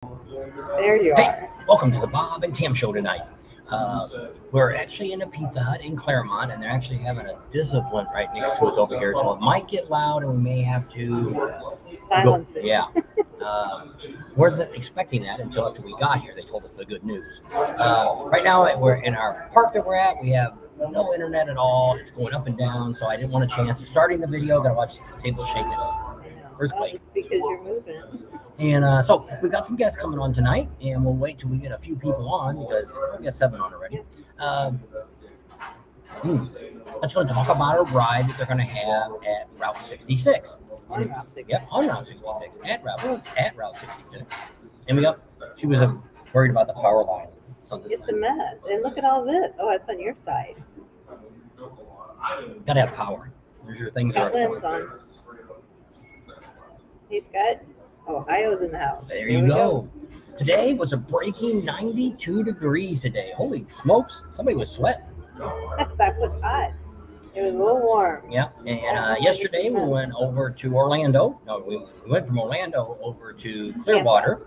There you Hey, are. welcome to the Bob and Tam Show tonight. Uh, we're actually in a Pizza Hut in Claremont, and they're actually having a discipline right next to us over here, so it might get loud, and we may have to go. Silence it. Yeah, uh, wasn't expecting that until after we got here. They told us the good news. Right now, we're in our park that we're at. We have no internet at all. It's going up and down, so I didn't want a chance of starting the video. Got to watch the table shaking. I know. Well, Earthquake. it's because you're moving. And so we've got some guests coming on tonight, and we'll wait till we get a few people on because we got 7 on already. Yep. Um, let's go talk about a ride that they're going to have at Route 66. On Route 66. Yep, on Route 66 at Route 66. And we got she was worried about the power line. So this It's a mess. And look at all this. Oh, it's on your side. gotta have power. There's your things. Got lens on. Hey, Scott. Ohio's in the house. There Here you we go. Today was a breaking 92 degrees today. Holy smokes! Somebody was sweating. That was hot. It was a little warm. Yeah, and yesterday we went over to Orlando. No, we went from Orlando over to Clearwater.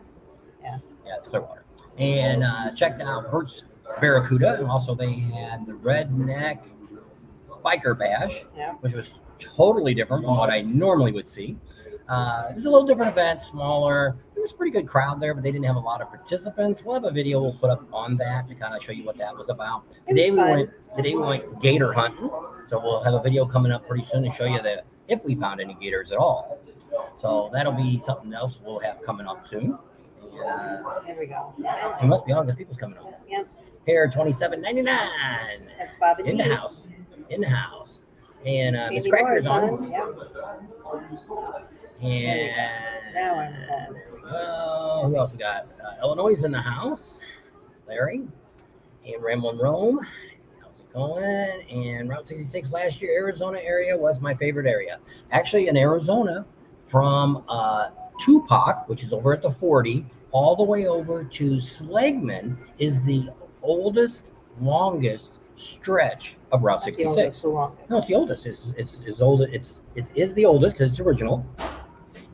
Yeah. Yeah, it's Clearwater. And checked out Hertz Barracuda. And also they had the Redneck Biker Bash, Yeah. which was totally different from what I normally would see. It was a little different event, smaller. There was a pretty good crowd there, but they didn't have a lot of participants. We'll have a video we'll put up on that to kind of show you what that was about. Today we went gator hunting, so we'll have a video coming up pretty soon to show you that if we found any gators at all. So that'll be something else we'll have coming up soon. There we go. It must be on because people's coming on. Yep. Pair $27.99 That's Bob and in the Dee. house. In the house. And Miss Candy Cracker's Moore's on. Yep. And Now I'm there we go. Who else we got? Illinois is in the house. Larry. And Ramblin' Rome. How's it going? And Route 66 last year, Arizona area was my favorite area. Actually, in Arizona, from Tupac, which is over at the 40, all the way over to Slegman is the oldest, longest stretch of Route 66. No, it's the oldest. It's old. It is the oldest because it's original.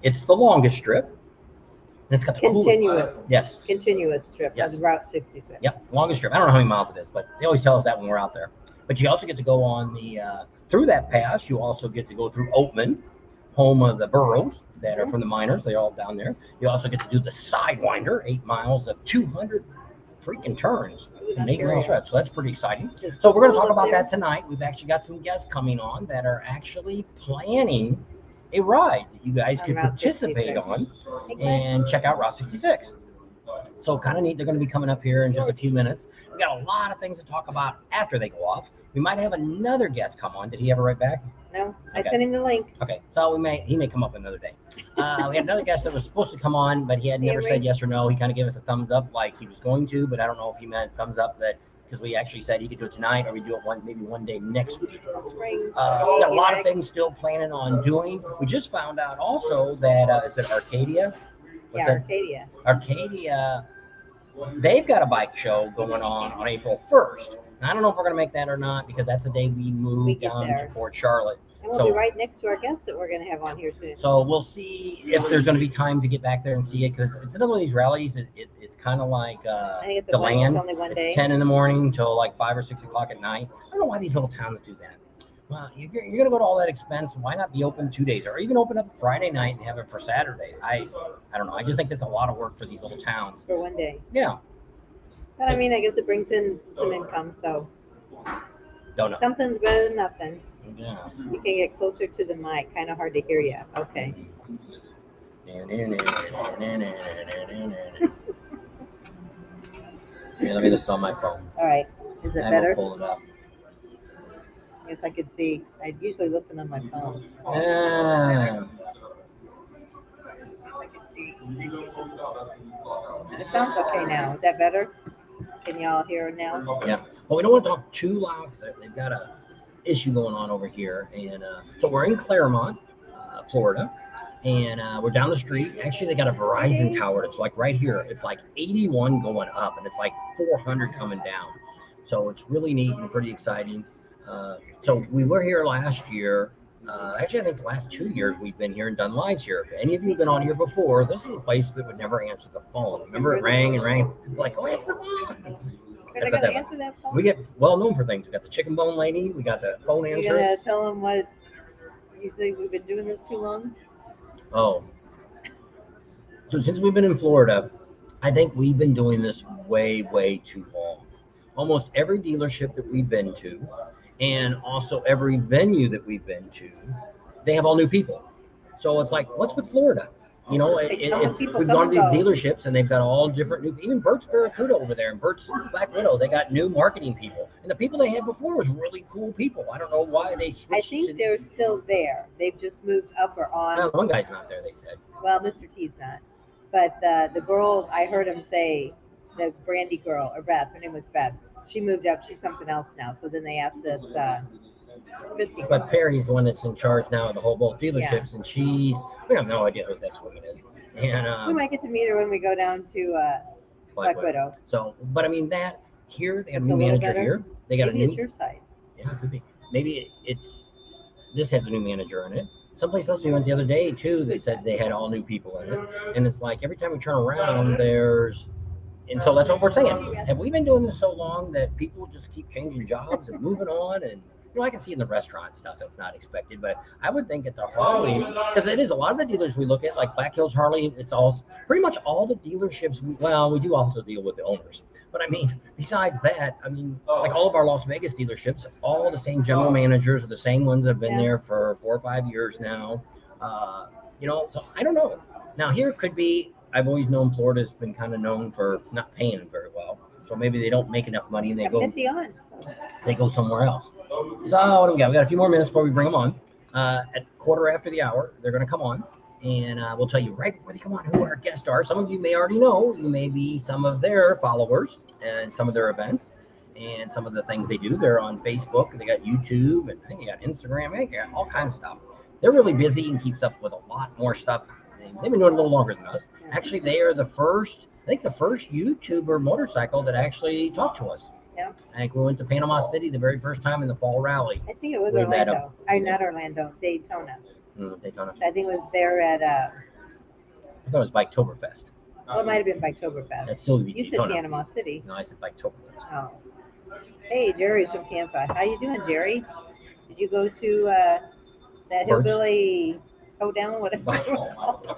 It's the longest strip, and it's got the Continuous. Yes. Continuous strip Yes. of Route 66. Yep, longest strip. I don't know how many miles it is, but they always tell us that when we're out there. But you also get to go on the through that pass. You also get to go through Oatman, home of the Burros that are from the miners. They're all down there. You also get to do the Sidewinder, 8 miles of 200 freaking turns, an 8-mile stretch. So that's pretty exciting. So we're going to talk about that tonight. We've actually got some guests coming on that are actually planning a ride that you guys could participate on and check out Route 66. So kind of neat. They're going to be coming up here in just a few minutes. We got a lot of things to talk about after they go off. We might have another guest come on. Did he ever write back? No, I sent him the link. Okay, so he may come up another day. We had another guest that was supposed to come on, but he had never said yes or no. He kind of gave us a thumbs up like he was going to, but I don't know if he meant thumbs up that because we actually said he could do it tonight or we do it maybe one day next week. We got a lot of things still planning on doing. We just found out also that is it Arcadia? What's Arcadia. Arcadia, they've got a bike show going on April 1st. Now, I don't know if we're going to make that or not because that's the day we move down to Port Charlotte. And we'll be right next to our guest that we're going to have on here soon. So we'll see if there's going to be time to get back there and see it because it's another one of these rallies. It's kind of like I think it's the land. It's only one day. It's 10 in the morning till like 5 or 6 o'clock at night. I don't know why these little towns do that. Well, you're going to go to all that expense. Why not be open 2 days or even open up Friday night and have it for Saturday? I don't know. I just think that's a lot of work for these little towns. For one day. Yeah. But I mean, I guess it brings in some income, so. Don't know. Something's better than nothing. Yes. You can get closer to the mic. Kind of hard to hear you. Okay. Here, let me just on my phone. All right. Is it better? Pull it up. I guess I could see. I usually listen on my phone. Yeah. It sounds okay now. Is that better? Can y'all hear now? Yeah. Well, we don't want to talk too loud because they've got a issue going on over here, and so we're in Claremont, Florida, and we're down the street. Actually, they got a Verizon tower. It's like right here. It's like 81 going up, and it's like 400 coming down. So it's really neat and pretty exciting. So we were here last year Actually, I think the last 2 years we've been here and done lives here. If any of you have been on here before, this is a place that would never answer the phone. Remember, it rang and rang. It's like, oh, answer the phone. Are That's they not gonna that answer that phone? We get well known for things. We got the chicken bone lady. We got the phone You're answer. gonna tell them what you think we've been doing this too long? Oh, so since we've been in Florida, I think we've been doing this way, way too long. Almost every dealership that we've been to, and also every venue that we've been to, they have all new people. So it's like, what's with Florida? You know, People we've come gone to and these go. dealerships and they've got all different new. Even Bert's Barracuda over there and Bert's Black Widow, they got new marketing people, and the people they had before was really cool people. I don't know why they I switched. think they're still there. They've just moved up or on. Well, one guy's not there. They said. Well, Mr. T's not. But the girl, I heard him say, the Brandy girl, or Beth, her name was Beth. She moved up. She's something else now. So then they asked this Christy girl. But Perry's the one that's in charge now of the whole boat dealerships, and we have no idea who this woman is. And We might get to meet her when we go down to Black Widow. So, but I mean that here they got a It's new a little manager better. here. They got Maybe a it's new. your side. Yeah, it could be. Maybe it's this has a new manager in it. Someplace else we went the other day too that said they had all new people in it, and it's like every time we turn around, there's. And so that's what we're saying. Have we been doing this so long that people just keep changing jobs and moving on? And I can see in the restaurant stuff it's not expected, but I would think at the Harley, because it is a lot of the dealers we look at, like Black Hills Harley, it's all pretty much all the dealerships. We do also deal with the owners, but I mean, besides that, I mean, like all of our Las Vegas dealerships, all the same general managers are the same ones that have been there for 4 or 5 years now. So I don't know. Now here could be. I've always known Florida's been kind of known for not paying very well, so maybe they don't make enough money and they go somewhere else. So what do we got? We got a few more minutes before we bring them on. At quarter after the hour, they're going to come on, and we'll tell you right before they come on who our guests are. Some of you may already know. You may be some of their followers and some of their events and some of the things they do. They're on Facebook. They got YouTube, and I think they got Instagram. They got all kinds of stuff. They're really busy and keeps up with a lot more stuff. They've been doing it a little longer than us. Actually, they are the first YouTuber motorcycle that actually talked to us. Yeah. I think we went to Panama City the very first time in the fall rally. I think it was Orlando. Not Orlando, Daytona. Daytona. I think it was there at. I thought it was Biketoberfest. Well, it might have been Biketoberfest. That's still be You Daytona. said Panama City. No, I said Biketoberfest. Oh. Hey, Jerry's from Tampa. How you doing, Jerry? Did you go to that hillbilly hoedown, whatever it was called?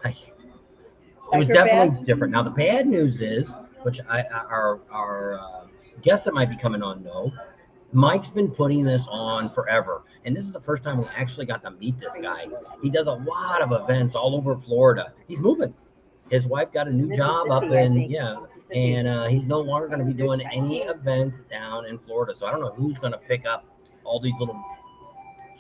It was definitely different. Now the bad news is, which our guests that might be coming on know, Mike's been putting this on forever, and this is the first time we actually got to meet this guy. He does a lot of events all over Florida. He's moving. His wife got a new job up in and he's no longer going to be doing any events down in Florida. So I don't know who's going to pick up all these little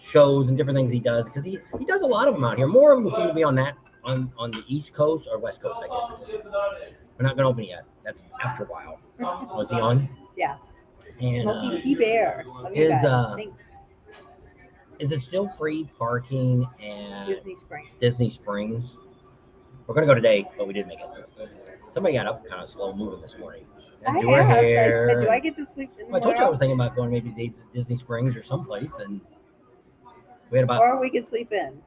shows and different things he does, because he does a lot of them out here. More of them seem to be on the East Coast or West Coast, I guess it is. We're not going to open it yet. That's after a while. Was he on? Yeah. And Smoky T-Bear. Is it still free parking at Disney Springs? We're going to go today, but we didn't make it. Somebody got up kind of slow moving this morning. I said, do I get to sleep in the I told you I was thinking about going maybe to Disney Springs or someplace, and we had or we could sleep in.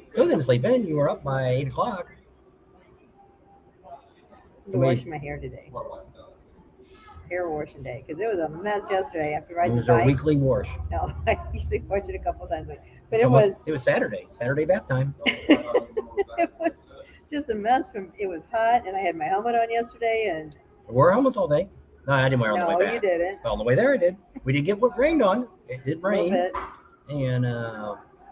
Still didn't sleep in. You were up by 8 o'clock. I'm washing my hair today. Hair washing day, because it was a mess yesterday after riding the bike. It was our weekly wash. No, I usually wash it a couple times a week. But it was Saturday bath time. It was just a mess. It was hot, and I had my helmet on yesterday, and I wore helmets all day. No, I didn't wear on the way back. No, you didn't. On the way there, I did. We did get what rained on. It did rain. And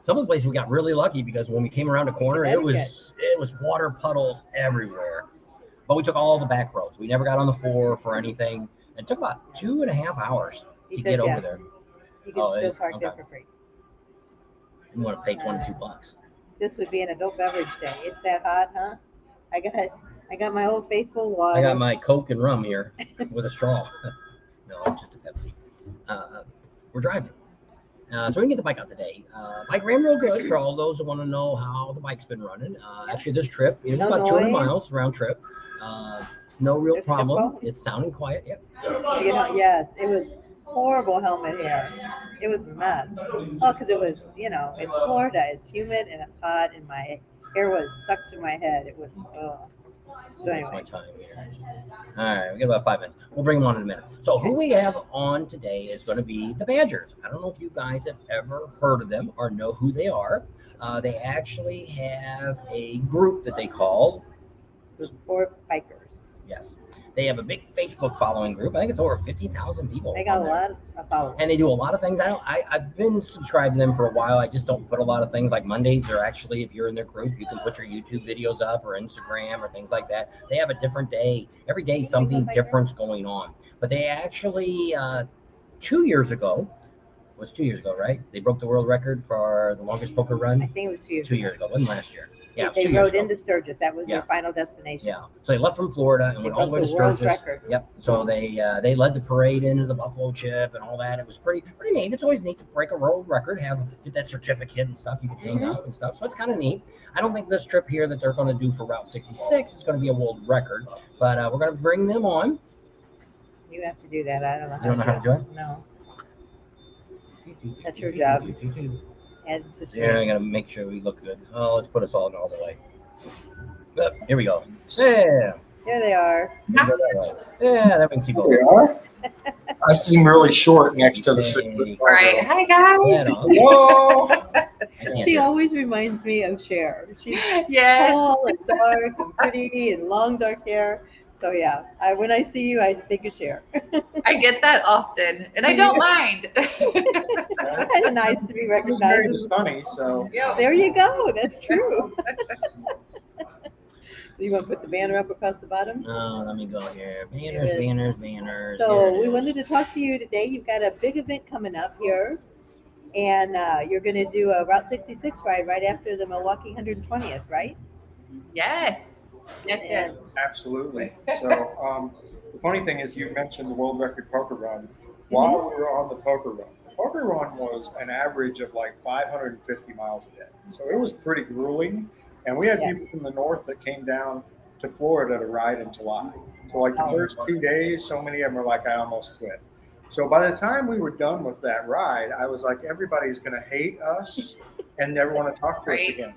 some of the places we got really lucky, because when we came around the corner, it was water puddles everywhere. But we took all the back roads. We never got on the 4 for anything. It took about 2.5 hours to get over there. You can still park there for free. You want to pay $22. This would be an adult beverage day. It's that hot, huh? I got my old faithful water. I got my Coke and rum here with a straw. No, it's just a Pepsi. We're driving. So we can get the bike out today. Bike ran real good for all those who want to know how the bike's been running. Actually, this trip is about 200 miles round trip. No real problem. It's sounding quiet. Yep. Yes, it was horrible helmet hair. It was a mess. Oh, because it was, it's Florida. It's humid and it's hot, and my hair was stuck to my head. It was, So That's my anyway, time here. All right, we got about 5 minutes. We'll bring them on in a minute. So who we have on today is going to be the Badgers. I don't know if you guys have ever heard of them or know who they are. They actually have a group that they call, support bikers. yes, they have a big Facebook following group. I think it's over 50,000 people. They got on a there. lot of followers. And they do a lot of things. I've been subscribed to them for a while. I just don't put a lot of things like Mondays. Or actually, if you're in their group, you can put your YouTube videos up or Instagram or things like that. They have a different day. Every day, something different's going on. But they actually, 2 years ago, it was 2 years ago, right? They broke the world record for the longest poker I run. think it was 2 years. 2 years ago, it wasn't last year. Yeah, it was They 2 years rode ago. into Sturgis. That was Yeah. their final destination. Yeah. So they left from Florida and They went all the way broke to the world Sturgis. record. Yep. So they led the parade into the Buffalo Chip and all that. It was pretty neat. It's always neat to break a world record, get that certificate and stuff. You can hang out and stuff. So it's kind of neat. I don't think this trip here that they're going to do for Route 66 is going to be a world record, but we're going to bring them on. You have to do that. I don't know how You don't know how to do it? No. That's your job. And just Yeah, I got to make sure we look good. Oh, let's put us all the way. Yep, here we go. Yeah. Here they are. Yeah, that we can see both. We are. I seem really short next to the Hey. All right. Hi, guys. Whoa! She always reminds me of Cher. She's Yes. tall and dark and pretty and long dark hair. So yeah, when I see you, I think of Cher. I get that often, and I don't mind. Kind of nice to be Married to recognized. Sunny, so Yeah. There you go. That's true. You want to put the banner up across the bottom? Let me go here. There it is. Banners. So Here it we is. wanted to talk to you today. You've got a big event coming up here, and you're going to do a Route 66 ride right after the Milwaukee 120th, right? Yes. Yes. absolutely. So the funny thing is, you mentioned the world record poker run. While we were on the poker run was an average of like 550 miles a day. So it was pretty grueling. And we had Yeah. people from the north that came down to Florida to ride in July. So like the first 2 days, so many of them were like, I almost quit. So by the time we were done with that ride, I was like, everybody's going to hate us and never want to talk to us Right. again.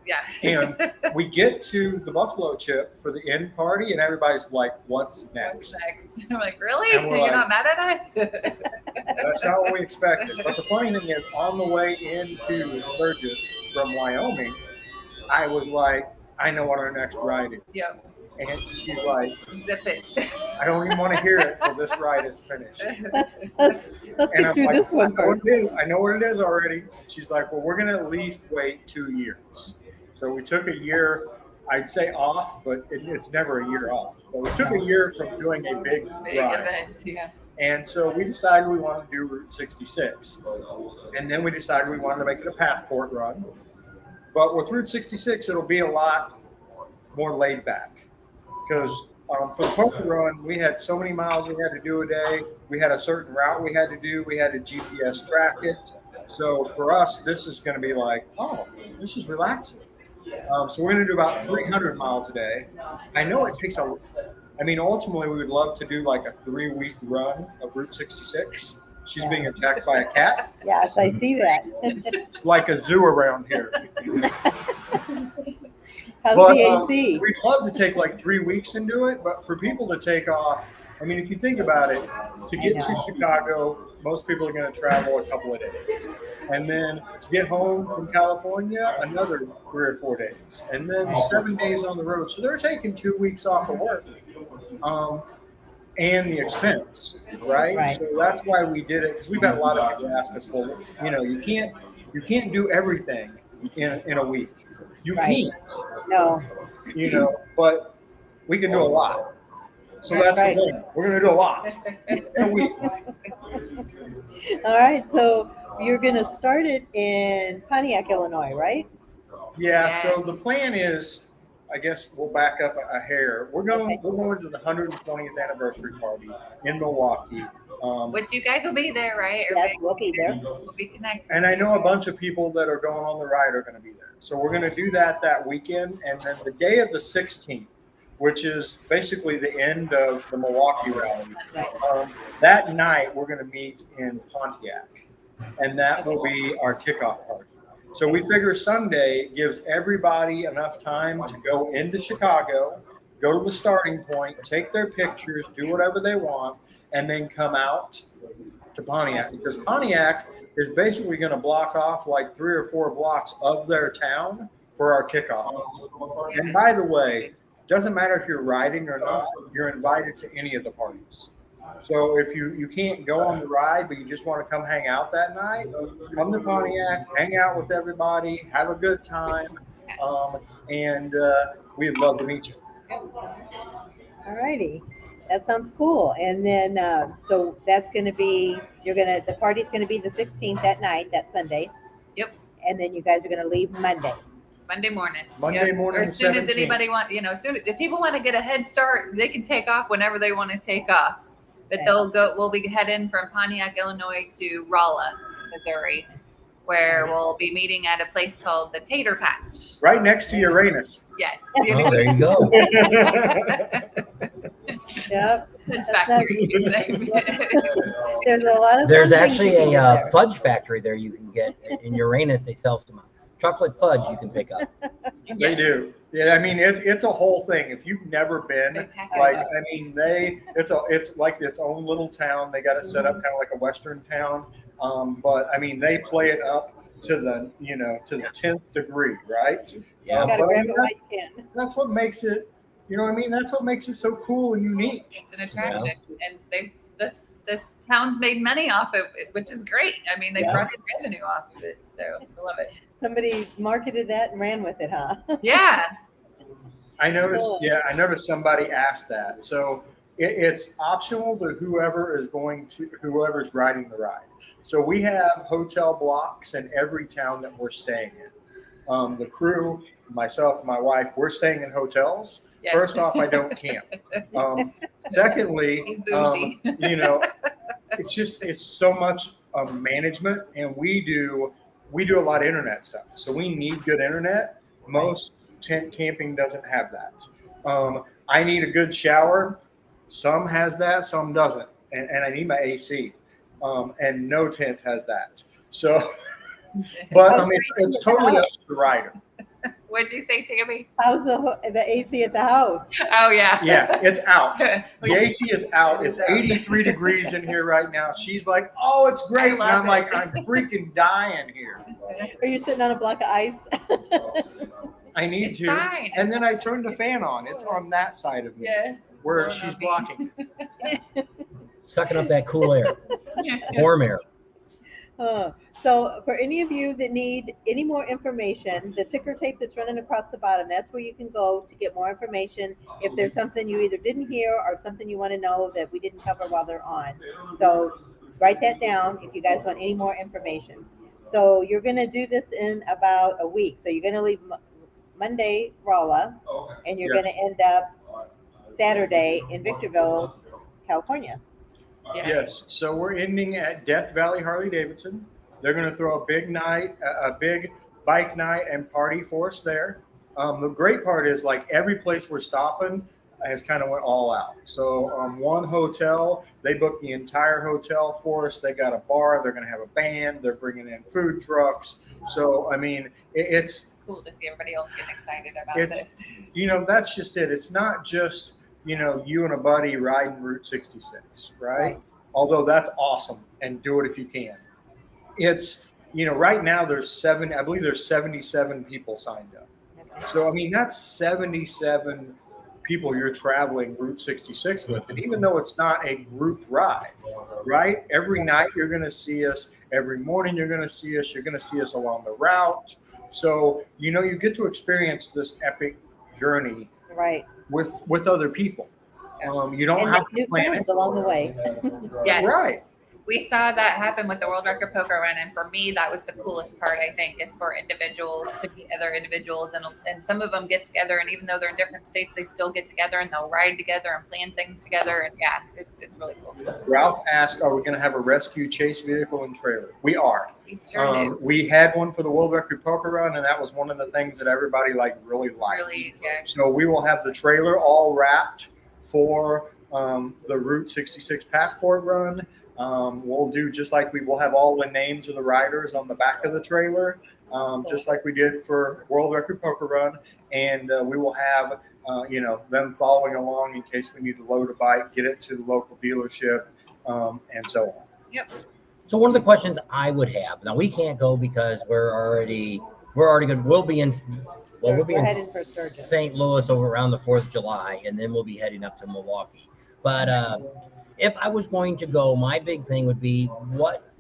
Yeah. And we get to the Buffalo Chip for the end party, and everybody's like, what's next? What's next? I'm like, really? And we're You're like- not mad at us? That's not what we expected. But the funny thing is, on the way into Sturgis from Wyoming, I was like, I know what our next ride is. Yep. And she's like, Zip it. I don't even want to hear it till this ride is finished. Let's And get I'm through like, this one first. I know what it is already. She's like, well, we're going to at least wait 2 years. So we took a year, I'd say off, but it's never a year off. But we took a year from doing a big Big ride. event. Yeah. And so we decided we wanted to do Route 66. And then we decided we wanted to make it a passport run. But with Route 66, it'll be a lot more laid back. Because for the poker run, we had so many miles we had to do a day. We had a certain route we had to do. We had to GPS track it. So for us, this is going to be like, oh, this is relaxing. So we're going to do about 300 miles a day. I know it takes ultimately we would love to do like a 3-week run of Route 66. She's being attacked by a cat. Yes, I see that. It's like a zoo around here. How's But, the AC? We'd love to take like 3 weeks and do it, but for people to take off, I mean, if you think about it, to get to Chicago, most people are going to travel a couple of days. And then to get home from California, another 3 or 4 days. And then 7 days on the road. So they're taking 2 weeks off of work. And the expense, right? Right. So that's why we did it, because we've had a lot of people ask us, well, you can't do everything in a week. You Right. can't, No. but we can do a lot. So That's that's right. the thing. We're going to do a lot in a week. All right. So you're going to start it in Pontiac, Illinois, right? Yeah. So Yes. the plan is, I guess we'll back up a hair. We're going to the 120th anniversary party in Milwaukee. Which you guys will be there, right? Yes, we'll be there. We'll be connected. And I know a bunch of people that are going on the ride are going to be there. So we're going to do that weekend. And then the day of the 16th, which is basically the end of the Milwaukee rally, that night we're going to meet in Pontiac. and that will be our kickoff party. So we figure Sunday gives everybody enough time to go into Chicago, go to the starting point, take their pictures, do whatever they want, and then come out to Pontiac, because Pontiac is basically going to block off like 3 or 4 blocks of their town for our kickoff. And by the way, doesn't matter if you're riding or not, you're invited to any of the parties. So if you can't go on the ride, but you just want to come hang out that night, come to Pontiac, hang out with everybody, have a good time, and we'd love to meet you. All righty. That sounds cool. And then, so that's going to be, the party's going to be the 16th that night, that Sunday. Yep. And then you guys are going to leave Monday. Monday morning. Monday morning, Or as soon as 17th. anybody if people want to get a head start, they can take off whenever they want to take off. But Okay. we'll be heading from Pontiac, Illinois to Rolla, Missouri, where we'll be meeting at a place called the Tater Patch. Right next to Uranus. Yes. Oh, there you go. Yep. Fudge That's Factory. There's a lot of There's fun things actually you can do a there. fudge factory there you can get. In Uranus, they sell some chocolate fudge you can pick up. They do. Yeah, I mean it's a whole thing. If you've never been, They pack it like up. I mean it's like its own little town. They got it set up kind of like a western town. But I mean they play it up to the to the 10th degree, right? Yeah. Gotta But grab it while you can. that's what makes it. You know what I mean? That's what makes it so cool and unique. It's an attraction, and the town's made money off of it, which is great. I mean, they Yeah. brought in revenue off of it, so I love it. Somebody marketed that and ran with it, huh? Yeah, I noticed. Cool. Yeah, I noticed somebody asked that. So it's optional to whoever's riding the ride. So we have hotel blocks in every town that we're staying in. The crew, myself, my wife, we're staying in hotels. yes. First off, I don't camp. Secondly, He's bougie. it's so much management, and we do a lot of internet stuff. So we need good internet. Most tent camping doesn't have that. I need a good shower. Some has that, some doesn't, and I need my AC. And no tent has that. So, but I mean, it's totally up to the rider. What'd you say, Tammy? How's the AC at the house? Oh yeah. Yeah, it's out. The We- AC is out. It's 83 degrees in here right now. She's like, "Oh, it's great," and I love I'm it. like, "I'm freaking dying here. Are you sitting on a block of ice? I need It's to." fine. And then I turned the fan on. It's on that side of me Yeah. where Well, she's not me. blocking. Sucking up that cool air, warm air. So for any of you that need any more information, the ticker tape that's running across the bottom, that's where you can go to get more information. If there's something you either didn't hear or something you want to know that we didn't cover while they're on. So write that down if you guys want any more information. So you're going to do this in about a week. So you're going to leave Monday, Rolla, and you're Yes. going to end up Saturday in Victorville, California. Yes. So we're ending at Death Valley Harley Davidson. They're going to throw a big night, a big bike night and party for us there. The great part is like every place we're stopping has kind of went all out. So one hotel, they booked the entire hotel for us. They got a bar. They're going to have a band. They're bringing in food trucks. So, I mean, it's Cool to see everybody else getting excited about It's- this. that's just it. It's not just, you and a buddy riding Route 66, right? Although that's awesome, and do it if you can. It's, right now I believe there's 77 people signed up. So, I mean, that's 77 people you're traveling Route 66 with. And even though it's not a group ride, right? Every night you're going to see us. Every morning you're going to see us. You're going to see us along the route. So, you get to experience this epic journey Right. with other people. You don't And have make new to plan friends it. along the way. Yes. Right. We saw that happen with the World Record Poker Run, and for me, that was the coolest part. I think is for individuals to meet other individuals, and some of them get together, and even though they're in different states, they still get together and they'll ride together and plan things together, and yeah, it's really cool. Ralph asked, are we going to have a rescue chase vehicle and trailer? We are. We sure do. We had one for the World Record Poker Run, and that was one of the things that everybody really liked. Really, yeah. So we will have the trailer all wrapped for the Route 66 Passport Run. We'll do just like we will have all the names of the riders on the back of the trailer, just like we did for World Record Poker Run, and we will have them following along in case we need to load a bike, get it to the local dealership, and so on. Yep. So one of the questions I would have, now we can't go because we're already good. We'll be in heading for Sturgis. St. Louis over around the 4th of July, and then we'll be heading up to Milwaukee. But if I was going to go, my big thing would be, what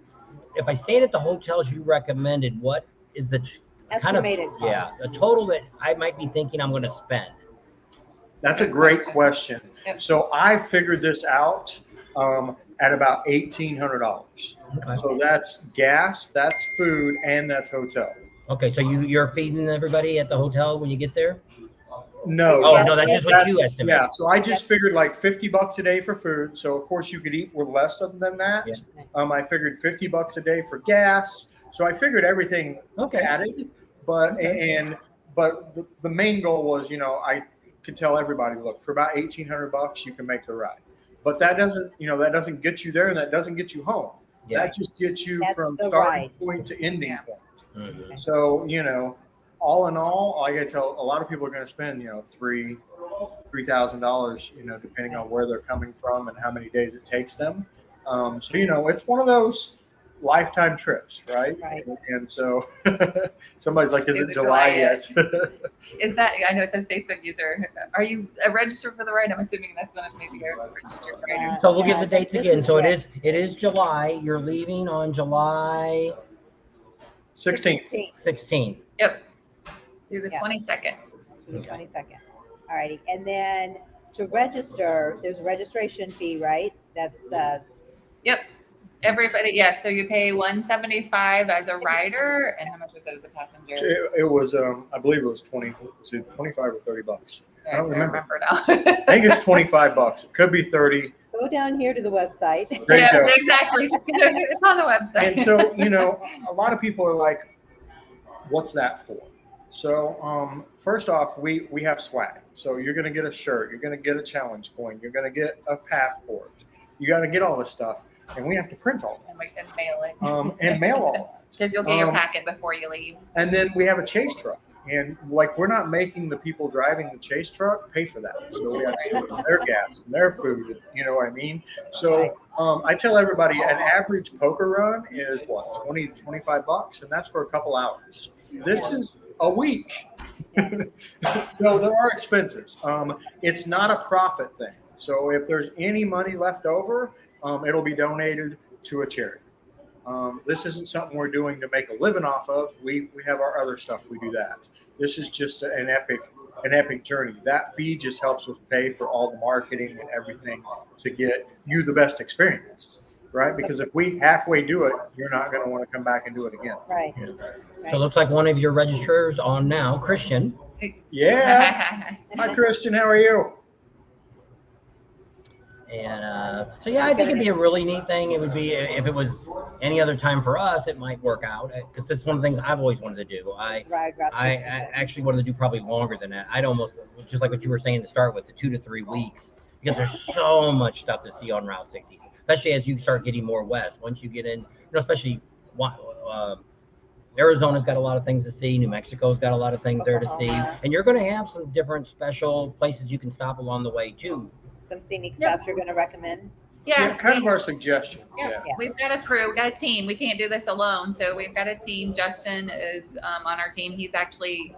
if I stayed at the hotels you recommended, what is the Estimated cost. Yeah, the total that I might be thinking I'm going to spend? That's a great question. Yep. So I figured this out at about $1,800. Okay. So that's gas, that's food, and that's hotel. Okay, so you're feeding everybody at the hotel when you get there? No. Oh, Yeah, no, that's just what you estimate. Yeah, so I just figured like $50 a day for food. So of course you could eat for less than that. Yeah. I figured $50 a day for gas. So I figured everything Okay. added, but Okay. but the main goal was, I could tell everybody, look, for about $1,800 you can make the ride. But that doesn't get you there, and that doesn't get you home. Yeah. That just gets you That's from the starting ride. point to ending Yeah. point. Mhm. So, all in all, I got to tell, a lot of people are going to spend, $3,000, depending on where they're coming from and how many days it takes them. So, it's one of those lifetime trips, right? Right. And so somebody's like, is Is it it July July yet? Is that, I know it says Facebook user. Are you registered for the ride? I'm assuming that's one of maybe your registered rider. So we'll give Yeah, the dates this again. is So correct. it is July. You're leaving on July 16th. 16th. Yep. Through the Yeah. 22nd. Okay. 22nd. All righty. And then to register, there's a registration fee, right? That's the, Yep. Everybody, yeah. So you pay $175 as a rider, and how much was it as a passenger? It was, I believe it was 25 or $30. I don't don't remember. now. I think it's $25. It could be 30. go down here to the website. There you Yeah, go. exactly. It's on the website. And so, a lot of people are like, what's that for? So, first off, we have swag. So you're going to get a shirt. You're going to get a challenge coin. You're going to get a passport. You got to get all this stuff. And we have to print all And we can mail it. that. And mail all that. Because you'll get your packet before you leave. And then we have a chase truck. And we're not making the people driving the chase truck pay for that. So we have to pay for their gas and their food. You know what I mean? So I tell everybody an average poker run is what, $20 to $25, and that's for a couple hours. This is a week. So there are expenses. It's not a profit thing. So if there's any money left over, it'll be donated to a charity. This isn't something we're doing to make a living off of. We have our other stuff. We do that. This is just an epic journey. That fee just helps us pay for all the marketing and everything to get you the best experience, right? Because if we halfway do it, you're not going to want to come back and do it again. Right. So it looks like one of your registrars on now, Christian. Yeah. Hi, Christian. How are you? And so, yeah, I think it'd be a really neat thing. It would be, if it was any other time for us, it might work out, because that's one of the things I've always wanted to do. I actually wanted to do probably longer than that. I'd almost, just like what you were saying to start with, the 2 to 3 weeks, because there's so much stuff to see on Route 60, especially as you start getting more west. Once you get in, especially Arizona's got a lot of things to see. New Mexico's got a lot of things there to see. And you're going to have some different special places you can stop along the way, too. Some scenic stuff you're going to recommend. Yeah, Kind of our suggestion. Yeah. We've got a crew, we've got a team. We can't do this alone. So we've got a team. Justin is on our team. He's Smokey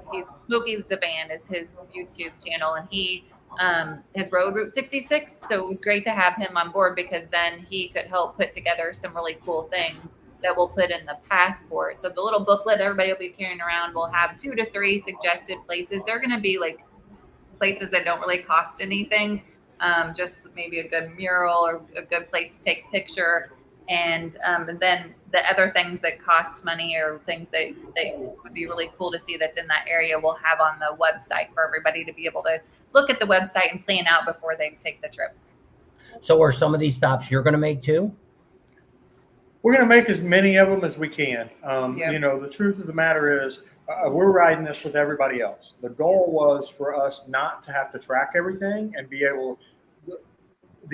the Band is his YouTube channel, and he has rode Route 66. So it was great to have him on board, because then he could help put together some really cool things that we'll put in the passport. So the little booklet everybody will be carrying around will have 2 to 3 suggested places. They're going to be like places that don't really cost anything. Just maybe a good mural or a good place to take a picture. And then the other things that cost money or things that would be really cool to see that's in that area, we'll have on the website for everybody to be able to look at the website and plan out before they take the trip. So are some of these stops you're going to make too? We're going to make as many of them as we can. Yep. The truth of the matter is, we're riding this with everybody else. The goal was for us not to have to track everything and be able.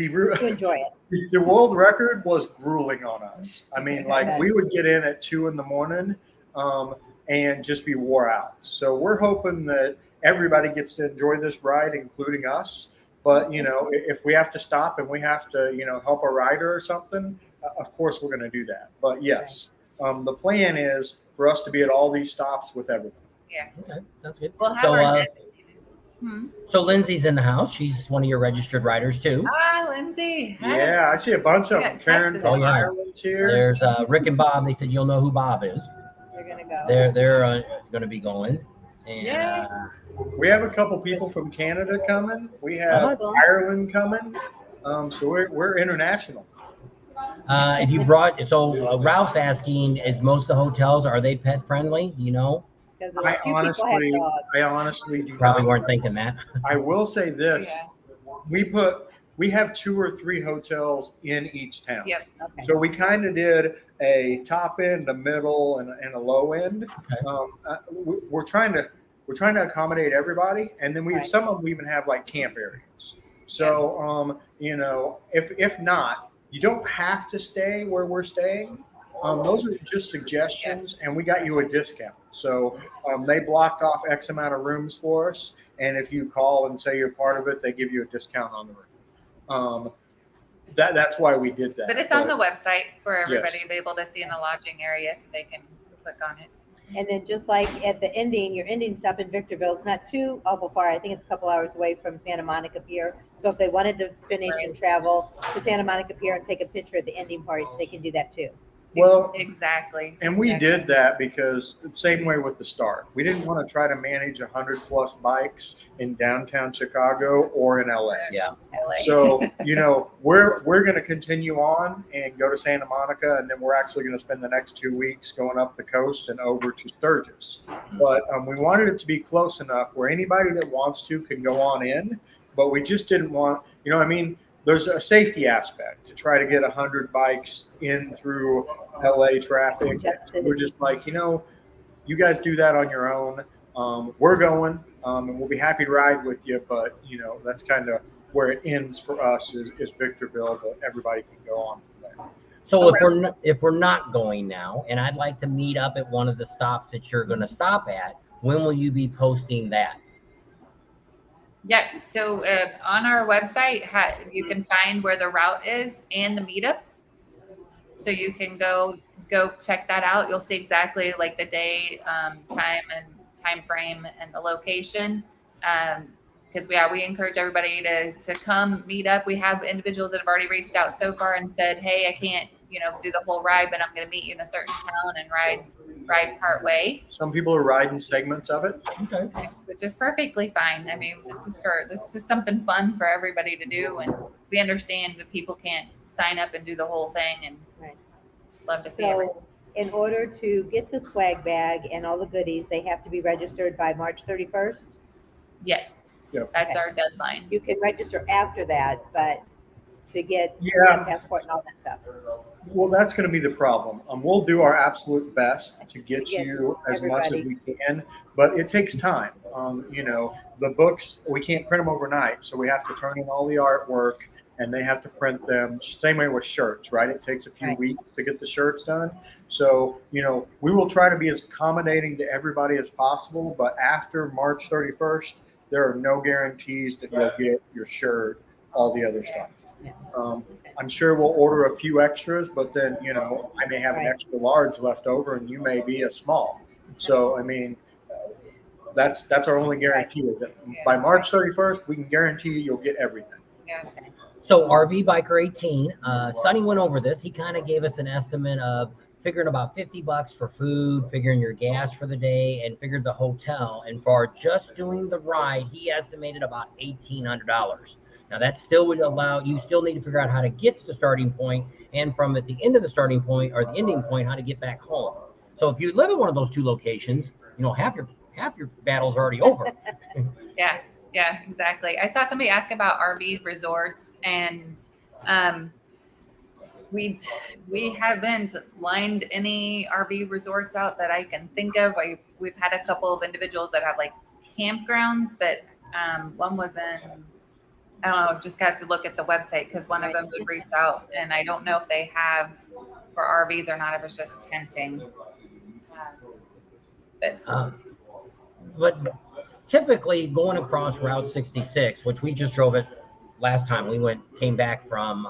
to enjoy it. The world record was grueling on us. I mean, like we would get in at 2 a.m. And just be wore out. So we're hoping that everybody gets to enjoy this ride, including us. But if we have to stop and we have to, help a rider or something, of course we're going to do that. But yes, the plan is for us to be at all these stops with everyone. Yeah. Okay, that's good. We'll have So, our So Lindsay's in the house. She's one of your registered riders too. Lindsay. Hi. Yeah, I see a bunch of Yeah, them. Karen Texas. from Oh, yeah. Ireland's here. There's Rick and Bob. They said you'll know who Bob is. They're gonna go. They're going to be going. And Yay. We have a couple people from Canada coming. We have Uh-huh. Ireland coming. So we're international. if you brought, so Ralph's asking, is most of the hotels, are they pet friendly? Do you know? Because I a few people have honestly do Probably not. weren't thinking that. I will say this: Yeah. we have 2 or 3 hotels in each town. Yep. dogs. Okay. So we kind of did a top end, a middle, and a low end. Okay. We're trying to accommodate everybody, and then Right. some of them even have like camp areas. So if not, you don't have to stay where we're staying. Those are just suggestions, and we got you a discount. So they blocked off X amount of rooms for us, and if you call and say you're part of it, they give you a discount on the room. That's why we did that. But it's on the website for everybody Yes. to be able to see in the lodging area, so they can click on it. And then just like at the ending, your ending stop in Victorville is not too awful far. I think it's a couple hours away from Santa Monica Pier. So if they wanted to finish and travel to Santa Monica Pier and take a picture at the ending part, they can do that too. Well, Exactly. and we Exactly. did that because the same way with the start. We didn't want to try to manage 100+ bikes in downtown Chicago or in LA. Yeah. LA. So, we're going to continue on and go to Santa Monica, and then we're actually going to spend the next 2 weeks going up the coast and over to Sturgis. But we wanted it to be close enough where anybody that wants to can go on in, but we just didn't want, there's a safety aspect to try to get 100 bikes in through LA traffic. We're just like, you guys do that on your own. We're going, and we'll be happy to ride with you. But, that's kind of where it ends for us is Victorville, but everybody can go on from there. So if we're not going now, and I'd like to meet up at one of the stops that you're going to stop at, when will you be posting that? Yes. So on our website, you can find where the route is and the meetups. So you can go check that out. You'll see exactly like the day, time frame, and the location. Because we encourage everybody to come meet up. We have individuals that have already reached out so far and said, "Hey, I can't, do the whole ride, but I'm going to meet you in a certain town and ride part way." Some people are riding segments of it. Okay. Which is perfectly fine. I mean, this is just something fun for everybody to do, and we understand that people can't sign up and do the whole thing, and Right. just love to see everything. So in order to get the swag bag and all the goodies, they have to be registered by March 31st. Yes, Yep. that's Okay. our deadline. You can register after that, but to get Yeah. a passport and all that stuff. Well, that's going to be the problem. We'll do our absolute best to get Get you as much as everybody. we can, but it takes time. The books, we can't print them overnight, so we have to turn in all the artwork, and they have to print them. Same way with shirts, right? It takes a few Right. weeks to get the shirts done. So, we will try to be as accommodating to everybody as possible, but after March 31st, there are no guarantees that you'll get your shirt, all the other stuff. Yeah. I'm sure we'll order a few extras, but then, I may have an Right. extra large left over and you may be a small. So, that's our only guarantee is that by March 31st, we can guarantee you'll get everything. Yeah. So RV Biker 18, Sonny went over this. He kind of gave us an estimate of figuring about $50 for food, figuring your gas for the day, and figured the hotel. And for just doing the ride, he estimated about $1,800. Now that still would allow, you still need to figure out how to get to the starting point, and from at the end of the starting point or the ending point, how to get back home. So if you live at one of those two locations, half your battle's already over. Yeah, exactly. I saw somebody ask about RV resorts, and we haven't lined any RV resorts out that I can think of. We've had a couple of individuals that have like campgrounds, but one was in I don't know, just got to look at the website because one of them did reach out, and I don't know if they have for RVs or not, if it's just tenting. But typically going across Route 66, which we just drove it last time we came back from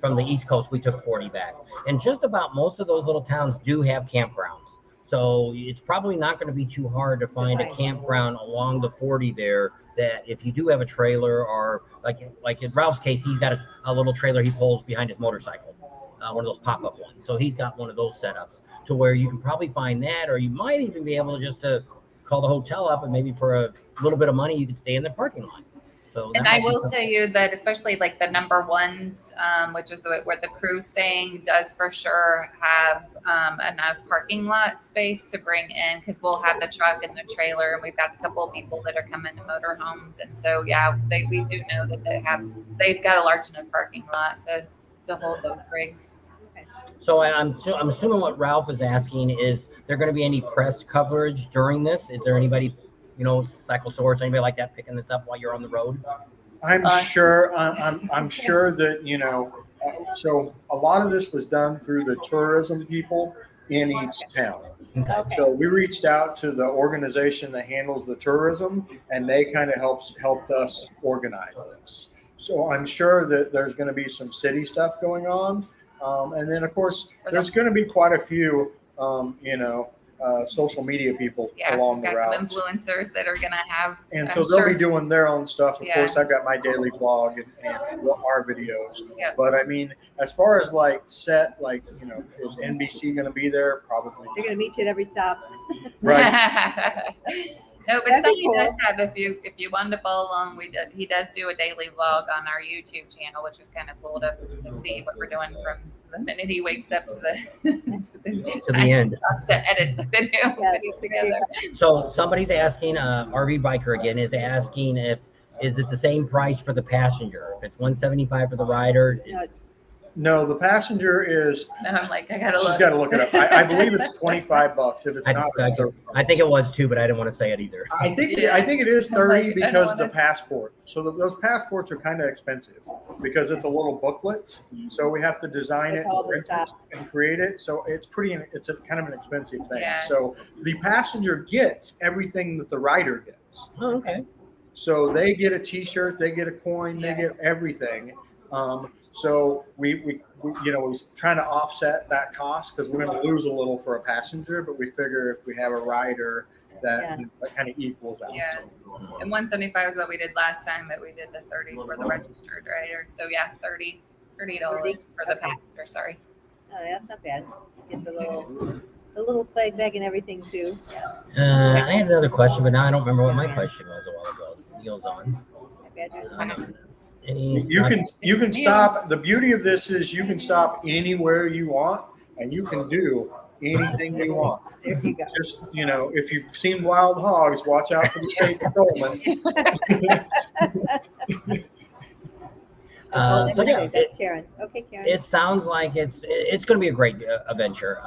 the East Coast, we took 40 back, and just about most of those little towns do have campgrounds. So it's probably not going to be too hard to find a campground along the 40 there. That if you do have a trailer, or like in Ralph's case, he's got a little trailer he pulls behind his motorcycle, one of those pop-up ones. So he's got one of those setups to where you can probably find that, or you might even be able to just call the hotel up, and maybe for a little bit of money you could stay in the parking lot. So and I will tell you that especially like the number ones, which is where the crew's staying, does for sure have enough parking lot space to bring in, because we'll have the truck and the trailer, and we've got a couple of people that are coming to motorhomes, and so yeah, we do know that they've got a large enough parking lot to hold those rigs. So I'm assuming what Ralph is asking is there going to be any press coverage during this? Is there anybody, Cycle Source, anybody like that picking this up while you're on the road? I'm sure that, so a lot of this was done through the tourism people in each town. Okay. So we reached out to the organization that handles the tourism, and they kind of helped us organize this. So I'm sure that there's going to be some city stuff going on. And then, of course, there's going to be quite a few, social media people along the route. Some influencers that are going to have. And so they'll be doing their own stuff. Of course, I've got my daily vlog and our videos. Yeah. But I mean, as far as is NBC going to be there? Probably. They're going to meet you at every stop. Right. No, but Sunny does have, if you wanted to follow along, he does do a daily vlog on our YouTube channel, which is kind of cool to see what we're doing from the minute he wakes up to the end. To edit the video together. So somebody's asking, RV Biker again is asking is it the same price for the passenger? If it's $175 for the rider? No, the passenger is. No, I'm like, I gotta look. She's got to look it up. I believe it's $25. If it's not, it's $30. I think it was too, but I didn't want to say it either. I think it is $30 because of the passport. So those passports are kind of expensive because it's a little booklet. So we have to design it and create it. So it's a kind of an expensive thing. Yeah. So the passenger gets everything that the rider gets. Oh, okay. So they get a T-shirt, they get a coin, they get everything. So we was trying to offset that cost because we're going to lose a little for a passenger, but we figure if we have a rider that kind of equals out. Yeah, and 175 is what we did last time, but we did the 30 for the registered rider. So yeah, $30 for the passenger. Sorry. Oh, that's not bad. It's a little swag bag and everything too. Yeah. I had another question, but now I don't remember what my question was a while ago. Neil's on. You can stop. The beauty of this is you can stop anywhere you want, and you can do anything you want. There you go. Just if you've seen Wild Hogs, watch out for the state patrolman. That's Karen. Okay, Karen. It sounds like it's going to be a great adventure.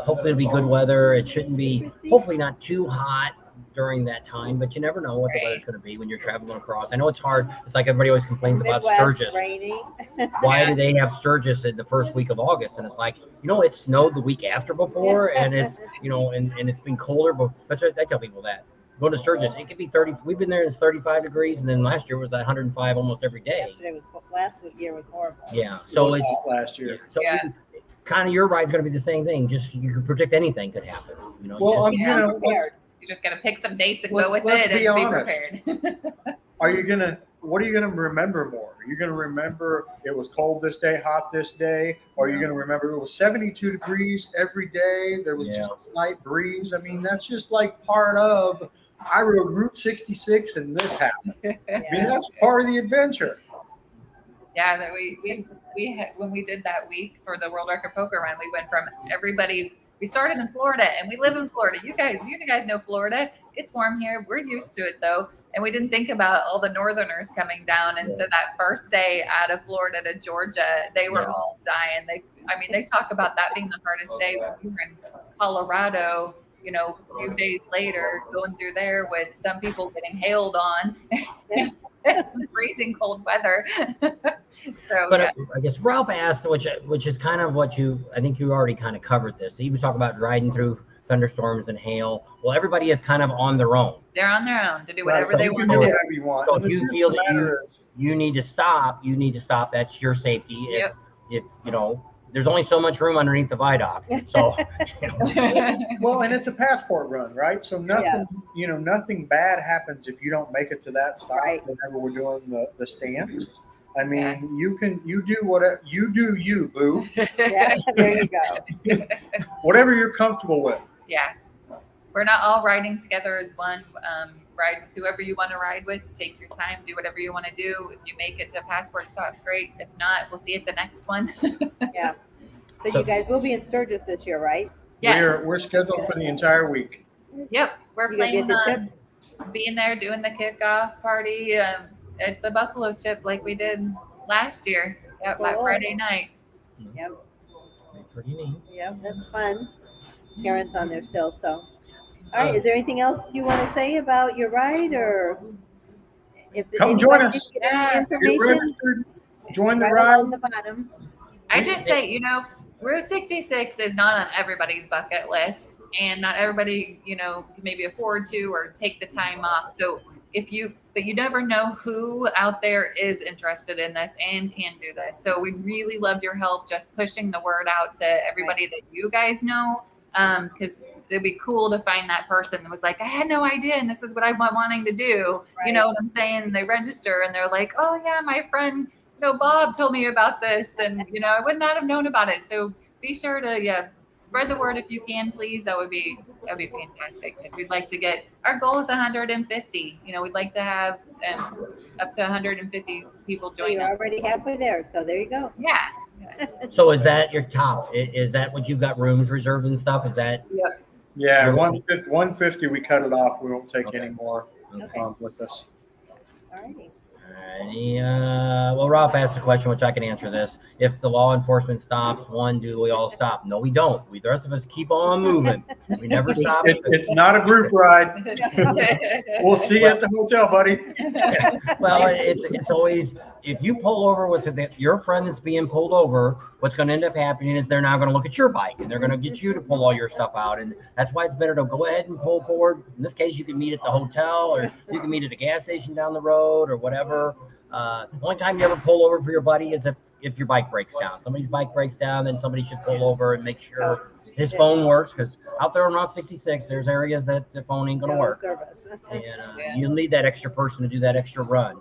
Hopefully it'll be good weather. It shouldn't be, hopefully not too hot during that time, but you never know what the weather's going to be when you're traveling across. I know it's hard. It's like everybody always complains about Sturgis. Rainy. Why do they have Sturgis in the first week of August? And it's like, it snowed the week after before, and it's and it's been colder. But I tell people that go to Sturgis, it could be 30. We've been there, it's 35 degrees, and then last year was 105 almost every day. Last year was horrible. Yeah, so it's hot last year. So kind of your ride's going to be the same thing. Just you can predict anything could happen. Well, you just got to pick some dates and go with it and be prepared. What are you gonna remember more? Are you gonna remember it was cold this day, hot this day, or are you gonna remember it was 72 degrees every day? There was just a slight breeze. I mean, that's just like part of. I rode Route 66 and this happened. I mean, that's part of the adventure. Yeah, that we had, when we did that week for the World Record Poker Run, we went from everybody. We started in Florida, and we live in Florida. You guys know Florida. It's warm here. We're used to it, though. And we didn't think about all the Northerners coming down. And so that first day out of Florida to Georgia, they were all dying. They talk about that being the hardest day when we were in Colorado, a few days later, going through there with some people getting hailed on. freezing cold weather. So, But yeah. I guess Ralph asked, which is kind of what I think you already kind of covered this. He was talking about riding through thunderstorms and hail. Well, everybody is kind of on their own. They're on their own to do Right, whatever so they you can want to do do. whatever you want. So And if the you truth feel of the that matter is, you need to stop, That's your safety. Yep. If there's only so much room underneath the viaduct. So well, and it's a passport run, right? So nothing, Yeah. Nothing bad happens if you don't make it to that stop Right. whenever we're doing the stamps. I mean, Yeah. you do whatever you, boo. Yeah, there you go. Whatever you're comfortable with. Yeah. We're not all riding together as one. Ride with whoever you want to ride with. Take your time. Do whatever you want to do. If you make it to passport stop, great. If not, we'll see you at the next one. Yeah. So you guys will be in Sturgis this year, right? Yes. We're scheduled for the entire week. Yep. We're You gonna planning get the chip? on being there, doing the kickoff party at the Buffalo Chip like we did last year. Yep, that Cool. Friday night. Yep. pretty neat. Yep, that's fun. Karen's on there still, so. All right, is there anything else you want to say about your ride, or if Come anybody join didn't us. get any Yeah. Get information, registered. Join the right ride. along the bottom. I just say, Route 66 is not on everybody's bucket list, and not everybody, can maybe afford to or take the time off. So but you never know who out there is interested in this and can do this. So we really love your help just pushing the word out to everybody that you guys know, because it'd be cool to find that person that was like, I had no idea, and this is what I'm wanting to do. Right. You know what I'm saying? They register and they're like, oh yeah, my friend, Bob told me about this, and I would not have known about it. So be sure to spread the word if you can, please. That'd be fantastic. If we'd like to get, our goal is 150. We'd like to have up to 150 people So join you're us. already halfway there, so there you go. Yeah. So is that your top? Is that what you've got rooms reserved and stuff? Is that Yeah, 150. We cut it off. We won't take any more Okay. with us. All righty. well, Ralph asked a question, which I can answer this. If the law enforcement stops, do we all stop? No, we don't. The rest of us keep on moving. We never stop. It's not a group ride. We'll see you at the hotel, buddy. Well, it's always, if you pull over with your friend that's being pulled over, what's going to end up happening is they're now going to look at your bike and they're going to get you to pull all your stuff out. And that's why it's better to go ahead and pull forward. In this case, you can meet at the hotel, or you can meet at a gas station down the road, or whatever. The only time you ever pull over for your buddy is if your bike breaks down. Somebody's bike breaks down, then somebody should pull over and make sure his phone works, because out there on Route 66, there's areas that the phone ain't going to No work. service. And you'll need that extra person to do that extra run.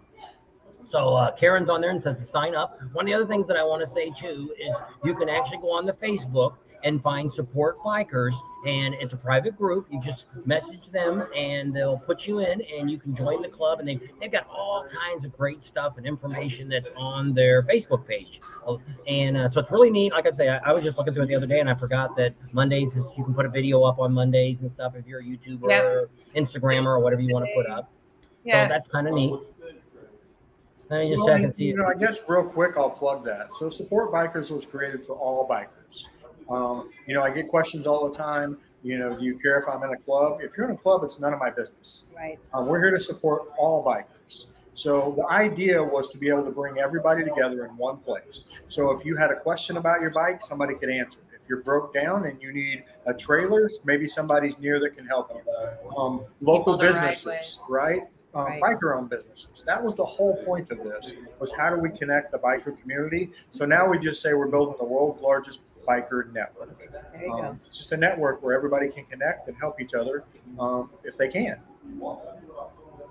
So Karen's on there and says to sign up. One of the other things that I want to say too is you can actually go on the Facebook and find Support Bikers, and it's a private group. You just message them and they'll put you in, and you can join the club, and they've got all kinds of great stuff and information that's on their Facebook page. And so it's really neat. Like I say, I was just looking through it the other day, and I forgot that Mondays you can put a video up on Mondays and stuff if you're a YouTuber or Instagrammer or whatever you want to put up. Yeah. So that's kind of neat. Let me just check and see. I guess real quick, I'll plug that. So Support Bikers was created for all bikers. I get questions all the time. Do you care if I'm in a club? If you're in a club, it's none of my business. Right. We're here to support all bikers. So the idea was to be able to bring everybody together in one place. So if you had a question about your bike, somebody could answer it. If you're broke down and you need a trailer, maybe somebody's near that can help you. Local to ride businesses, right? Right. Biker-owned businesses. That was the whole point of this, was how do we connect the biker community? So now we just say we're building the world's largest biker network. There you go. It's just a network where everybody can connect and help each other if they can.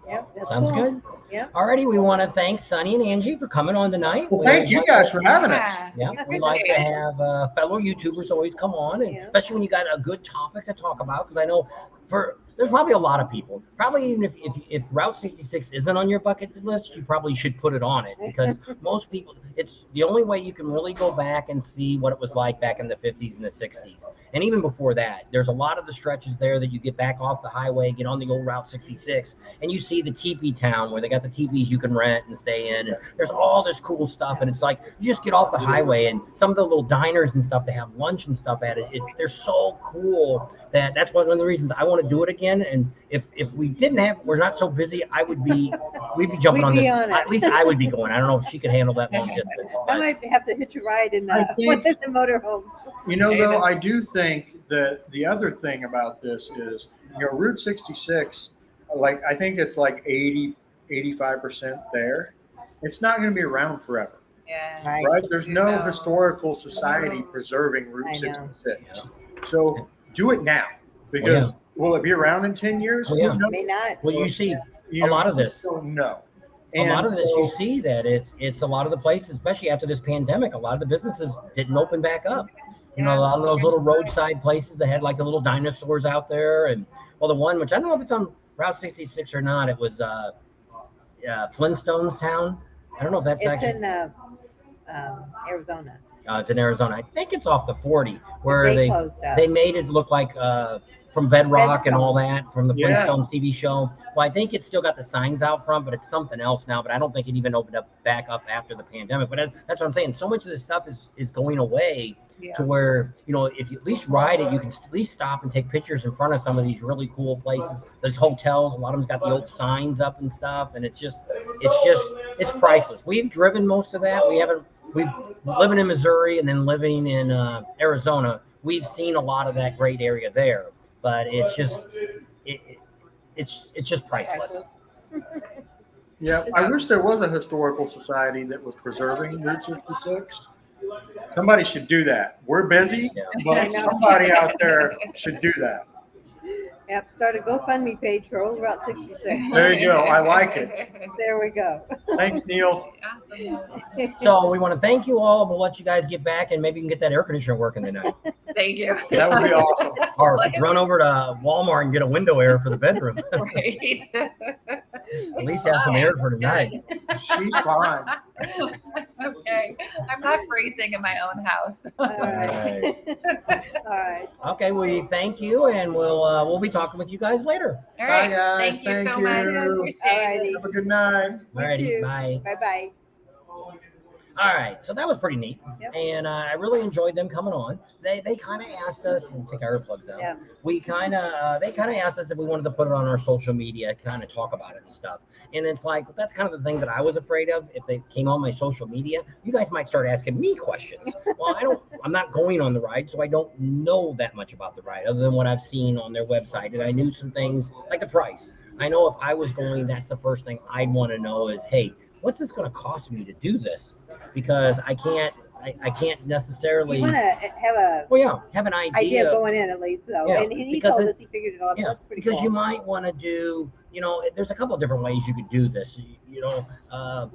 Yep, that's Sounds cool. good. Yep. Alrighty, we want to thank Sonny and Angie for coming on tonight. Well, thank you guys for having us. Yeah, we like to have fellow YouTubers always come on, and especially when you got a good topic to talk about. Because I know there's probably a lot of people. Probably even if Route 66 isn't on your bucket list, you probably should put it on it, because most people, it's the only way you can really go back and see what it was like back in the 50s and the 60s. And even before that, there's a lot of the stretches there that you get back off the highway, get on the old Route 66, and you see the teepee town where they got the teepees you can rent and stay in. And there's all this cool stuff, and it's like you just get off the highway, and some of the little diners and stuff, they have lunch and stuff at it. They're so cool that's one of the reasons I want to do it again. weekend, and if we didn't have, we're not so busy, we'd be jumping We'd on be this. on it. At least I would be going. I don't know if she could handle that long distance. I But might have to hitch a ride in I one think- of the motorhomes. Though, I do think that the other thing about this is, Route 66, like, I think it's like 85% there. It's not going to be around forever, Yeah. Right. right? There's no knows? historical society preserving I Route know. 66. So do it now, because will it be around in 10 years? Well, yeah. Who knows? May not. well, you see, You a lot of this. No. A lot of this, you see that it's a lot of the places, especially after this pandemic, a lot of the businesses didn't open back up. A lot of those little roadside places that had like the little dinosaurs out there, and well, the one which I don't know if it's on Route 66 or not, it was Flintstones Town. I don't know if that's It's actually. in Arizona. It's in Arizona. I think it's off the 40 where They they closed up. made it look like from Bedrock and all that from the Yeah. Flintstones TV show. Well, I think it's still got the signs out front, but it's something else now. But I don't think it even opened up back up after the pandemic. But that's what I'm saying. So much of this stuff is going away Yeah. to where, if you at least ride it, you can at least stop and take pictures in front of some of these really cool places. There's hotels. A lot of them's got the old signs up and stuff. And it's priceless. We've driven most of that. We've living in Missouri and then living in Arizona. We've seen a lot of that great area there, but it's just priceless. Yeah, I wish there was a historical society that was preserving Route 66. Somebody should do that. We're busy, Yeah. but somebody out there should do that. Yep, start a GoFundMe page for Old Route 66. There you go. I like it. There we go. Thanks, Neil. Awesome. So we want to thank you all. We'll let you guys get back and maybe you can get that air conditioner working tonight. Thank you. That would be awesome. Or run over to Walmart and get a window air for the bedroom. Right. At least have some air for tonight. She's fine. Okay. I'm not freezing in my own house. All right. All right. Okay, we thank you, and we'll be talking with you guys later. All right. Bye, guys. Thank you so Thank much. you. Appreciate it. Alrighty. Have a good night. You Alrighty, too. bye. Bye-bye. All right, so that was pretty neat, Yep. and I really enjoyed them coming on. They kind of asked us, and take our earplugs out. Yeah. They kind of asked us if we wanted to put it on our social media, kind of talk about it and stuff. And it's like that's kind of the thing that I was afraid of. If they came on my social media, you guys might start asking me questions. Well, I'm not going on the ride, so I don't know that much about the ride other than what I've seen on their website. And I knew some things like the price. I know if I was going, that's the first thing I'd want to know is, hey, what's this going to cost me to do this? Because I can't necessarily. You want to have have an idea going in at least, though. Yeah, and he because told us he figured it out. Yeah, That's pretty because cool. you might want to do, there's a couple of different ways you could do this. The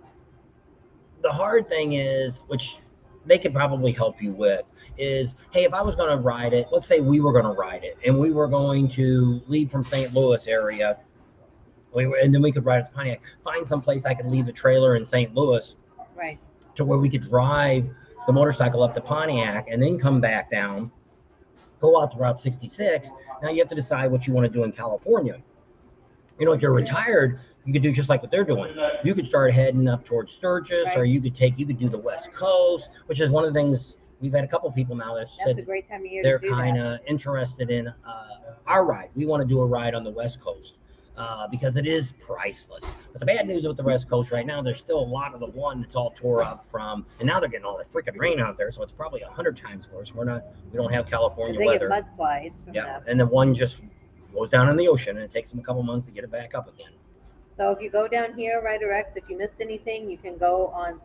hard thing is, which they could probably help you with, is, hey, if I was going to ride it, let's say we were going to ride it, and we were going to leave from St. Louis area, and then we could ride it to Pontiac, find some place I could leave the trailer in St. Louis Right. to where we could drive the motorcycle up to Pontiac and then come back down, go out to Route 66. Now you have to decide what you want to do in California. If you're retired, you could do just like what they're doing. You could start heading up towards Sturgis, Right. or you could do the West Coast, which is one of the things we've had a couple of people now that That's a said great time of year they're to do kind that. of interested in our ride. We want to do a ride on the West Coast. Because it is priceless. But the bad news with the West Coast right now, there's still a lot of the one that's all tore up from, and now they're getting all that freaking rain out there, so it's probably 100 times worse. We don't have California They weather. get mudslides from Yeah, them. and the one just goes down in the ocean, and it takes them a couple months to get it back up again. So if you go down here, Rider X, if you missed anything, you can go on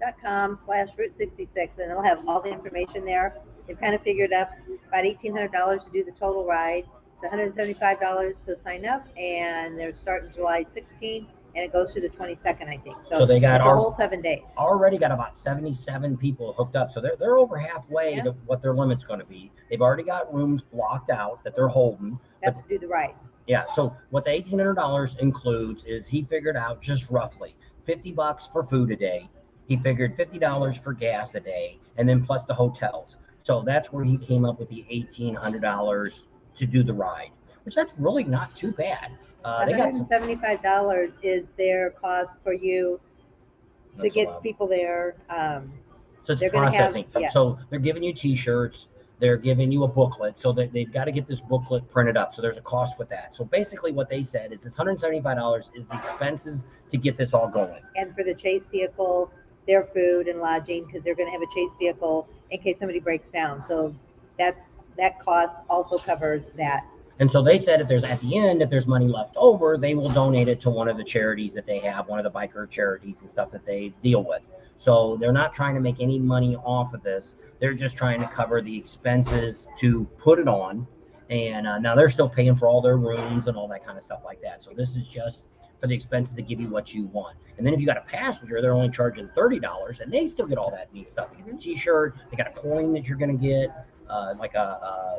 supportbikers.com/Route 66, and it'll have all the information there. They've kind of figured up about $1,800 to do the total ride. It's $175 to sign up, and they're starting July 16th, and it goes through the 22nd, I think. So they got it's a whole 7 days. already got about 77 people hooked up, so they're over halfway Yeah. to what their limit's going to be. They've already got rooms blocked out that they're holding. That's to do the ride. Yeah, so what the $1,800 includes is he figured out just roughly $50 for food a day. He figured $50 for gas a day, and then plus the hotels. So that's where he came up with the $1,800 to do the ride, which that's really not too bad. They got some, $175 is their cost for you to That's a get lot. people there. so it's they're gonna have- processing. yeah. So they're giving you T-shirts. they're giving you a booklet, so that they've got to get this booklet printed up. So there's a cost with that. So basically what they said is this $175 is the expenses to get this all going. And for the chase vehicle, their food and lodging, because they're going to have a chase vehicle in case somebody breaks down. So that cost also covers that. And so they said if there's money left over, they will donate it to one of the charities that they have, one of the biker charities and stuff that they deal with. So they're not trying to make any money off of this. They're just trying to cover the expenses to put it on. And now they're still paying for all their rooms and all that kind of stuff like that. So this is just for the expenses to give you what you want. And then if you got a passenger, they're only charging $30, and they still get all that neat stuff. You get a T-shirt, they got a coin that you're going to get, like a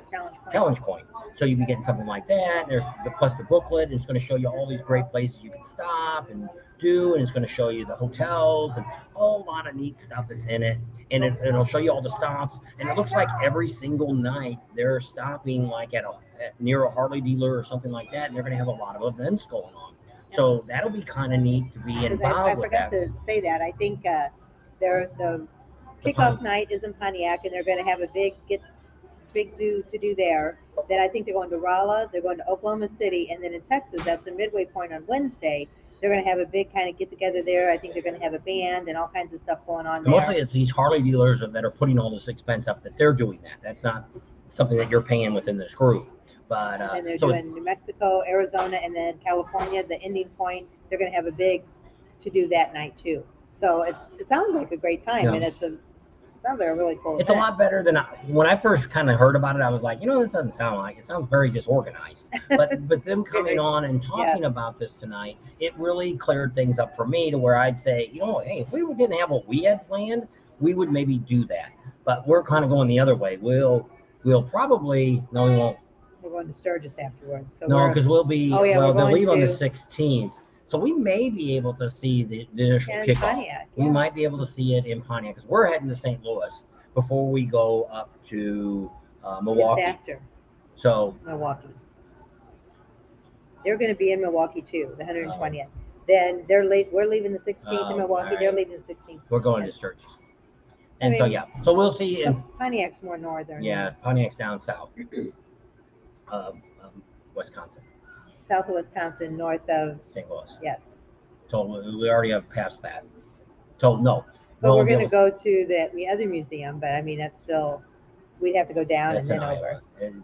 challenge coin. So you can get something like that. There's plus the booklet, and it's going to show you all these great places you can stop and do, and it's going to show you the hotels and a whole lot of neat stuff that's in it. And it'll show you all the stops. And it looks like every single night they're stopping like near a Harley dealer or something like that, and they're going to have a lot of events going on. So that'll be kind of neat to be involved with that. I forgot to say that. I think the kickoff night is in Pontiac, and they're going to have a big do to do there. Then I think they're going to Rolla, they're going to Oklahoma City, and then in Texas, that's a midway point on Wednesday. They're going to have a big kind of get together there. I think they're going to have a band and all kinds of stuff going on there. Mostly it's these Harley dealers that are putting all this expense up, that they're doing that. That's not something that you're paying within this group. But and they're doing New Mexico, Arizona, and then California, the ending point. They're going to have a big to do that night too. So it sounds like a great time, Yeah. and it sounds like a really cool it's a event. lot better than when I first kind of heard about it. I was like, this doesn't sound like it. Sounds very disorganized. But them coming on and talking about this tonight, it really cleared things up for me to where I'd say, hey, if we didn't have what we had planned, we would maybe do that. But we're kind of going the other way. We'll probably we won't. We're going to Sturgis afterwards. So No, because we'll be we're they'll going leave on the to- 16th. So we may be able to see the initial and kickoff. Pontiac. We might be able to see it in Pontiac because we're heading to St. Louis before we go up to Milwaukee. It's after So Milwaukee. They're going to be in Milwaukee too, the 120th. Then they're late. We're leaving the 16th in Oh, Milwaukee. all right. They're leaving the 16th. we're going to Sturgis. And I mean, so we'll see. So Pontiac's more northern. Yeah, Pontiac's down south, Wisconsin, South of Wisconsin, north of, St. Louis. yes. We already have passed that. No. But We'll we're going to get- go to the other museum, but I mean, that's still, we'd have to go down and That's then in over. Iowa.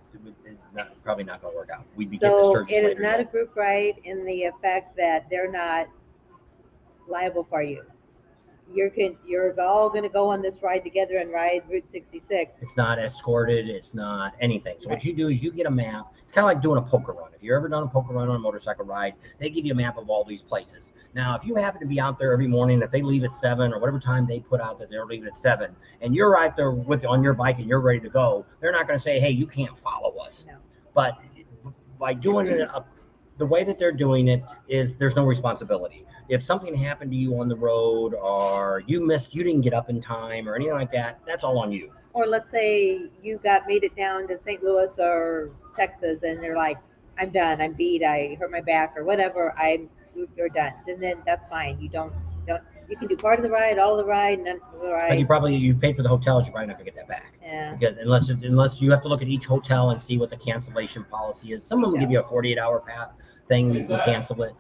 It's probably not going to work out. We'd be getting to So Sturgis it is later, not though. a group ride in the effect that they're not liable for you. You're all going to go on this ride together and ride Route 66. It's not escorted. It's not anything. So Right. what you do is you get a map. It's kind of like doing a poker run. If you've ever done a poker run on a motorcycle ride, they give you a map of all these places. Now, if you happen to be out there every morning, if they leave at 7 or whatever time they put out that they're leaving at 7, and you're out there on your bike and you're ready to go, they're not going to say, hey, you can't follow us. No. But by doing it the way that they're doing it is there's no responsibility. If something happened to you on the road or you didn't get up in time or anything like that, that's all on you. Or let's say you made it down to St. Louis or Texas and they're like, I'm done, I'm beat, I hurt my back or whatever, you're done. Then that's fine. You can do part of the ride, all of the ride, none of the ride. But you paid for the hotels, you're probably not gonna get that back. Yeah. Because unless you have to look at each hotel and see what the cancellation policy is. Some of them give you a 48-hour path thing, you can cancel it.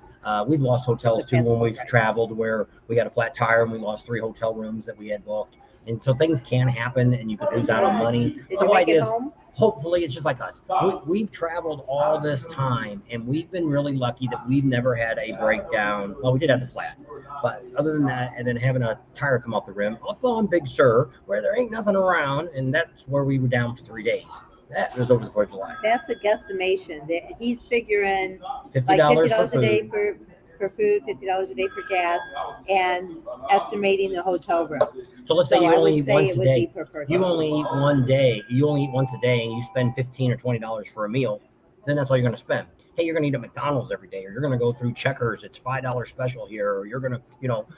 We've lost hotels too when we've traveled where we got a flat tire and we lost 3 hotel rooms that we had booked. And so things can happen and you could lose out on money. Did The you make idea it is, home? hopefully it's just like us. We've traveled all this time and we've been really lucky that we've never had a breakdown. Well, we did have the flat, but other than that, and then having a tire come off the rim up on Big Sur where there ain't nothing around, and that's where we were down for 3 days. That was over the 4th of July. That's a guesstimation. He's figuring $50 like $50 for a day food. for food, $50 a day for gas, and estimating the hotel room. So let's say So you I only would eat say once it a would day. be per person. You only eat one day. You only eat once a day, and you spend $15 or $20 for a meal. Then that's all you're going to spend. Hey, you're going to eat at McDonald's every day, or you're going to go through Checkers. It's $5 special here, or you're going to,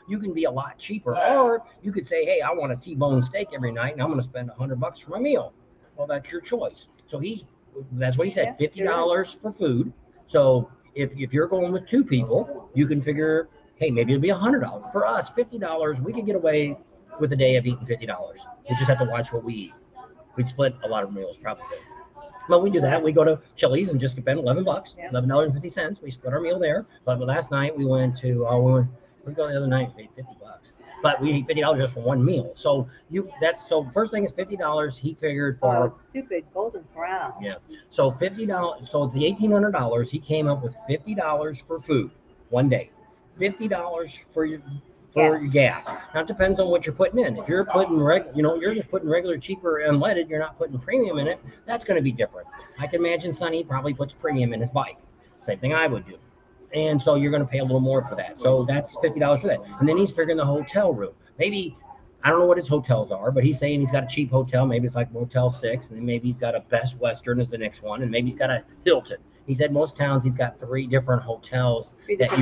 you can be a lot cheaper. Or you could say, hey, I want a T-bone steak every night, and I'm going to spend $100 for my meal. Well, that's your choice. So that's what he said, Yeah, $50 for food. So if you're going with 2 people, you can figure, hey, maybe it'll be $100. For us, $50, we could get away with a day of eating $50. We just have to watch what we eat. We'd split a lot of meals probably. But we do that. We go to Chili's and just spend $11, Yeah. $11.50. We split our meal there. But last night we went to we go the other night and paid $50. But we ate $50 just for one meal. So first thing is $50. He figured for Oh, stupid Golden Corral. Yeah. So $50. So the $1,800, he came up with $50 for food one day, $50 for your gas. Now it depends on what you're putting in. If you're putting you're just putting regular, cheaper, unleaded. You're not putting premium in it. That's going to be different. I can imagine Sonny probably puts premium in his bike. Same thing I would do. And so you're going to pay a little more for that. So that's $50 for that. And then he's figuring the hotel room. Maybe, I don't know what his hotels are, but he's saying he's got a cheap hotel. Maybe it's like Motel 6, and then maybe he's got a Best Western as the next one, and maybe he's got a Hilton. He said most towns he's got 3 different hotels that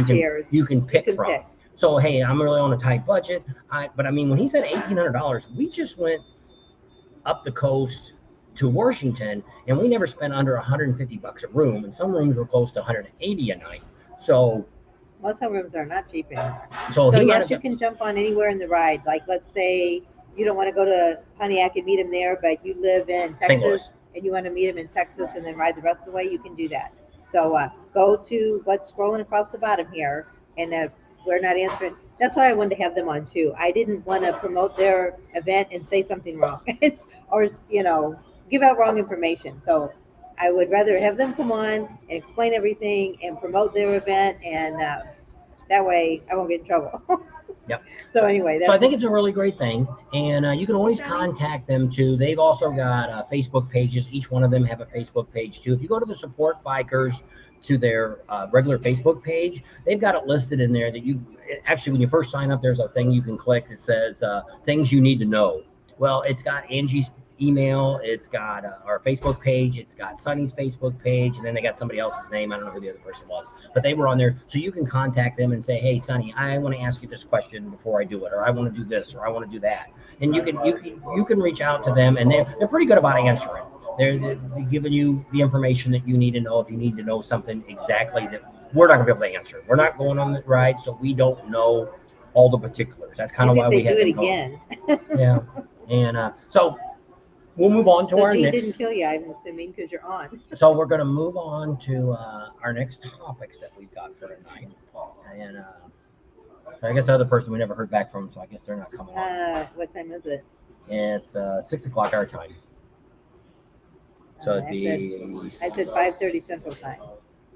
you can pick from. So, hey, I'm really on a tight budget. But I mean, when he said $1,800, we just went up the coast to Washington, and we never spent under $150 a room, and some rooms were close to $180 a night. So motel rooms are not cheap anymore. So yes, you can jump on anywhere in the ride. Like, let's say you don't want to go to Pontiac and meet him there, but you live in Texas and you want to meet him in Texas and then ride the rest of the way, you can do that. So go to what's scrolling across the bottom here, and we're not answering. That's why I wanted to have them on too. I didn't want to promote their event and say something wrong or, give out wrong information. So I would rather have them come on and explain everything and promote their event, and that way I won't get in trouble. Yep. So anyway, so I think it's a really great thing, and you can always contact them too. They've also got Facebook pages. Each one of them have a Facebook page too. If you go to the Support Bikers to their regular Facebook page, they've got it listed in there that actually, when you first sign up, there's a thing you can click that says things you need to know. Well, it's got Angie's email, it's got our Facebook page, it's got Sonny's Facebook page, and then they got somebody else's name. I don't know who the other person was, but they were on there. So you can contact them and say, hey, Sonny, I want to ask you this question before I do it, or I want to do this, or I want to do that. And you can reach out to them, and they're pretty good about answering. They're giving you the information that you need to know if you need to know something exactly that we're not going to be able to answer. We're not going on the ride, so we don't know all the particulars. That's kind of why we have to do it again. Yeah. And so we'll move on to our Gene next. didn't kill you, I'm assuming, because you're on. So we're going to move on to our next topics that we've got for tonight. And I guess the other person we never heard back from, so I guess they're not coming on. What time is it? It's 6 o'clock our time. So it'd be. I said 5:30 Central Time.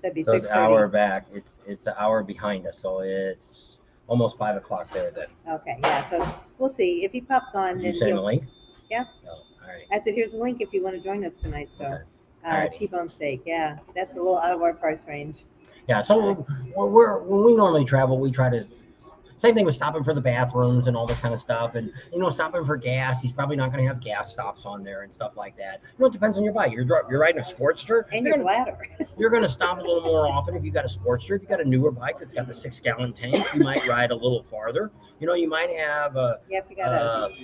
That'd be 6:30. It's an hour back. It's an hour behind us, so it's almost 5 o'clock there then. Okay, yeah. So we'll see if he pops on. Did you send the link? Yeah. Oh, all right. I said, here's the link if you want to join us tonight. So, Okay. Alrighty. T-bone steak. Yeah, that's a little out of our price range. Yeah. So when we normally travel, we try to. Same thing with stopping for the bathrooms and all this kind of stuff. And, stopping for gas. He's probably not going to have gas stops on there and stuff like that. It depends on your bike. You're riding a Sportster. And your bladder. You're going to stop a little more often if you got a Sportster. If you got a newer bike that's got the 6-gallon tank, you might ride a little farther. You might have a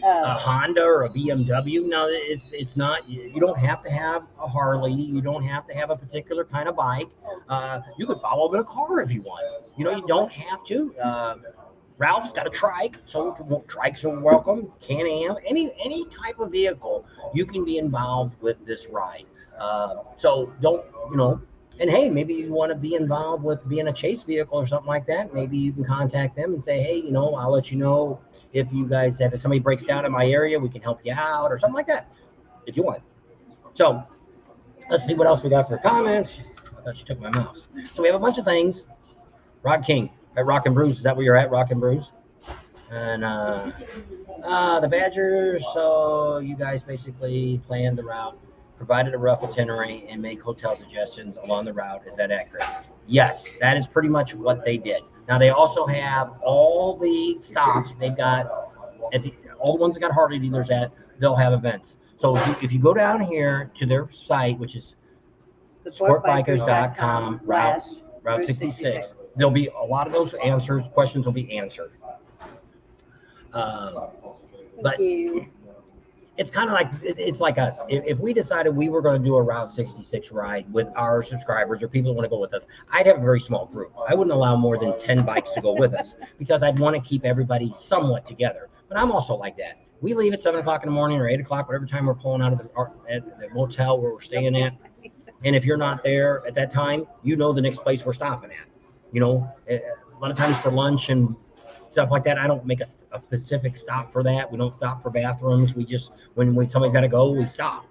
Honda or a BMW. Now, it's not, you don't have to have a Harley. You don't have to have a particular kind of bike. You could follow in a car if you want. You don't have to. Ralph's got a trike, so trikes are welcome. Can-Am, any type of vehicle, you can be involved with this ride. So don't, and hey, maybe you want to be involved with being a chase vehicle or something like that. Maybe you can contact them and say, hey, I'll let you know if you guys if somebody breaks down in my area, we can help you out or something like that, if you want. So let's see what else we got for comments. I thought you took my mouse. So we have a bunch of things. Rod King. At Rock and Brews, is that where you're at, Rock and Brews? And the Badgers, so you guys basically planned the route, provided a rough itinerary, and make hotel suggestions along the route. Is that accurate? Yes, that is pretty much what they did. Now, they also have all the stops. They've got, all the ones that got Harley dealers at, they'll have events. So if you go down here to their site, which is supportbikers.com, Route 66. There'll be a lot of those questions will be answered. But it's kind of like, it's like us. If we decided we were going to do a Route 66 ride with our subscribers or people who want to go with us, I'd have a very small group. I wouldn't allow more than 10 bikes to go with us because I'd want to keep everybody somewhat together. But I'm also like that. We leave at 7 o'clock in the morning or 8 o'clock, whatever time we're pulling out of the motel where we're staying at. And if you're not there at that time, you know the next place we're stopping at. You know, a lot of times for lunch and stuff like that, I don't make a specific stop for that. We don't stop for bathrooms. We just, when somebody's got to go, we stop.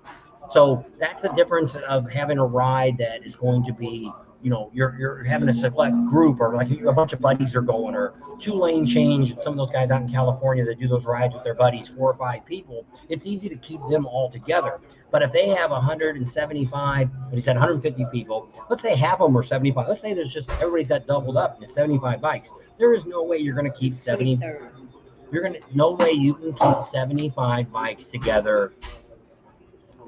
So that's the difference of having a ride that is going to be, you know, you're having a select group, or like a bunch of buddies are going, or 2-lane change. Some of those guys out in California that do those rides with their buddies, 4 or 5 people, it's easy to keep them all together. But if they have 175, what he said, 150 people, let's say half of them are 75. Let's say there's just, everybody's got doubled up and 75 bikes. There is no way you're going to keep 70. No way you can keep 75 bikes together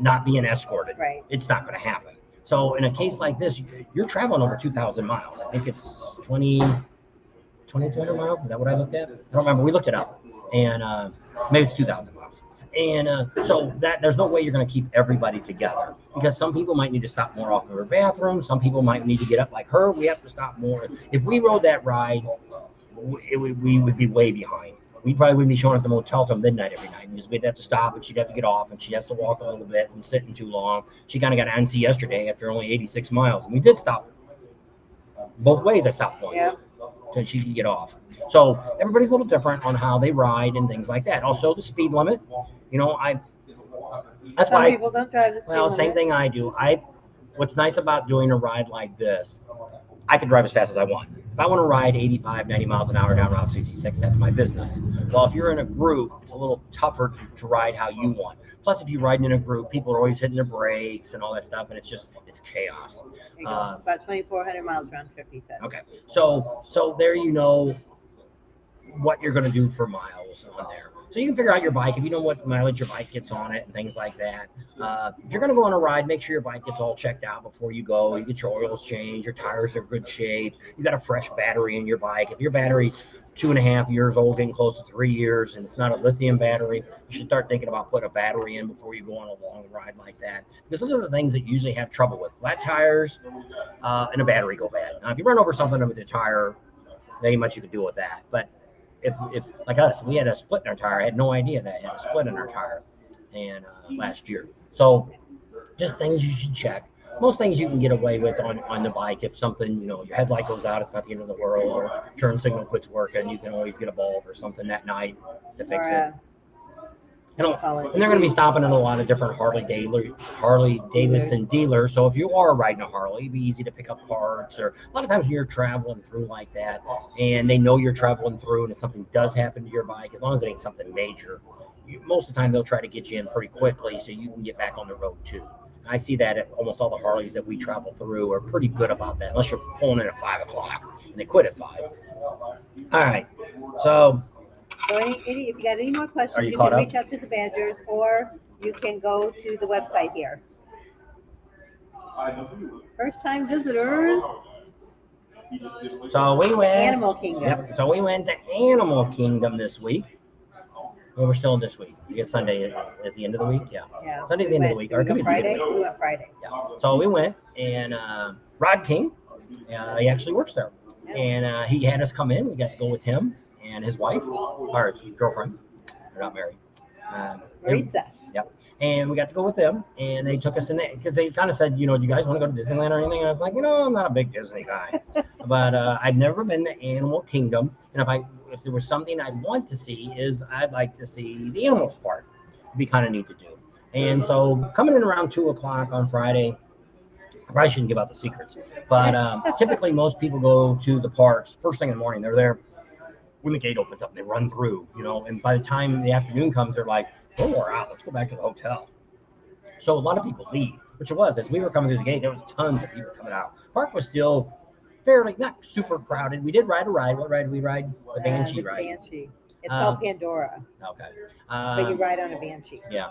not being escorted. Right. It's not going to happen. So in a case like this, you're traveling over 2,000 miles. I think it's 2,200 miles. Is that what I looked at? I don't remember. We looked it up. And maybe it's 2,000 miles. And so that there's no way you're going to keep everybody together, because some people might need to stop more often for bathroom. Some people might need to get up like her. We have to stop more. If we rode that ride, we would be way behind. We probably wouldn't be showing up at the motel till midnight every night, because we'd have to stop and she'd have to get off and she has to walk a little bit from sitting too long. She kind of got antsy yesterday after only 86 miles. And we did stop both ways. I stopped once. Yeah. So she could get off. So everybody's a little different on how they ride and things like that. Also, the speed limit. You know, that's Some why. people don't drive the speed Well, same limit. thing I do. What's nice about doing a ride like this, I can drive as fast as I want. If I want to ride 85, 90 miles an hour down Route 66, that's my business. Well, if you're in a group, it's a little tougher to ride how you want. Plus, if you're riding in a group, people are always hitting their brakes and all that stuff, and it's chaos. There you go. About 2,400 miles round trip, he said. Okay, so there you know what you're going to do for miles on there. So you can figure out your bike, if you know what mileage your bike gets on it and things like that. If you're going to go on a ride, make sure your bike gets all checked out before you go. You get your oils changed, your tires are in good shape, you got a fresh battery in your bike. If your battery's 2.5 years old, getting close to 3 years, and it's not a lithium battery, you should start thinking about putting a battery in before you go on a long ride like that. Because those are the things that you usually have trouble with. Flat tires and a battery go bad. Now, if you run over something with a tire, there ain't much you can do with that. But if like us, we had a split in our tire. I had no idea that I had a split in our tire and last year. So just things you should check. Most things you can get away with on the bike. If something, you know, your headlight goes out, it's not the end of the world, or turn signal quits working, you can always get a bulb or something that night to fix it. And they're going to be stopping at a lot of different Harley Davidson dealers. So if you are riding a Harley, it'd be easy to pick up parts. Or a lot of times when you're traveling through like that, and they know you're traveling through, and if something does happen to your bike, as long as it ain't something major, most of the time they'll try to get you in pretty quickly so you can get back on the road too. I see that at almost all the Harleys that we travel through are pretty good about that, unless you're pulling in at 5 o'clock and they quit at 5. All right, so if you got any more questions, Are you you caught can up? reach out to the Badgers, or you can go to the website here. First time visitors, so we went Animal Kingdom. Yep. So we went to Animal Kingdom this week. Well, we're still in this week. I guess Sunday is the end of the week. Yeah. Yeah. Sunday's the end of the week. Or it could be the Friday. beginning of the We week. went Friday. Yeah. So we went, and Rod King, he actually works there, Yeah. and he had us come in. We got to go with him and his wife, or his girlfriend. They're not married. Marisa. And we got to go with them, and they took us in there because they kind of said, you know, do you guys want to go to Disneyland or anything? And I was like, you know, I'm not a big Disney guy, but I've never been to Animal Kingdom, and if there was something I'd want to see, is I'd like to see the Animal Park. It'd be kind of neat to do. And so coming in around 2 o'clock on Friday, I probably shouldn't give out the secrets, but typically most people go to the parks first thing in the morning. They're there when the gate opens up, they run through, you know, and by the time the afternoon comes, they're like, oh, we're out, let's go back to the hotel. So a lot of people leave, which it was. As we were coming through the gate, there was tons of people coming out. Park was still fairly, not super crowded. We did ride a ride. What ride did we ride? The Banshee The ride. Banshee. It's called Pandora, Okay. but you ride on a Banshee. Yeah,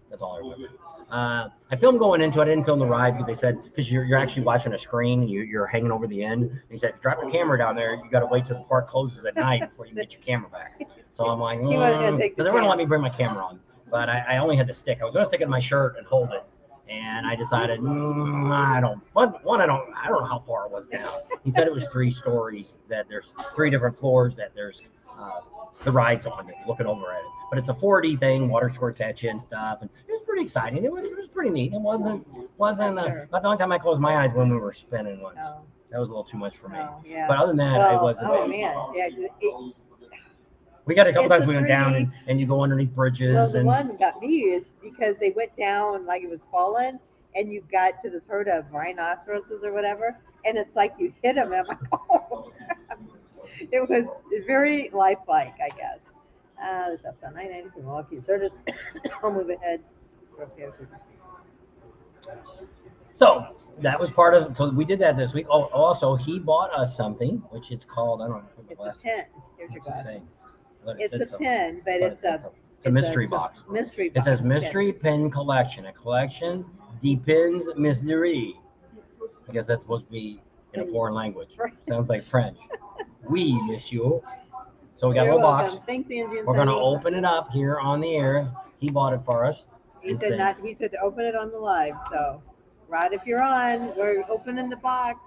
that's all I remember. I filmed going into it. I didn't film the ride because they said, because you're actually watching a screen and you're hanging over the end. And he said, drop your camera down there. You got to wait till the park closes at night before you can get your camera back. So I'm like, He wasn't gonna take the because they were gonna let me chance. bring my camera on, but I only had the stick. I was gonna stick it in my shirt and hold it, and I decided I don't know how far it was down. He said it was 3 stories. That there's 3 different floors. That there's the ride's on it, looking over at it. But it's a 4D thing, water squirts at you and stuff, and it was pretty exciting. It was pretty neat. It wasn't Sure. not the only time I closed my eyes when we were spinning once. Oh, That was a little too much for me. oh, yeah. But other than that, it Well, wasn't. oh man, yeah. We got a couple It's times a we went down 3D. and you go underneath bridges Well, the and one that got me is because they went down like it was falling, and you got to this herd of rhinoceroses or whatever, and it's like you hit them. And I'm like, oh, it was very lifelike, I guess. The shop's on 990 from Milwaukee. Service. I'll move ahead. Okay. so that was part of. So we did that this week. Oh, also he bought us something, which it's called. I don't know. It's a pen. Here's your What's it say? glasses. I thought it It's said a something. pen, but I thought it's it said a something. It's a mystery box. Mystery It box. says mystery pin collection. A collection depends mystery. I guess that's supposed to be in a foreign language. Sounds like French. Oui, monsieur. So we got a You're little welcome. box. Thanks, Angie. and We're gonna Sunny. open it up here on the air. He bought it for us. He said not. He said to open it on the live. So, Rod, if you're on, we're opening the box.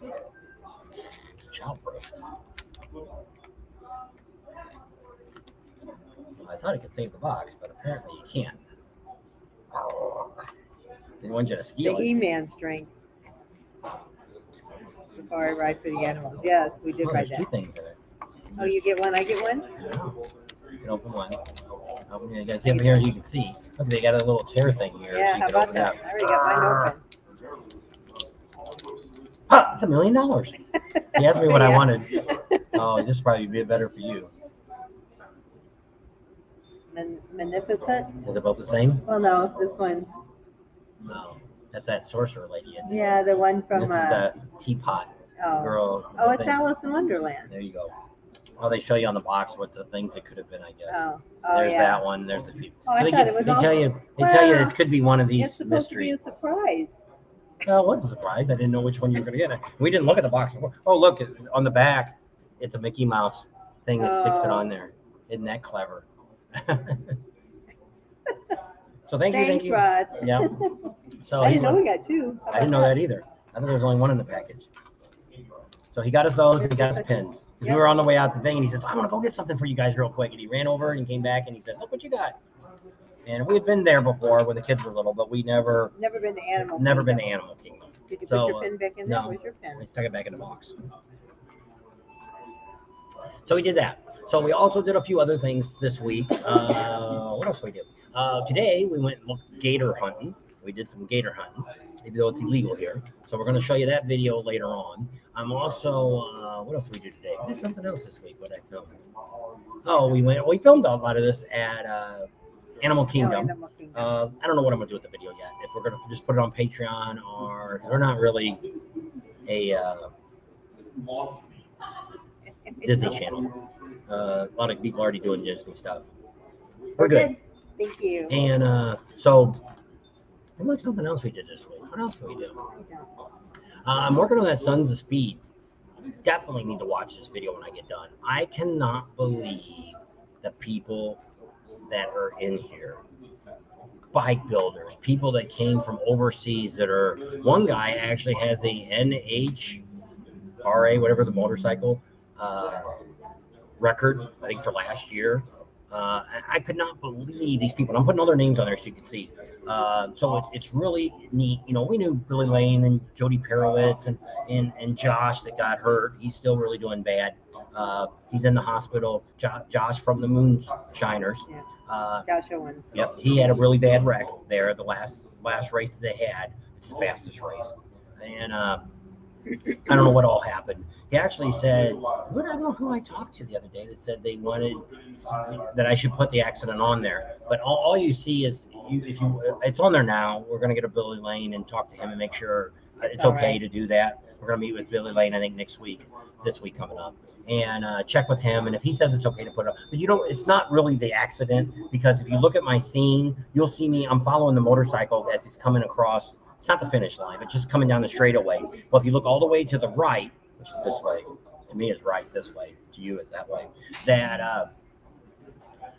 It's childproof. I thought he could save the box, but apparently you can't. They want you to The steal it. E-Man strength. Safari ride for the animals. Yes, we did Oh, ride there's two that. things in it. Oh, you get one. I get one. Yeah. You can open one. Open it. You got here, you can see. Look, they got a little chair thing here. so Yeah. you How can about open it that? up. I already got mine open. Ah, it's $1 million. He asked me what I Yeah. wanted. Oh, this probably be better for you. Magnificent. Is it both the same? Well, no, this one's No. That's that sorcerer lady. Isn't it? yeah, the one from This is the teapot oh, girl. oh, the it's thing. Alice in Wonderland. There you go. Oh, they show you on the box what the things it could have been, I guess. Oh, There's yeah. that one. There's the people. Oh, I they thought it was they tell also- you. They tell you Well, it could be one of It's these supposed to be mysteries. a surprise. Well, it was a surprise. I didn't know which one you were going to get. We didn't look at the box before. Oh, look on the back. It's a Mickey Mouse thing that sticks it Oh. on there. Isn't that clever? So thank Thanks, you. Rod. Yeah. So I he didn't know went- we got two. How I didn't know about that either. I thought there was only one in the package. So he got us those and he got us pins. We Yep. were on the way out the thing and he says, I'm gonna go get something for you guys real quick. And he ran over and he came back and he said, look what you got. And we had been there before when the kids were little, but we never Never been to Animal been to Kingdom. Animal Kingdom. Did you So, put your pin back in there? no. Where's your pin? We stuck it back in the box. So we did that. So we also did a few other things this week. What else did we do? Today we went and looked gator hunting. We did some gator hunting, even though it's illegal here. So we're going to show you that video later on. I'm also, what else did we do today? We did something else this week. What did I film? Oh, we filmed a lot of this at Animal No, Kingdom. Animal Kingdom. I don't know what I'm going to do with the video yet. If we're going to just put it on Patreon or we're not really a Disney Channel. A lot of people are already doing Disney stuff. We're good. Thank you. And so, and like something else we did this week. What else did we do? I'm working on that Sons of Speeds. Definitely need to watch this video when I get done. I cannot believe the people that are in here. Bike builders, people that came from overseas that are, one guy actually has the NHRA, whatever the motorcycle record, I think for last year. I could not believe these people. I'm putting all their names on there so you can see. So it's really neat. You know, we knew Billy Lane and Jody Perowitz and Josh that got hurt. He's still really doing bad. He's in the hospital. Josh from the Moonshiners. Josh Owens. Yep, he had a really bad wreck there. The last race that they had. It's the fastest race, and I don't know what all happened. He actually said, I don't know who I talked to the other day that said they wanted that I should put the accident on there. But all you see is it's on there now. We're gonna get a Billy Lane and talk to him and make sure it's All okay right. to do that. We're gonna meet with Billy Lane, I think this week coming up, and check with him. And if he says it's okay to put it up, but it's not really the accident, because if you look at my scene, you'll see me. I'm following the motorcycle as he's coming across. It's not the finish line, but just coming down the straightaway. Well, if you look all the way to the right, which is this way, to me is right this way, to you is that way, that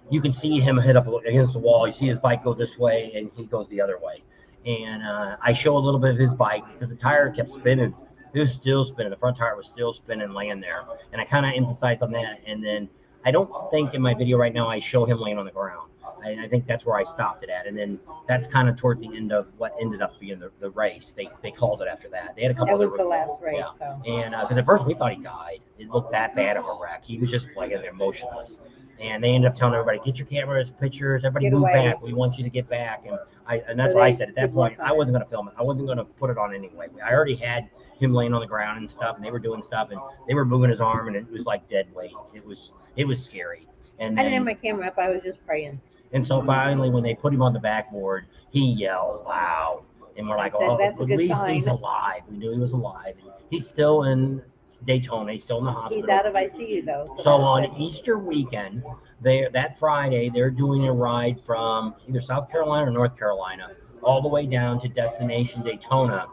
you can see him hit up against the wall. You see his bike go this way, and he goes the other way. And I show a little bit of his bike because the tire kept spinning. It was still spinning. The front tire was still spinning, laying there. And I kind of emphasized on that. And then I don't think in my video right now I show him laying on the ground. I think that's where I stopped it at, and then that's kind of towards the end of what ended up being the race. They called it after that. They had a couple. That was the last race. Yeah. So. And because at first we thought he died, it looked that bad of a wreck. He was just laying there motionless. And they ended up telling everybody, get your cameras, pictures, everybody Get move away. back. We want you to get back. And that's So what I they said at that did work point. on I it. wasn't going to film it. I wasn't going to put it on anyway. I already had him laying on the ground and stuff, and they were doing stuff, and they were moving his arm, and it was like dead weight. It was scary. And I didn't have then, my camera up. I was just praying. and so finally, when they put him on the backboard, he yelled, "Wow!" And we're like, I said, "Oh, "That's a at good least he's sign." alive." We knew he was alive. And he's still in Daytona. He's still in the hospital. He's out of ICU though. So that's on good. Easter weekend, that Friday, they're doing a ride from either South Carolina or North Carolina all the way down to destination Daytona,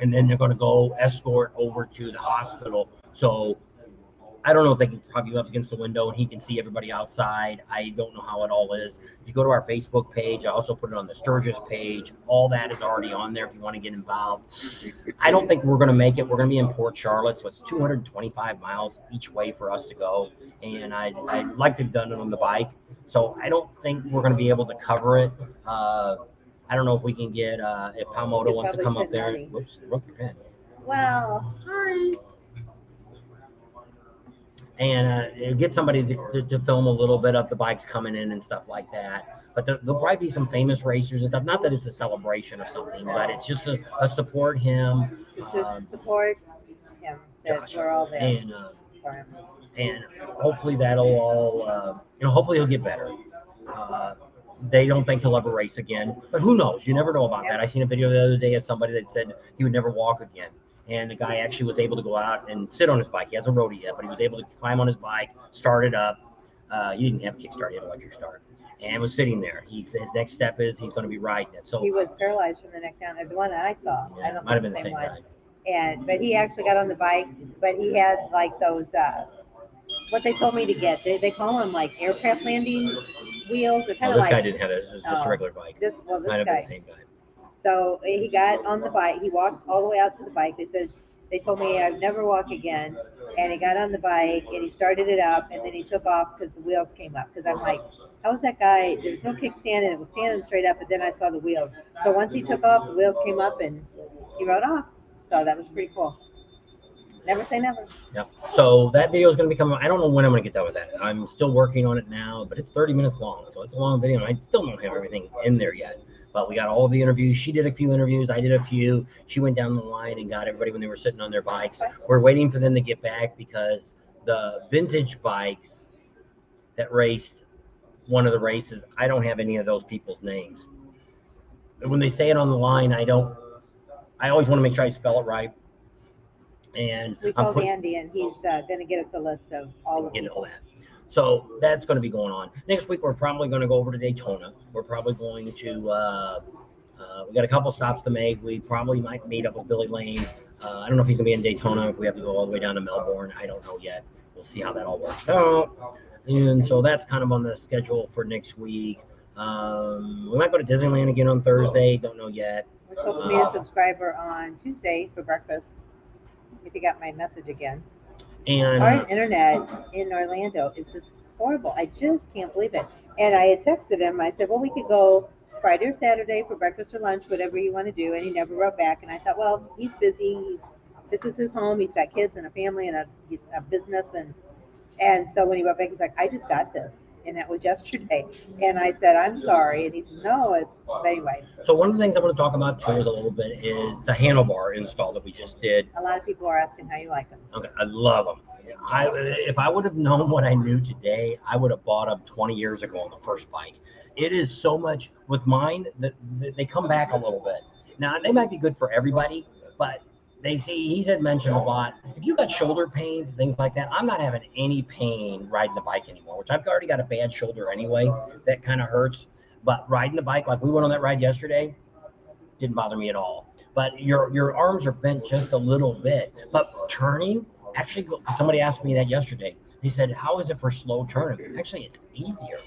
and then they're going to go escort over to the hospital. So I don't know if they can prop you up against the window and he can see everybody outside. I don't know how it all is. If you go to our Facebook page, I also put it on the Sturgis page. All that is already on there if you want to get involved. I don't think we're going to make it. We're going to be in Port Charlotte, so it's 225 miles each way for us to go. And I'd like to have done it on the bike. So I don't think we're going to be able to cover it. I don't know if we can get, if Palmoto Could wants to probably come up send there. money. Whoops, broke your pen. Well, sorry. And get somebody to film a little bit of the bikes coming in and stuff like that. But there'll probably be some famous racers and stuff. Not that it's a celebration or something, but it's just a support him. It's just support him. That Josh. we're all there And for him. and hopefully that'll all, hopefully he'll get better. They don't think he'll ever race again, but who knows? You never know about that. I seen a video the other day of somebody that said he would never walk again. And the guy actually was able to go out and sit on his bike. He hasn't rode it yet, but he was able to climb on his bike, start it up. He didn't have a kickstart, he had an electric start, and was sitting there. His next step is he's going to be riding it. So He was paralyzed from the neck down. The one that I saw. I don't might have know been the same one. guy. But he actually got on the bike, but he had like those what they told me to get. They call them like aircraft landing wheels. They're Oh, kind of this like guy didn't have it. This was just a Oh. regular bike. this Might have been guy. the same guy. So he got on the bike. He walked all the way out to the bike. They told me I'd never walk again. And he got on the bike and he started it up, and then he took off because the wheels came up. Because I'm like, how was that guy? There's no kickstand and it was standing straight up, but then I saw the wheels. So once he took off, the wheels came up and he rode off. So that was pretty cool. Never say never. Yep. So that video is going to be coming. I don't know when I'm going to get done with that. I'm still working on it now, but it's 30 minutes long. So it's a long video, and I still don't have everything in there yet. But we got all of the interviews. She did a few interviews. I did a few. She went down the line and got everybody when they were sitting on their bikes. We're waiting for them to get back because the vintage bikes that raced one of the races, I don't have any of those people's names. When they say it on the line, I always want to make sure I spell it right. And We I'm called putting Andy, and he's going to get us a list of all the get all people. that. So that's going to be going on. Next week, we're probably going to go over to Daytona. We're probably going to, we got a couple stops to make. We probably might meet up with Billy Lane. I don't know if he's going to be in Daytona, if we have to go all the way down to Melbourne. I don't know yet. We'll see how that all works out. And so that's kind of on the schedule for next week. We might go to Disneyland again on Thursday. Don't know yet. We're supposed to meet a subscriber on Tuesday for breakfast. If you got my message again. And Our internet in Orlando is just horrible. I just can't believe it. And I had texted him. I said, well, we could go Friday or Saturday for breakfast or lunch, whatever you want to do. And he never wrote back. And I thought, well, he's busy. This is his home. He's got kids and a family and a business. And so when he wrote back, he's like, I just got this. And that was yesterday. And I said, I'm sorry. And he says, no, it's, but anyway, so one of the things I want to talk about too is a little bit is the handlebar install that we just did. a lot of people are asking how you like them. Okay, I love them. If I would have known what I knew today, I would have bought them 20 years ago on the first bike. It is so much with mine that they come back a little bit. Now they might be good for everybody, but he's had mentioned a lot. If you got shoulder pains and things like that, I'm not having any pain riding the bike anymore, which I've already got a bad shoulder anyway. That kind of hurts. But riding the bike, like we went on that ride yesterday, didn't bother me at all. But your arms are bent just a little bit. But turning, actually, somebody asked me that yesterday. He said, how is it for slow turning? Actually, it's easier.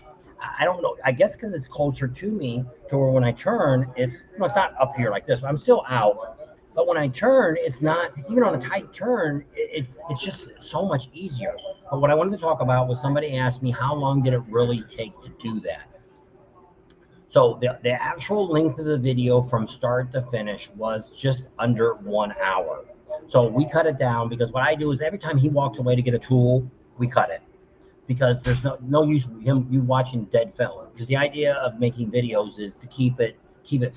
I don't know. I guess because it's closer to me, to where when I turn, it's not up here like this. But I'm still out. But when I turn, it's not, even on a tight turn, it's just so much easier. But what I wanted to talk about was somebody asked me how long did it really take to do that. So the actual length of the video from start to finish was just under 1 hour. So we cut it down because what I do is every time he walks away to get a tool, we cut it. Because there's no use you watching dead film. Because the idea of making videos is to keep it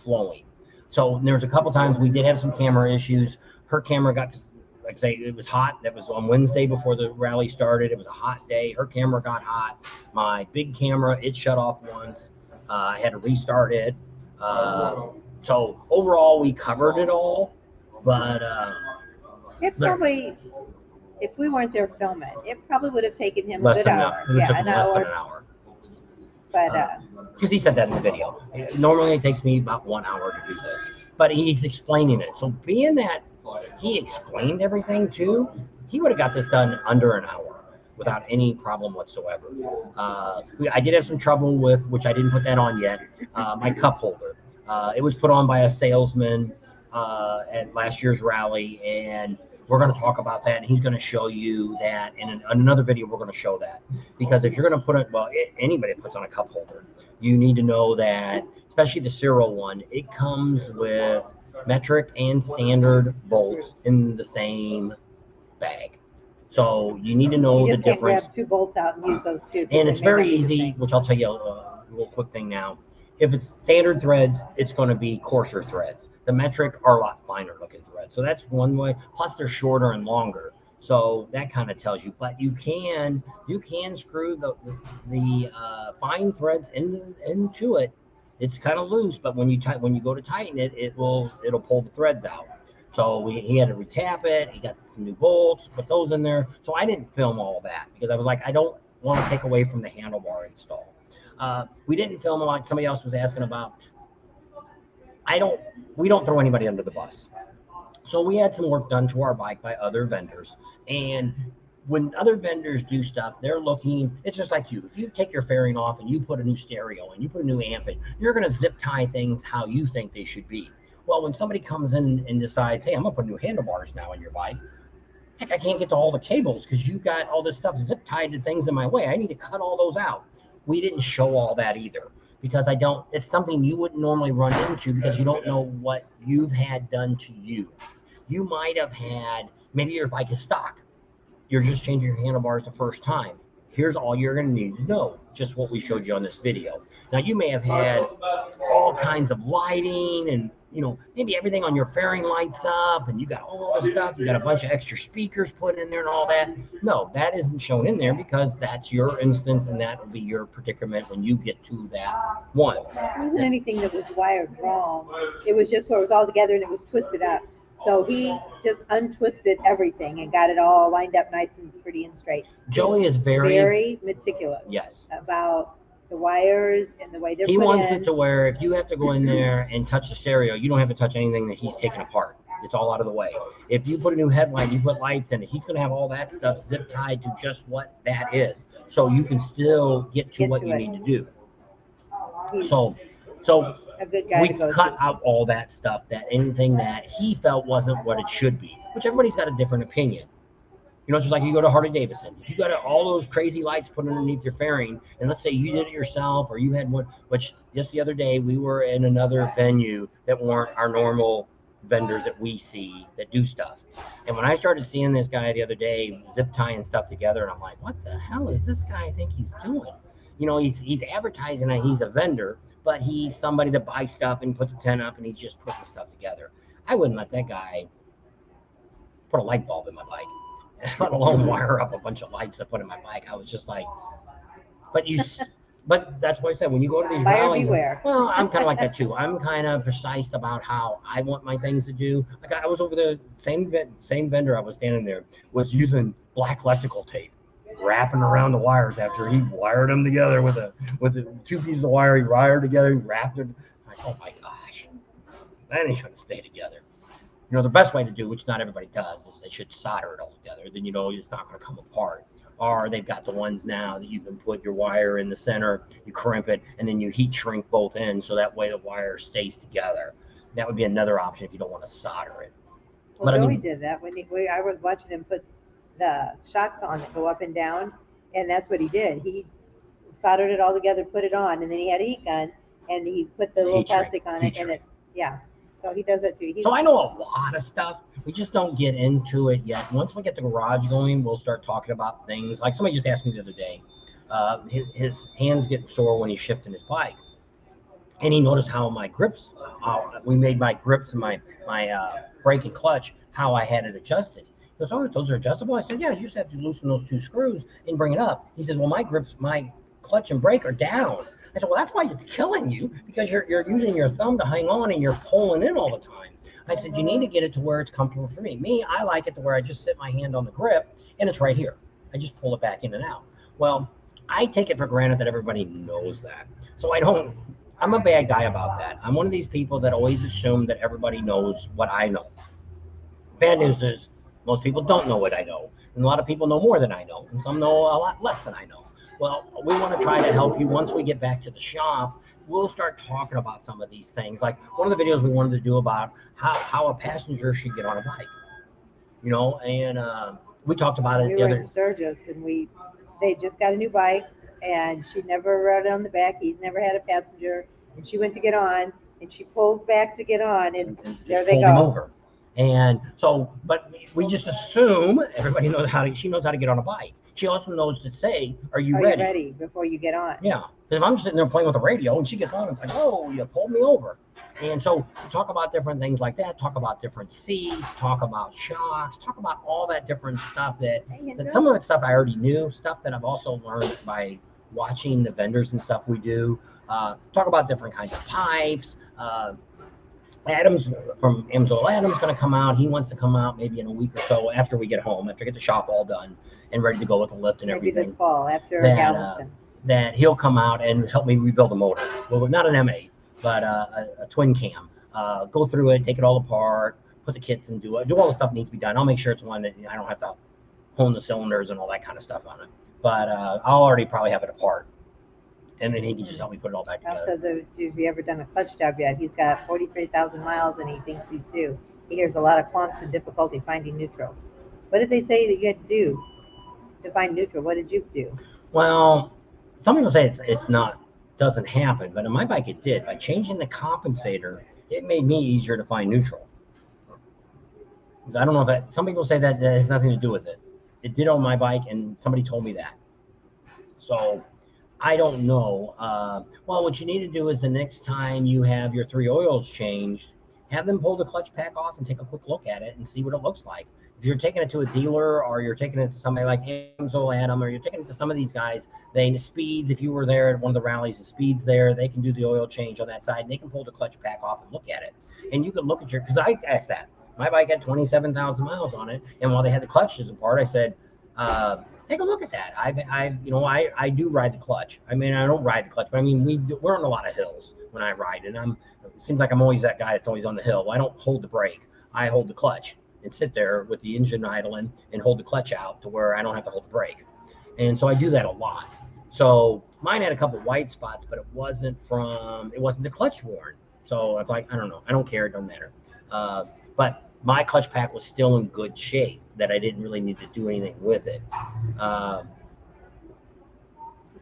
flowing. So there was a couple times we did have some camera issues. Her camera got, like I say, it was hot. That was on Wednesday before the rally started. It was a hot day. Her camera got hot. My big camera, it shut off once. I had to restart it. So overall, we covered it all. But It probably, if we weren't there filming, it probably would have taken him a less good than hour. an hour. Yeah, an Less than hour. an hour. But Because he said that in the video. Normally it takes me about 1 hour to do this, but he's explaining it. So being that he explained everything too, he would have got this done under an hour without any problem whatsoever. I did have some trouble with, which I didn't put that on yet, my cup holder. It was put on by a salesman at last year's rally, and we're going to talk about that, and he's going to show you that. And in another video, we're going to show that. Because if you're going to put it, anybody puts on a cup holder, you need to know that, especially the Cyril one, it comes with metric and standard bolts in the same bag. So you need to know you the just can't difference. grab 2 bolts out and use those 2. And it's very easy, which I'll tell you a little quick thing now. If it's standard threads, it's going to be coarser threads. The metric are a lot finer looking threads. So that's one way. Plus they're shorter and longer. So that kind of tells you. But you can screw the fine threads into it. It's kind of loose, but when you go to tighten it, it'll pull the threads out. So he had to retap it. He got some new bolts, put those in there. So I didn't film all that because I was like, I don't want to take away from the handlebar install. We didn't film a lot. Somebody else was asking about. We don't throw anybody under the bus. So we had some work done to our bike by other vendors. And when other vendors do stuff, they're looking, it's just like you. If you take your fairing off and you put a new stereo and you put a new amp in, you're going to zip tie things how you think they should be. Well, when somebody comes in and decides, hey, I'm going to put new handlebars now on your bike, heck, I can't get to all the cables because you've got all this stuff zip tied to things in my way. I need to cut all those out. We didn't show all that either because it's something you wouldn't normally run into because you don't know what you've had done to you. You might have had, maybe your bike is stock. You're just changing your handlebars the first time. Here's all you're going to need to know, just what we showed you on this video. Now, you may have had all kinds of lighting and, maybe everything on your fairing lights up and you got all this stuff. You got a bunch of extra speakers put in there and all that. No, that isn't shown in there because that's your instance and that will be your predicament when you get to that one. It wasn't anything that was wired wrong. It was just where it was all together and it was twisted up. So he just untwisted everything and got it all lined up nice and pretty and straight. Joey is very meticulous. Yes. About the wires and the way they're He put wants in. it to where if you have to go in there and touch the stereo, you don't have to touch anything that he's taken apart. It's all out of the way. If you put a new headlight, you put lights in it, he's going to have all that stuff zip tied to just what that is. So you can still get to what you need to do. He's So a good guy we to go cut to. out all that stuff, that anything that he felt wasn't what it should be, which everybody's got a different opinion. It's just like you go to Harley Davidson. If you got all those crazy lights put underneath your fairing, and let's say you did it yourself or you had one, which just the other day we were in another venue that weren't our normal vendors that we see that do stuff. And when I started seeing this guy the other day zip tying stuff together, and I'm like, what the hell is this guy think he's doing? He's advertising that he's a vendor, but he's somebody that buys stuff and puts a tent up and he's just putting stuff together. I wouldn't let that guy put a light bulb in my bike, let alone wire up a bunch of lights to put in my bike. I was just like, but that's what I said. When you go to these Buyer rallies, beware. well, I'm kind of like that too. I'm kind of precise about how I want my things to do. Like I was over the same vendor I was standing there was using black electrical tape, wrapping around the wires after he wired them together with the 2 pieces of wire he wired together. He wrapped it. I'm like, oh my gosh, that ain't gonna stay together. The best way to do, which not everybody does, is they should solder it all together. Then it's not going to come apart. Or they've got the ones now that you can put your wire in the center, you crimp it, and then you heat shrink both ends so that way the wire stays together. That would be another option if you don't want to solder it. Well, But Joey did that when I was watching him put the shocks on that go up and down, and that's what he did. He soldered it all together, put it on, and then he had a heat gun, and he put the little Heat shrink, plastic on heat it, and shrink. it, yeah. So he does that too. He's, So I know a lot of stuff. We just don't get into it yet. Once we get the garage going, we'll start talking about things. Like somebody just asked me the other day, his hands get sore when he's shifting his bike, and he noticed how my grips, how we made my grips and my brake and clutch, how I had it adjusted. He goes, "Oh, those are adjustable." I said, "Yeah, you just have to loosen those two screws and bring it up." He says, "Well, my grips, my clutch and brake are down." I said, "Well, that's why it's killing you, because you're using your thumb to hang on and you're pulling in all the time." I said, "You need to get it to where it's comfortable for me. Me, I like it to where I just sit my hand on the grip and it's right here. I just pull it back in and out." Well, I take it for granted that everybody knows that. So I don't, I'm a bad guy about that. I'm one of these people that always assume that everybody knows what I know. Bad news is most people don't know what I know. And a lot of people know more than I know, and some know a lot less than I know. Well, we want to try to help you. Once we get back to the shop, we'll start talking about some of these things. Like one of the videos we wanted to do about how a passenger should get on a bike, and we talked about it we the were other. in Sturgis, and they just got a new bike, and she never rode on the back. He's never had a passenger, and she went to get on, and she pulls back to get on, and there Just they pulled him go. over. And so, but we just assume everybody knows she knows how to get on a bike. She also knows to say, "Are you Are ready?" you ready before you get on? Yeah. If I'm sitting there playing with the radio and she gets on, it's like, "Oh, you pulled me over." And so talk about different things like that, talk about different seats, talk about shocks, talk about all that different stuff that Hey, some of it's stuff I already knew, stuff that I've also learned by watching the vendors and stuff we do. Talk about different kinds of pipes. Adam's from Amsoil Adam's going to come out. He wants to come out maybe in a week or so after we get home, after I get the shop all done and ready to go with the lift and Maybe everything. this fall after That, Galveston. That he'll come out and help me rebuild the motor. Well, not an M8, but a twin cam. Go through it, take it all apart, put the kits and do all the stuff that needs to be done. I'll make sure it's one that I don't have to hone the cylinders and all that kind of stuff on it. But I'll already probably have it apart. And then he can just help me put it all back Al together. says, have you ever done a clutch job yet? He's got 43,000 miles, and he thinks he's due. He hears a lot of clunks and difficulty finding neutral. What did they say that you had to do to find neutral? What did you do? Well, some people say it's not, doesn't happen, but on my bike it did. By changing the compensator, it made me easier to find neutral. I don't know if that, some people say that has nothing to do with it. It did on my bike, and somebody told me that. So I don't know. Well, what you need to do is the next time you have your 3 oils changed, have them pull the clutch pack off and take a quick look at it and see what it looks like. If you're taking it to a dealer or you're taking it to somebody like Amsoil Adam, or you're taking it to some of these guys, Speeds, if you were there at one of the rallies, the Speeds there, they can do the oil change on that side, and they can pull the clutch pack off and look at it. And you can look at because I asked that. My bike had 27,000 miles on it, and while they had the clutches apart, I said, take a look at that. I do ride the clutch. I mean, I don't ride the clutch, but I mean, we're on a lot of hills when I ride, and it seems like I'm always that guy that's always on the hill. Well, I don't hold the brake. I hold the clutch and sit there with the engine idling and hold the clutch out to where I don't have to hold the brake. And so I do that a lot. So mine had a couple white spots, but it wasn't the clutch worn. So it's like, I don't know. I don't care. It doesn't matter. But my clutch pack was still in good shape, that I didn't really need to do anything with it. He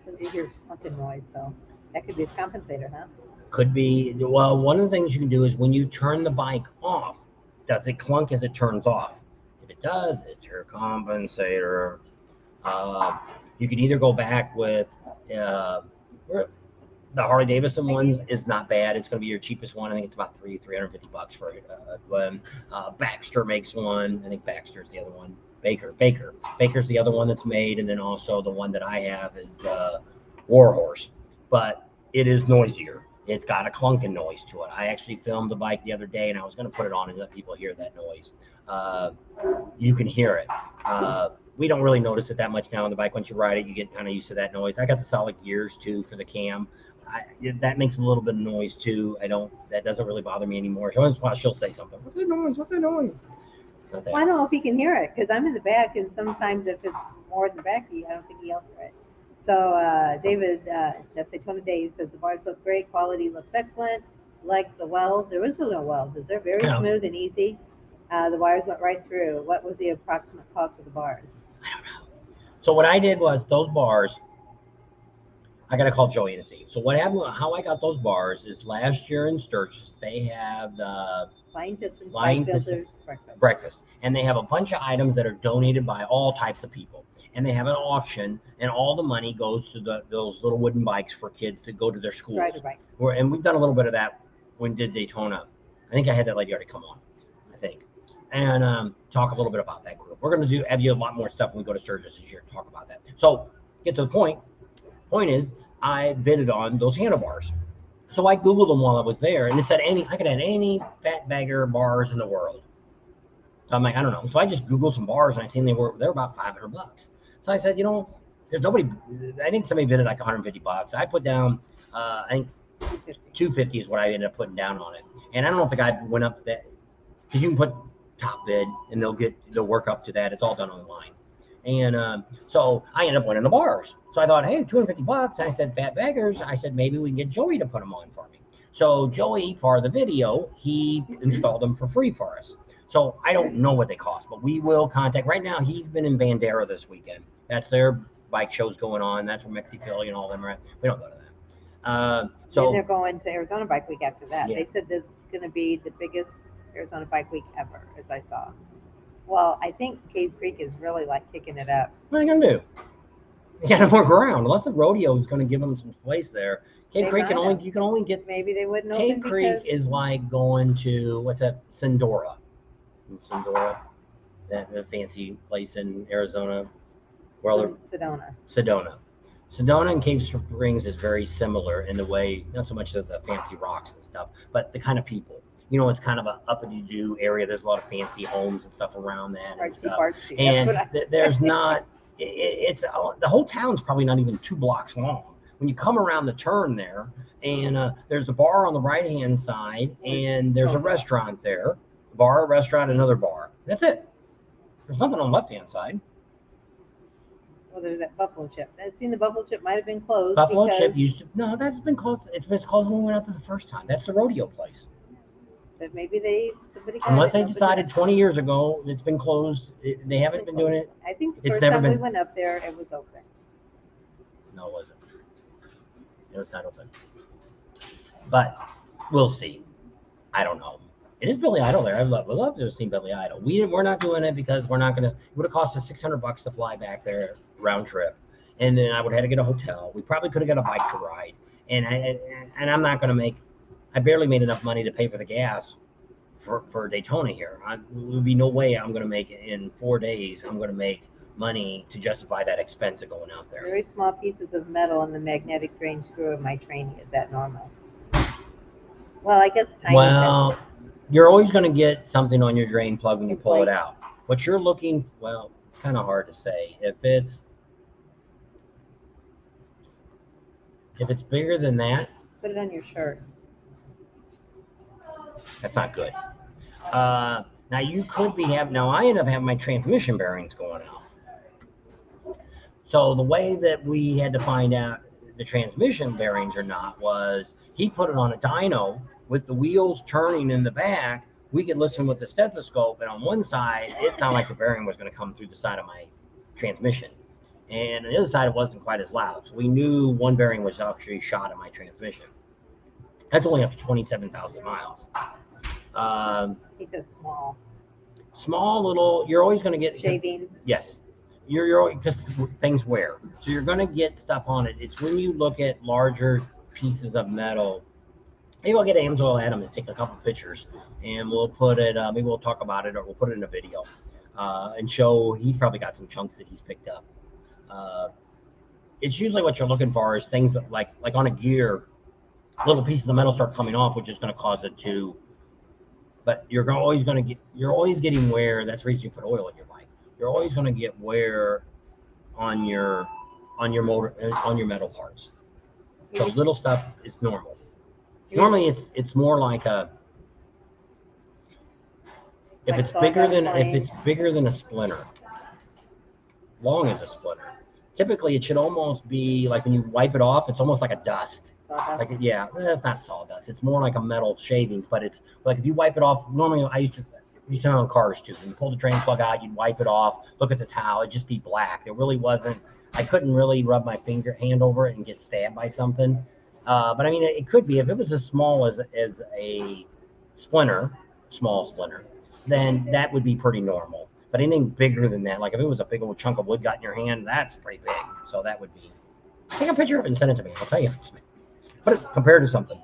says he hears clunking noise, so that could be his compensator, huh? Could be. Well, one of the things you can do is when you turn the bike off, does it clunk as it turns off? If it does, it's your compensator. You can either go back with the Harley Davidson ones is not bad. It's going to be your cheapest one. I think it's about $350 for it. Baxter makes one. I think Baxter's the other one. Baker's the other one that's made, and then also the one that I have is the Warhorse. But it is noisier. It's got a clunking noise to it. I actually filmed the bike the other day, and I was going to put it on and let people hear that noise. You can hear it. We don't really notice it that much now on the bike. Once you ride it, you get kind of used to that noise. I got the solid gears too for the cam. That makes a little bit of noise too. That doesn't really bother me anymore. Once in a while she'll say something. What's that noise? What's that noise? It's not that. Well, I don't know if he can hear it because I'm in the back, and sometimes if it's more in the back, I don't think he'll hear it. So David, that's Daytona Dave, says the bars look great, quality looks excellent. Like the wells, there is no wells. Is there very smooth and easy? The wires went right through. What was the approximate cost of the bars? I don't know. So what I did was those bars, I got to call Joey to see. So what happened, how I got those bars is last year in Sturgis, they have the Flying Pistons, Flying Bike Builders, breakfast. breakfast, and they have a bunch of items that are donated by all types of people. And they have an auction, and all the money goes to those little wooden bikes for kids to go to their schools. Rider bikes. And we've done a little bit of that when we did Daytona. I think I had that lady already come on, I think, and talk a little bit about that group. We're going to have you a lot more stuff when we go to Sturgis this year to talk about that. So get to the point. Point is, I bidded on those handlebars. So I Googled them while I was there, and it said I could have any fat bagger bars in the world. So I'm like, I don't know. So I just Googled some bars, and I seen they were about $500. So I said, there's nobody. I think somebody bid it like $150. I put down, I think 250 is what I ended up putting down on it. And I don't know if the guy went up that, because you can put top bid, and they'll work up to that. It's all done online. And so I ended up winning the bars. So I thought, hey, $250. I said, fat baggers. I said, maybe we can get Joey to put them on for me. So Joey, for the video, he installed them for free for us. So I don't know what they cost, but we will contact. Right now, he's been in Bandera this weekend. That's their bike shows going on. That's where Mexi Philly and all them are at. We don't go to that. And they're going to Arizona Bike Week after that. Yeah. They said this is going to be the biggest Arizona Bike Week ever, as I saw. Well, I think Cave Creek is really like kicking it up. What are they going to do? They got no more ground. Unless the rodeo is going to give them some place there. Cave Creek you can only get. Maybe they wouldn't Cave open Creek is like going to, what's that, Sindora. That the fancy place in Arizona. Sedona. Sedona and Cave Springs is very similar in the way, not so much of the fancy rocks and stuff, but the kind of people. It's kind of a uppity-do area. There's a lot of fancy homes and stuff around that and stuff. And there's not. It's the whole town's probably not even 2 blocks long. When you come around the turn there, and there's a bar on the right-hand side, and there's a restaurant there. Bar, restaurant, another bar. That's it. There's nothing on the left-hand side. Well, there's that Buffalo Chip. I've seen the Buffalo Chip might have been closed. Buffalo Chip used to. No, that's been closed. It's been closed when we went out there the first time. That's the rodeo place. But maybe somebody got Unless it, they decided 20 years ago it's been closed. They haven't been doing it. I think the It's first never time we been- went up there, it was open. No, it wasn't. It was not open. But we'll see. I don't know. It is Billy Idol there. We'd love to have seen Billy Idol. We're not doing it because we're not gonna. It would have cost us $600 to fly back there round trip, and then I would have had to get a hotel. We probably could have got a bike to ride, and I'm not gonna make. I barely made enough money to pay for the gas for Daytona here. There would be no way I'm gonna make it in 4 days. I'm gonna make money to justify that expense of going out there. Very small pieces of metal in the magnetic drain screw of my training. Is that normal? Well, I guess tiny Well, bits. you're always going to get something on your drain plug when you pull it Inflate. out. What you're looking, well, it's kind of hard to say. If it's bigger than that, Put it on your shirt. that's not good. Now you could be having. Now I end up having my transmission bearings going out. So the way that we had to find out the transmission bearings or not was he put it on a dyno with the wheels turning in the back. We could listen with the stethoscope, and on one side it sounded like the bearing was going to come through the side of my transmission, and on the other side it wasn't quite as loud. So we knew one bearing was actually shot in my transmission. That's only up to 27,000 miles. He says small. Small little. You're always going to get Shavings. Yes. You're because things wear. So you're going to get stuff on it. It's when you look at larger pieces of metal. Maybe I'll get Amsoil Adam and take a couple pictures, and we'll put it. Maybe we'll talk about it, or we'll put it in a video and show. He's probably got some chunks that he's picked up. It's usually what you're looking for is things that like on a gear, little pieces of metal start coming off, which is going to cause it to. But you're always getting wear. That's the reason you put oil in your bike. You're always going to get wear on your motor, on your metal parts. So little stuff is normal. Normally it's more like a if Like it's bigger than sawdust a splinter, long as a splinter. Typically it should almost be like when you wipe it off, it's almost like a dust. Sawdust. That's not sawdust. It's more like a metal shavings, but it's like if you wipe it off. Normally, You used to on cars too. When you pull the drain plug out, you'd wipe it off, look at the towel, it'd just be black. There really wasn't, I couldn't really rub my hand over it and get stabbed by something. But I mean, it could be, if it was as small as a splinter, small splinter, then that would be pretty normal. But anything bigger than that, like if it was a big old chunk of wood got in your hand, that's pretty big. So that would be, take a picture of it and send it to me. I'll tell you if it's me. Put it, compare it to something.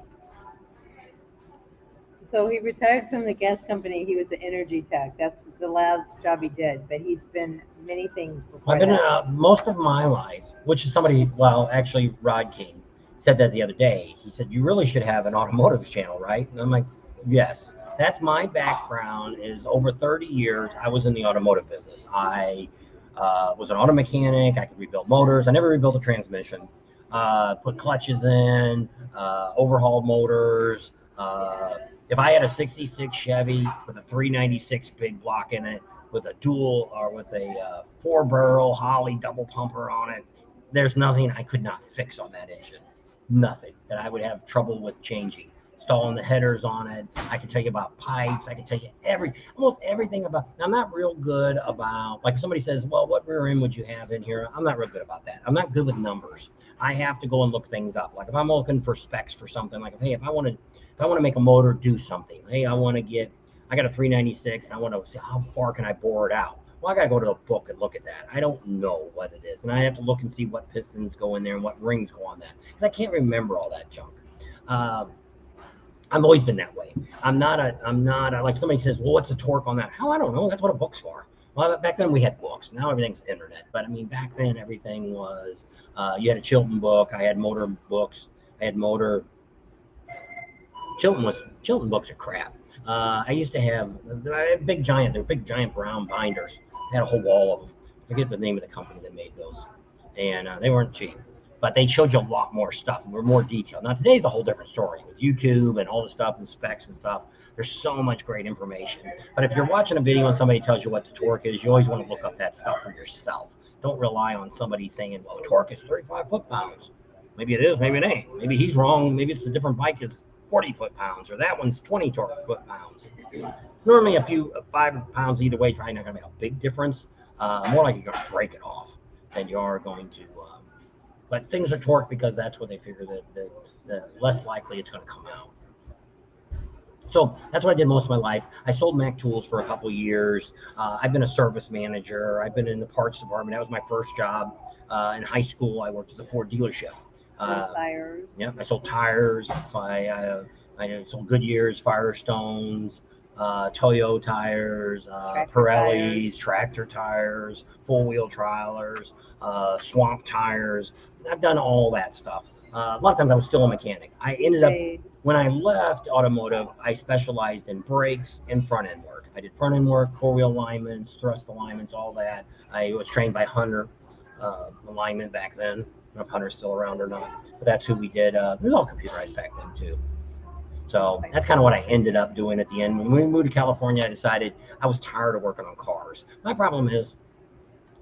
So he retired from the gas company. He was an energy tech. That's the last job he did, but he's been many things before I've been that. most of my life, which is somebody, well, actually Rod King said that the other day. He said, you really should have an automotive channel, right? And I'm like, yes. That's my background, is over 30 years I was in the automotive business. I was an auto mechanic. I could rebuild motors. I never rebuilt a transmission. Put clutches in, overhauled motors. If I had a 66 Chevy with a 396 big block in it, with a dual or with a 4-barrel Holley double pumper on it, there's nothing I could not fix on that engine. Nothing that I would have trouble with changing. Installing the headers on it. I can tell you about pipes. I can tell you almost everything about. Now, I'm not real good about, like, if somebody says, well, what rear end would you have in here? I'm not real good about that. I'm not good with numbers. I have to go and look things up. Like if I'm looking for specs for something, like, hey, if I want to make a motor do something, hey, I got a 396 and I want to see how far can I bore it out. Well, I got to go to a book and look at that. I don't know what it is. And I have to look and see what pistons go in there and what rings go on that, because I can't remember all that junk. I've always been that way. I'm not like somebody says, well, what's the torque on that? Hell, I don't know. That's what a book's for. Well, back then we had books. Now everything's internet. But I mean, back then everything was, you had a Chilton book. I had motor books. I had motor. Chilton books are crap. I used to have they're big giant brown binders. I had a whole wall of them. I forget the name of the company that made those. And they weren't cheap. But they showed you a lot more stuff and were more detailed. Now, today's a whole different story with YouTube and all the stuff and specs and stuff. There's so much great information. But if you're watching a video and somebody tells you what the torque is, you always want to look up that stuff for yourself. Don't rely on somebody saying, well, the torque is 35 foot-pounds. Maybe it is, maybe it ain't. Maybe he's wrong. Maybe it's a different bike is 40 foot-pounds, or that one's 20 foot-pounds. Normally, a few 5 pounds either way, probably not going to make a big difference. More like you're going to break it off than you are going to. But things are torqued because that's what they figure that the less likely it's going to come out. So that's what I did most of my life. I sold Mac Tools for a couple of years. I've been a service manager. I've been in the parts department. That was my first job. In high school, I worked at the Ford dealership. Tires. Yeah, I sold tires. I sold Goodyears, Firestones, Toyo tires, Pirellis, tractor tires, four-wheel trailers, swamp tires. I've done all that stuff. A lot of times I was still a mechanic. I ended up, when I left automotive, I specialized in brakes and front-end work. I did front-end work, four-wheel alignments, thrust alignments, all that. I was trained by Hunter Alignment back then. I don't know if Hunter's still around or not, but that's who we did. It was all computerized back then, too. So that's kind of what I ended up doing at the end. When we moved to California, I decided I was tired of working on cars. My problem is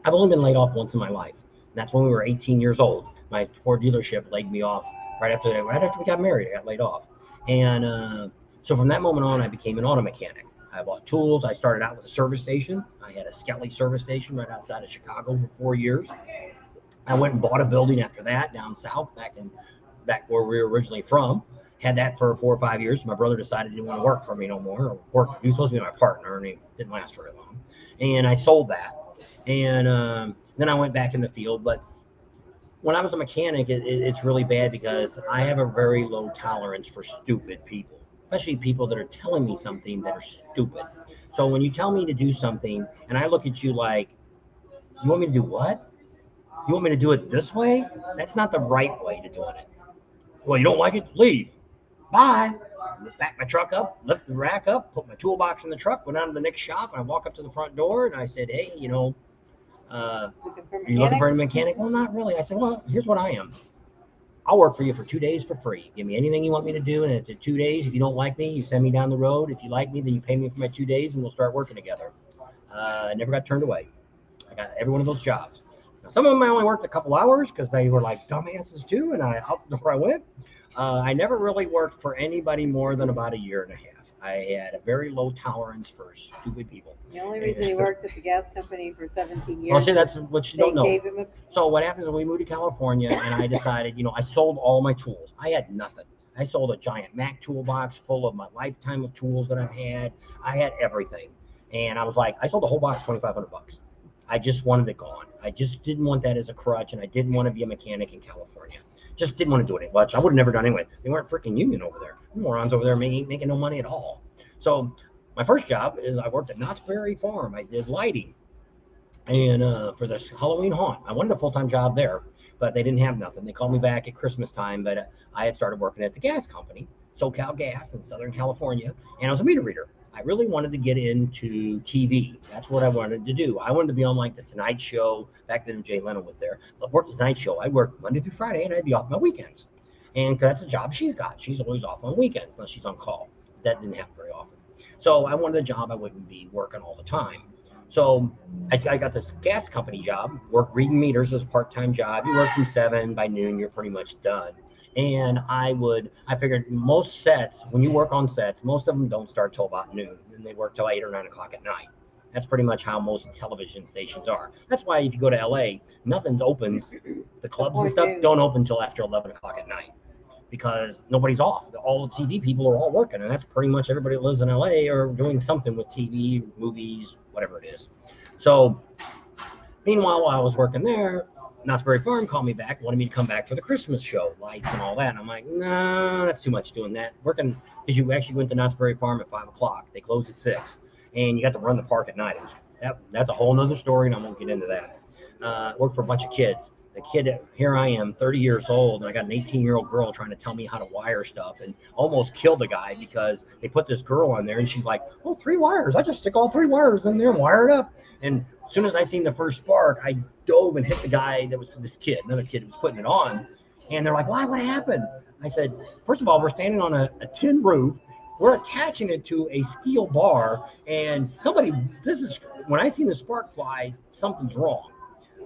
I've only been laid off once in my life. And that's when we were 18 years old. My Ford dealership laid me off right after we got married. I got laid off. And so from that moment on, I became an auto mechanic. I bought tools. I started out with a service station. I had a Skelly service station right outside of Chicago for 4 years. I went and bought a building after that down south, back where we were originally from. Had that for 4 or 5 years. My brother decided he didn't want to work for me no more. He was supposed to be my partner, and he didn't last very long. And I sold that. And then I went back in the field. But when I was a mechanic, it's really bad because I have a very low tolerance for stupid people, especially people that are telling me something that are stupid. So when you tell me to do something, and I look at you like, you want me to do what? You want me to do it this way? That's not the right way to doing it. Well, you don't like it? Leave. Bye. Back my truck up, lift the rack up, put my toolbox in the truck, went on to the next shop, and I walk up to the front door, and I said, hey, are you looking for a mechanic? Well, not really. I said, well, here's what I am. I'll work for you for 2 days for free. Give me anything you want me to do, and it's in 2 days. If you don't like me, you send me down the road. If you like me, then you pay me for my 2 days, and we'll start working together. I never got turned away. I got every one of those jobs. Now, some of them I only worked a couple hours because they were like dumbasses too, and out the door I went. I never really worked for anybody more than about 1.5 years. I had a very low tolerance for stupid people. The only reason he worked at the gas company for 17 years. Well, see, that's what you they don't know. gave him a So what happens when we moved to California and I decided, I sold all my tools. I had nothing. I sold a giant Mac toolbox full of my lifetime of tools that I've had. I had everything. And I was like, I sold the whole box, $2,500. I just wanted it gone. I just didn't want that as a crutch, and I didn't want to be a mechanic in California. Just didn't want to do it much. I would have never done it anyway. They weren't freaking union over there. Morons over there making no money at all. So my first job is I worked at Knott's Berry Farm. I did lighting. And for this Halloween haunt, I wanted a full-time job there, but they didn't have nothing. They called me back at Christmas time, but I had started working at the gas company, SoCal Gas in Southern California, and I was a meter reader. I really wanted to get into TV. That's what I wanted to do. I wanted to be on like the Tonight Show. Back then, Jay Leno was there. I worked the Tonight Show. I worked Monday through Friday, and I'd be off my weekends. And that's a job she's got. She's always off on weekends unless she's on call. That didn't happen very often. So I wanted a job I wouldn't be working all the time. So I got this gas company job, worked reading meters as a part-time job. You work from 7, by noon, you're pretty much done. And I figured most sets, when you work on sets, most of them don't start till about noon, and they work till 8 or 9 o'clock at night. That's pretty much how most television stations are. That's why if you go to LA, nothing opens. The clubs and stuff don't open till after 11 o'clock at night because nobody's off. All the TV people are all working, and that's pretty much everybody that lives in LA are doing something with TV, movies, whatever it is. So meanwhile, while I was working there, Knott's Berry Farm called me back, wanted me to come back for the Christmas show, lights and all that. And I'm like, nah, that's too much doing that. Working, because you actually went to Knott's Berry Farm at 5 o'clock. They closed at 6. And you got to run the park at night. That's a whole nother story, and I won't get into that. Worked for a bunch of kids. The kid, here I am, 30 years old, and I got an 18-year-old girl trying to tell me how to wire stuff, and almost killed the guy because they put this girl on there, and she's like, oh, 3 wires. I just stick all 3 wires in there and wire it up. And as soon as I seen the first spark, I dove and hit the guy that was this kid, another kid who was putting it on. And they're like, why? What happened? I said, first of all, we're standing on a tin roof. We're attaching it to a steel bar. And when I seen the spark fly, something's wrong.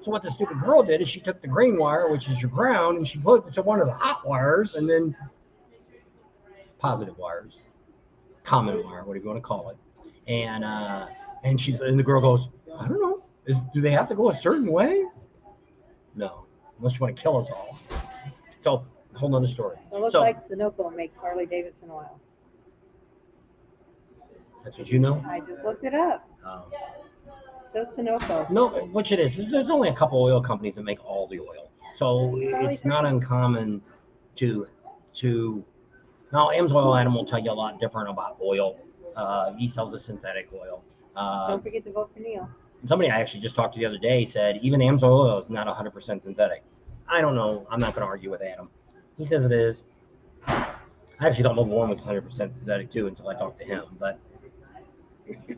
So what the stupid girl did is she took the green wire, which is your ground, and she put it to one of the hot wires, and then positive wires, common wire, whatever you want to call it. And the girl goes, I don't know. Do they have to go a certain way? No, unless you want to kill us all. So, a whole nother story. It looks like Sunoco makes Harley Davidson oil. That's what you know? I just looked it up. It says Sunoco. No, which it is. There's only a couple oil companies that make all the oil. So it's not uncommon to now AMSOIL Adam will tell you a lot different about oil. He sells a synthetic oil. Don't forget to vote for Neil. Somebody I actually just talked to the other day said even AMSOIL oil is not 100% synthetic. I don't know. I'm not going to argue with Adam. He says it is. I actually don't know if one was 100% synthetic too until I talked to him, but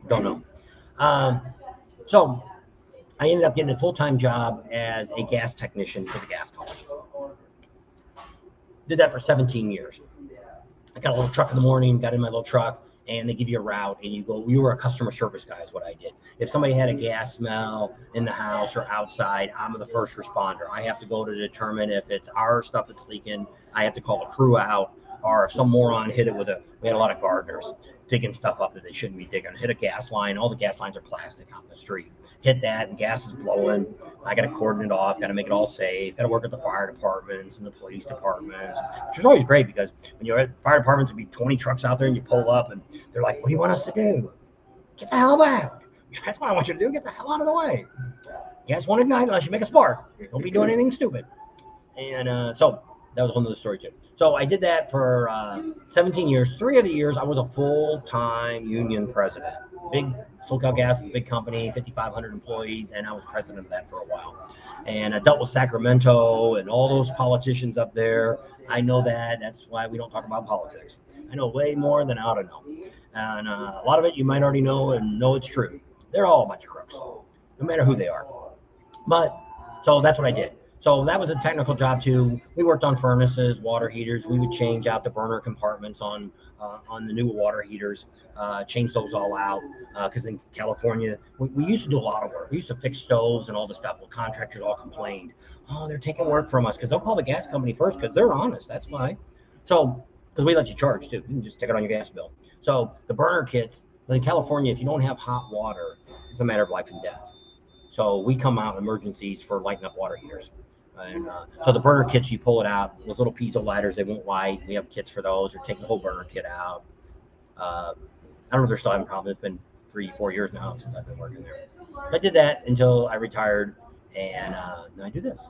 don't know. So I ended up getting a full-time job as a gas technician for the gas company. Did that for 17 years. I got a little truck in the morning, got in my little truck, and they give you a route, and you were a customer service guy is what I did. If somebody had a gas smell in the house or outside, I'm the first responder. I have to go to determine if it's our stuff that's leaking. I have to call the crew out, or if some moron hit it we had a lot of gardeners digging stuff up that they shouldn't be digging. Hit a gas line. All the gas lines are plastic out in the street. Hit that, and gas is blowing. I got to cordon it off. Got to make it all safe. Got to work with the fire departments and the police departments, which is always great because when you're at fire departments, there'd be 20 trucks out there, and you pull up, and they're like, "What do you want us to do? Get the hell back." That's what I want you to do. Get the hell out of the way. Gas won't ignite unless you make a spark. Don't be doing anything stupid. And so that was another story too. So I did that for 17 years. 3 of the years, I was a full-time union president. Big SoCal Gas is a big company, 5,500 employees, and I was president of that for a while. And I dealt with Sacramento and all those politicians up there. I know that. That's why we don't talk about politics. I know way more than I ought to know. And a lot of it you might already know and know it's true. They're all a bunch of crooks, no matter who they are. But so that's what I did. So that was a technical job too. We worked on furnaces, water heaters. We would change out the burner compartments on the new water heaters, change those all out. Because in California, we used to do a lot of work. We used to fix stoves and all the stuff. Well, contractors all complained, oh, they're taking work from us because they'll call the gas company first because they're honest. That's why. So because we let you charge too, you can just stick it on your gas bill. So the burner kits, in California, if you don't have hot water, it's a matter of life and death. So we come out in emergencies for lighting up water heaters. And so the burner kits, you pull it out, those little piezo lighters, they won't light. We have kits for those, or take the whole burner kit out. I don't know if they're still having problems. It's been 3-4 years now since I've been working there. I did that until I retired, and now I do this.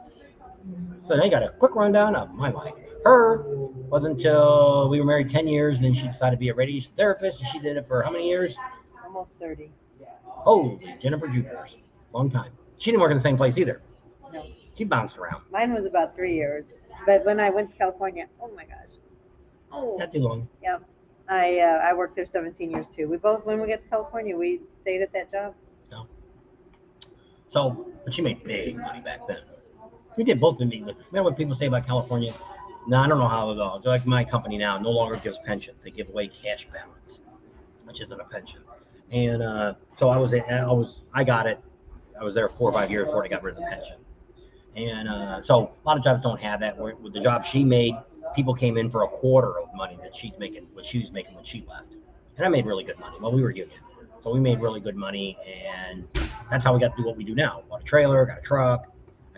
So now you got a quick rundown of my life. Her wasn't until we were married 10 years, and then she decided to be a radiation therapist, and she did it for how many years? Almost 30. Holy Jennifer Jupiters. Long time. She didn't work in the same place either. No. She bounced around. Mine was about 3 years. But when I went to California, oh my gosh. It's not too long. Yeah. I worked there 17 years too. We both, when we got to California, we stayed at that job. So, but she made big money back then. We did both of them. Remember what people say about California? No, I don't know how it goes. Like my company now no longer gives pensions. They give away cash balance, which isn't a pension. And so I got it. I was there 4 or 5 years before I got rid of the pension. And so a lot of jobs don't have that. With the job she made, people came in for a quarter of money that she's making, what she was making when she left. And I made really good money. Well, we were union. So we made really good money, and that's how we got to do what we do now. Bought a trailer, got a truck.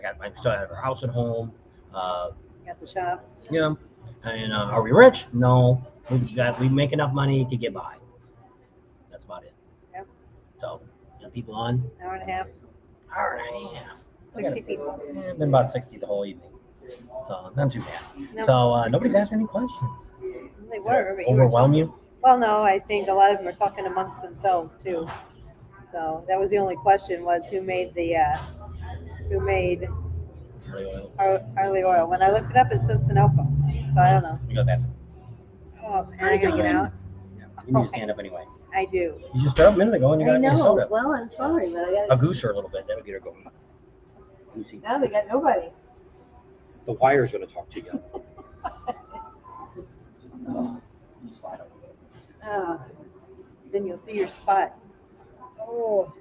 I still have our house at home. Got the shop. Yeah. And are we rich? No. We make enough money to get by. That's about it. Yep. So, people on? Hour and a half. Hour and a half. 60 people. It's been about 60 the whole evening. So, not too bad. No. So, nobody's asked any questions. They were. But you were Overwhelm you? Well, no, I think a lot of them are talking amongst themselves too. So that was the only question, was who made Harley Oil. When I looked it up, it says Sunoco. So I don't know. You got that. Oh, and I gotta get out. You need to stand up anyway. I do. You just stood up a minute ago and you I got your know. soda. Well, I'm sorry, but I A got. goose her a little bit. That'll get her going. Goosey. Now they got nobody. The wire's going to talk to you. You slide over. Then you'll see your spot. Oh,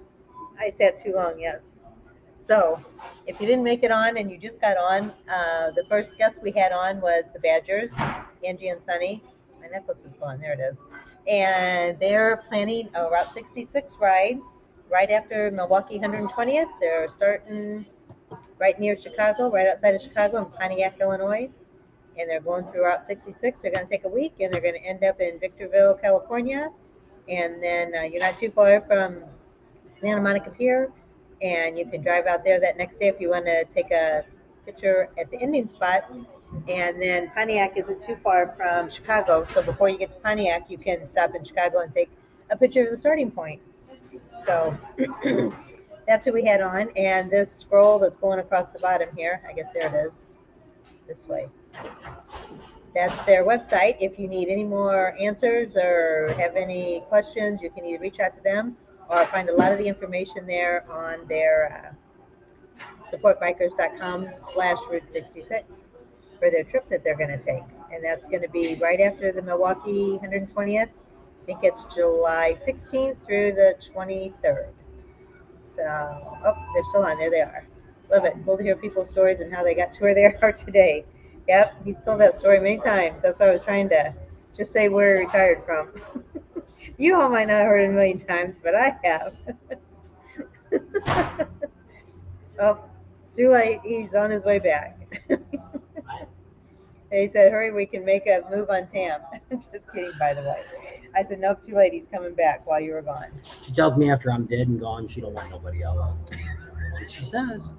I sat too long. Yes. So, if you didn't make it on and you just got on, the first guest we had on was the Badgers, Angie and Sunny. My necklace is gone. There it is. And they're planning a Route 66 ride right after Milwaukee 120th. They're starting right near Chicago, right outside of Chicago in Pontiac, Illinois. And they're going through Route 66. They're going to take a week, and they're going to end up in Victorville, California. And then you're not too far from Santa Monica Pier, and you can drive out there that next day if you want to take a picture at the ending spot. And then Pontiac isn't too far from Chicago, so before you get to Pontiac, you can stop in Chicago and take a picture of the starting point. So that's who we had on. And this scroll that's going across the bottom here, I guess there it is, this way. That's their website. If you need any more answers or have any questions, you can either reach out to them or find a lot of the information there on their supportbikers.com/Route66 for their trip that they're going to take. And that's going to be right after the Milwaukee 120th. I think it's July 16th through the 23rd. So, oh, they're still on. There they are. Love it. Cool to hear people's stories and how they got to where they are today. Yep, he's told that story many times. That's why I was trying to just say where he retired from. You all might not have heard it a million times, but I have. Oh, too late. He's on his way back. They said, hurry, we can make a move on Tam. Just kidding, by the way. I said, nope, too late. He's coming back while you were gone. She tells me after I'm dead and gone, she don't want nobody else. That's what she says.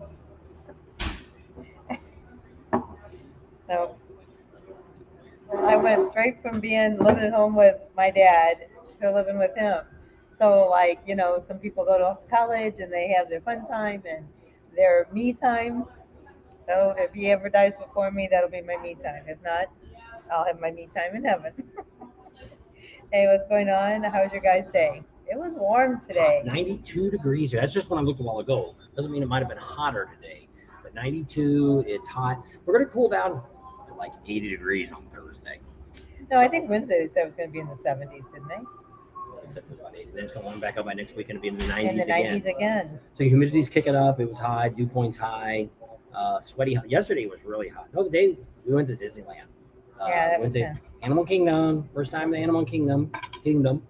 So I went straight from living at home with my dad to living with him. So, like, you know, some people go to college and they have their fun time and their me time. So if he ever dies before me, that'll be my me time. If not, I'll have my me time in heaven. Hey, what's going on? How's your guys' day? It was warm today. 92 degrees. That's just when I looked a while ago. Doesn't mean it might have been hotter today. But 92, it's hot. We're going to cool down to like 80 degrees on Thursday. No, I think Wednesday they said it was going to be in the 70s, didn't they? They said it was about 80. Then it's going to warm back up by next week and it'll be in the 90s In the 90s again. So humidity's kicking up. It was high. Dew point's high. Sweaty. Yesterday was really hot. No, the day we went to Disneyland. Yeah, that went was to fun. Animal Kingdom. First time to Animal Kingdom, and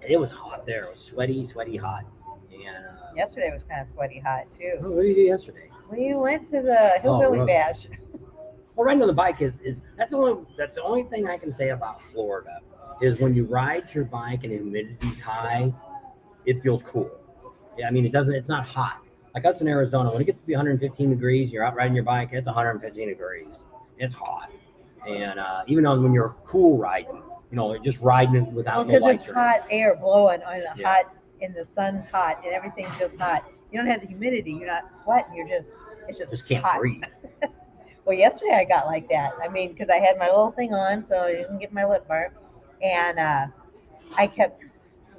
it was hot there. It was sweaty hot. And Yesterday was kind of sweaty hot too. what did you do yesterday? We went to the Hillbilly really? Bash. Well, riding on the bike is that's the only thing I can say about Florida is when you ride your bike and humidity's high, it feels cool. Yeah, I mean it's not hot. Like us in Arizona, when it gets to be 115 degrees, you're out riding your bike, it's 115 degrees. It's hot. And even though when you're cool riding, just riding it without Well, no because lights it's or hot air blowing on the Yeah. hot, and the sun's hot, and everything's just hot. You don't have the humidity. You're not sweating. It's just just can't hot. breathe. Well, yesterday I got like that. I mean, because I had my little thing on, so I didn't get my lip burnt, and I kept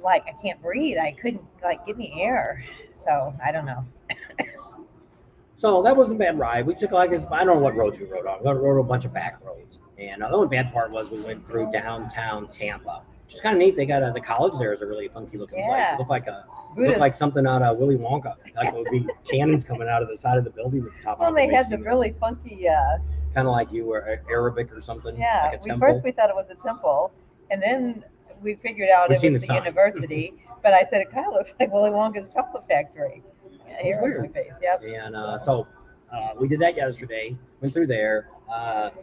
like I can't breathe. I couldn't like get any air. So I don't know. So that wasn't a bad ride. We took I don't know what roads we rode on. We rode a bunch of back roads. And the only bad part was we went through downtown Tampa, which is kind of neat. They got the college there is a really funky looking place. Yeah. It looked Buddhist. like something out of Willy Wonka. Like it would be cannons coming out of the side of the building at the top. Well, they had the really funky. Kind of like you were Arabic or something. Yeah. Like a temple. First we thought it was a temple, and then we figured out We've it seen was the the sign. university. But I said it kind of looks like Willy Wonka's chocolate factory. Yeah, here on my face. Yep. And so we did that yesterday. Went through there.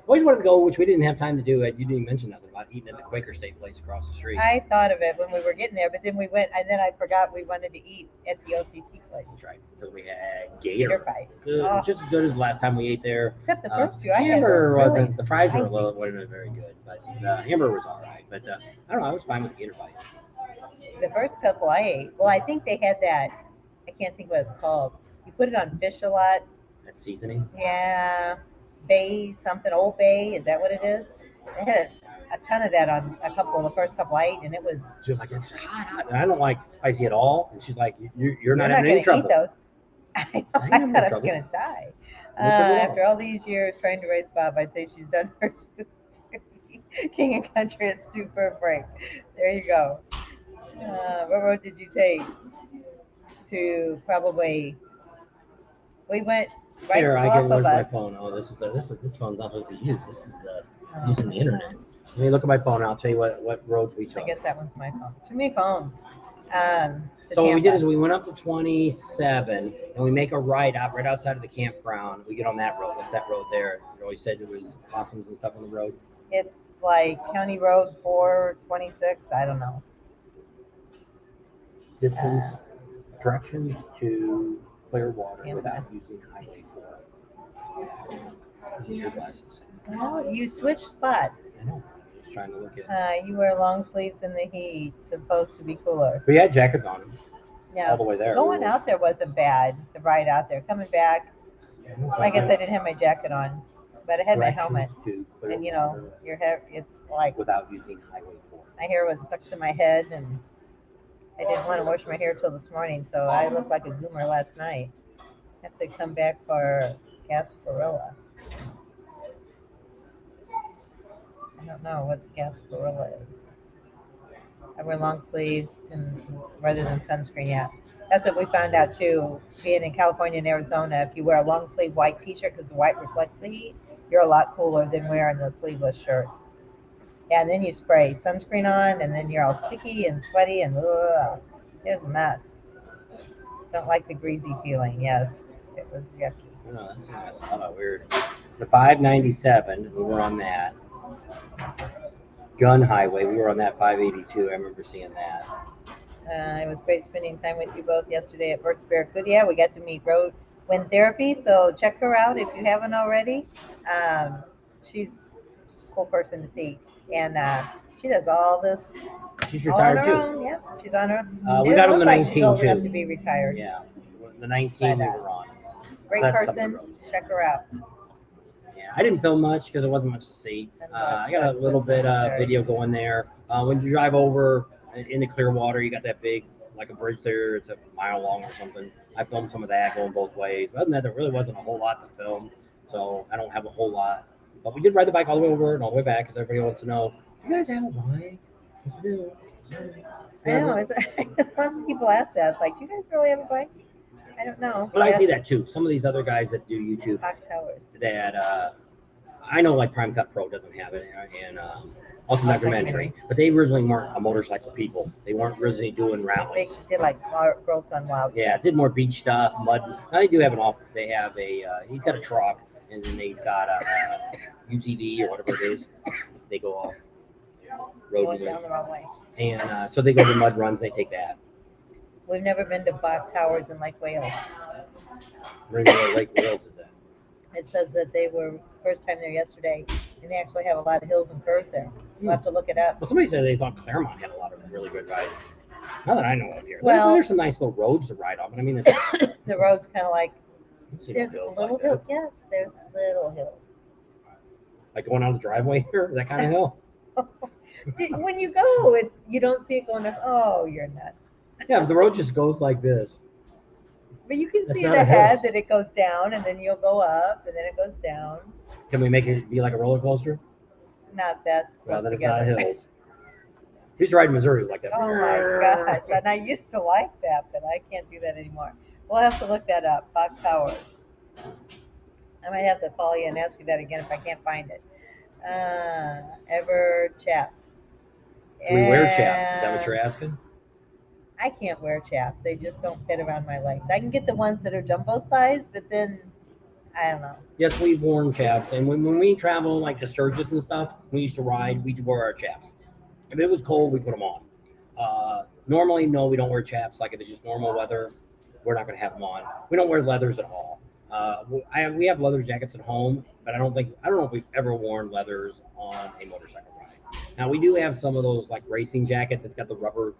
Always wanted to go, which we didn't have time to do. You didn't even mention nothing about eating at the Quaker State place across the street. I thought of it when we were getting there, but then we went, and then I forgot we wanted to eat at the OCC place. That's right, because we had Gator gator. bites. Good, Oh. just as good as the last time we ate there. Except the first few I had Hamburger were really wasn't. The fries were spicy. wasn't very good, but the hamburger was all right. But I don't know. I was fine with the gator bite. The first couple I ate, well, I think they had that. I can't think what it's called. You put it on fish a lot. That seasoning. Yeah, Bay something, Old Bay. Is that what it is? They had a ton of that on the first couple I ate, and it was. She was like, "It's hot." And I don't like spicy at all. And she's like, "You're not not having any going to trouble." eat those. I know, I have no thought I was trouble. going to die. No trouble at all. After all these years trying to raise Bob, I'd say she's done her duty. King and country at Stew for a break. There you go. What road did you take? To probably. We went right Here, I off get of where's my us. phone. Oh, this phone's not supposed to be used. This is using the internet. Let me look at my phone. And I'll tell you what roads we took. I guess that one's my phone. Too many phones. To So what we did Tampa. is we went up to 27 and we make a right outside of the campground. We get on that road. What's that road there? You always said there was possums and stuff on the road. It's like County Road 426. I don't know. Distance, directions to Clearwater Tampa. without using Highway 4. Using your glasses. Well, you switch spots. I know. Just trying to look at. You wear long sleeves in the heat. Supposed to be cooler. We had jackets on all Yeah. the way there. Going out there wasn't bad. The ride out there. Coming back, like I said, I didn't have my jacket on, but I had my helmet. Directions to And Clearwater your hair. It's like without using Highway 4. my hair was stuck to my head, and I didn't want to wash my hair till this morning, so I looked like a goomer last night. Have to come back for Gasparilla. I don't know what Gasparilla is. I wear long sleeves and rather than sunscreen. Yeah, that's what we found out too. Being in California and Arizona, if you wear a long sleeve white T-shirt because the white reflects the heat, you're a lot cooler than wearing the sleeveless shirt. Yeah, and then you spray sunscreen on, and then you're all sticky and sweaty, and ugh, it was a mess. Don't like the greasy feeling. Yes, it was yucky. No, that's a lot weird. The 597, we were on that. Gun Highway, we were on that 582. I remember seeing that. It was great spending time with you both yesterday at Burt's Barracuda. Yeah, we got to meet Road Wind Therapy, so check her out if you haven't already. She's a cool person to see, and she does all this She's all on retired her too. own. Yep, she's on her. We She got doesn't on the look like 19 she's old enough too. to be retired. Yeah, the 19 But, we were on. Great That's person. something road. Check her out. Yeah, I didn't film much because there wasn't much to see. I got a little bit of video going there. When you drive over into Clearwater, you got that big, like a bridge there. It's a mile long or something. I filmed some of that going both ways. But other than that, there really wasn't a whole lot to film. So I don't have a whole lot. But we did ride the bike all the way over and all the way back because everybody wants to know, you guys have a bike? Yes, we do. I know. It's, a lot of people ask that. It's like, do you guys really have a bike? I don't know. But I Yes, see that too. Some of these other guys that do YouTube Hawk Towers. that I know like Prime Cut Pro doesn't have it, and also Documentary, but they originally weren't a motorcycle people. They weren't originally doing They rallies. did like Girls Gone Wild. Yeah, did more beach stuff, mud. Now they do have an off. They have a. He's got a truck, and then he's got a UTV or whatever it is. They go all road Going with, down the wrong way. and so they go to mud runs. They take that. We've never been to Bach Towers in Lake Wales. Where Lake Wales is at. It says that they were first time there yesterday, and they actually have a lot of hills and curves there. We'll have to look it up. Well, somebody said they thought Claremont had a lot of really good rides. Not that I know of here. Well- There's some nice little roads to ride on, but I mean, it's, The road's kind of like it's, you know, there's hills little like that. hills. Yes, there's little hills. Like going out the driveway here, that kind of hill. When you go, it's you don't see it going up. Oh, you're nuts. Yeah, but the road just goes like this. But you can That's see it not a hill. ahead that it goes down, and then you'll go up, and then it goes down. Can we make it be like a roller coaster? Not that Well, close then it's not together. hills. We used to ride in Missouri, it was like that. Oh my gosh! And I used to like that, but I can't do that anymore. We'll have to look that up. Bach Towers. I might have to call you and ask you that again if I can't find it. Ever chaps. We wear chaps. Is that what you're And asking? I can't wear chaps. They just don't fit around my legs. I can get the ones that are jumbo size, but then I don't know. Yes, we've worn chaps, and when we travel like to Sturgis and stuff, we used to ride. We wore our chaps. If it was cold, we put them on. Normally, no, we don't wear chaps. Like if it's just normal weather, we're not going to have them on. We don't wear leathers at all. We have leather jackets at home, but I don't know if we've ever worn leathers on a motorcycle ride. Now we do have some of those like racing jackets. It's got the rubber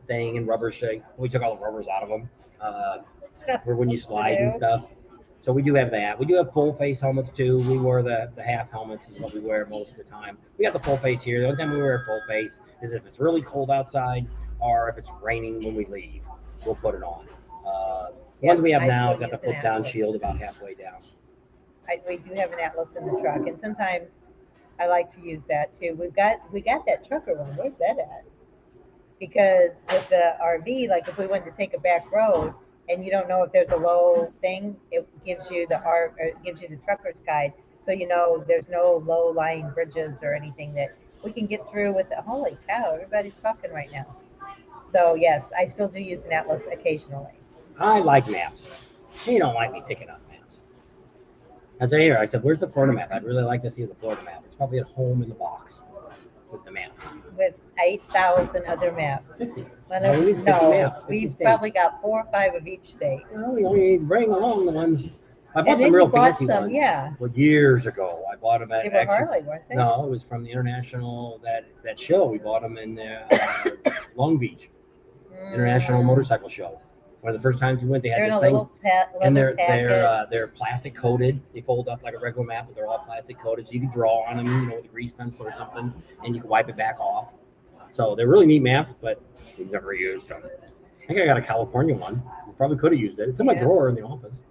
thing and rubber shake. We took all the rubbers out of them for when you slide and stuff. So we do have that. We do have full face helmets too. We wear the half helmets is what we wear most of the time. We got the full face here. The only time we wear a full face is if it's really cold outside or if it's raining when we leave. We'll put it on. The ones we have I now still got the use an flip down Atlas. shield about halfway down. We do have an Atlas in the truck, and sometimes I like to use that too. We got that trucker one. Where's that at? Because with the RV, like if we wanted to take a back road and you don't know if there's a low thing, it gives you the trucker's guide, so you know there's no low lying bridges or anything that we can get through with. Holy cow! Everybody's talking right now. So yes, I still do use an Atlas occasionally. I like maps. She don't like me picking up maps. I tell you here, I said, where's the Florida map? I'd really like to see the Florida map. It's probably at home in the box with the maps. With 8,000 other maps. 50. Well, No, we need 50 no, maps, 50 we've states. probably got 4 or 5 of each state. Well, you only need to bring along the ones. I bought And the then real you bought fancy some, ones. yeah. Well, years ago, I bought them at They were Harley, weren't they? No, it was from the international that show. We bought them in Long Beach International Motorcycle Show. One of the first times we went, they had They're in this a thing, little and leather packet. they're plastic coated. They fold up like a regular map, but they're all plastic coated, so you can draw on them, you know, with a grease pencil or something, and you can wipe it back off. So they're really neat maps, but we've never used them. I think I got a California one. We probably could have used it. It's in my Yeah. drawer in the office.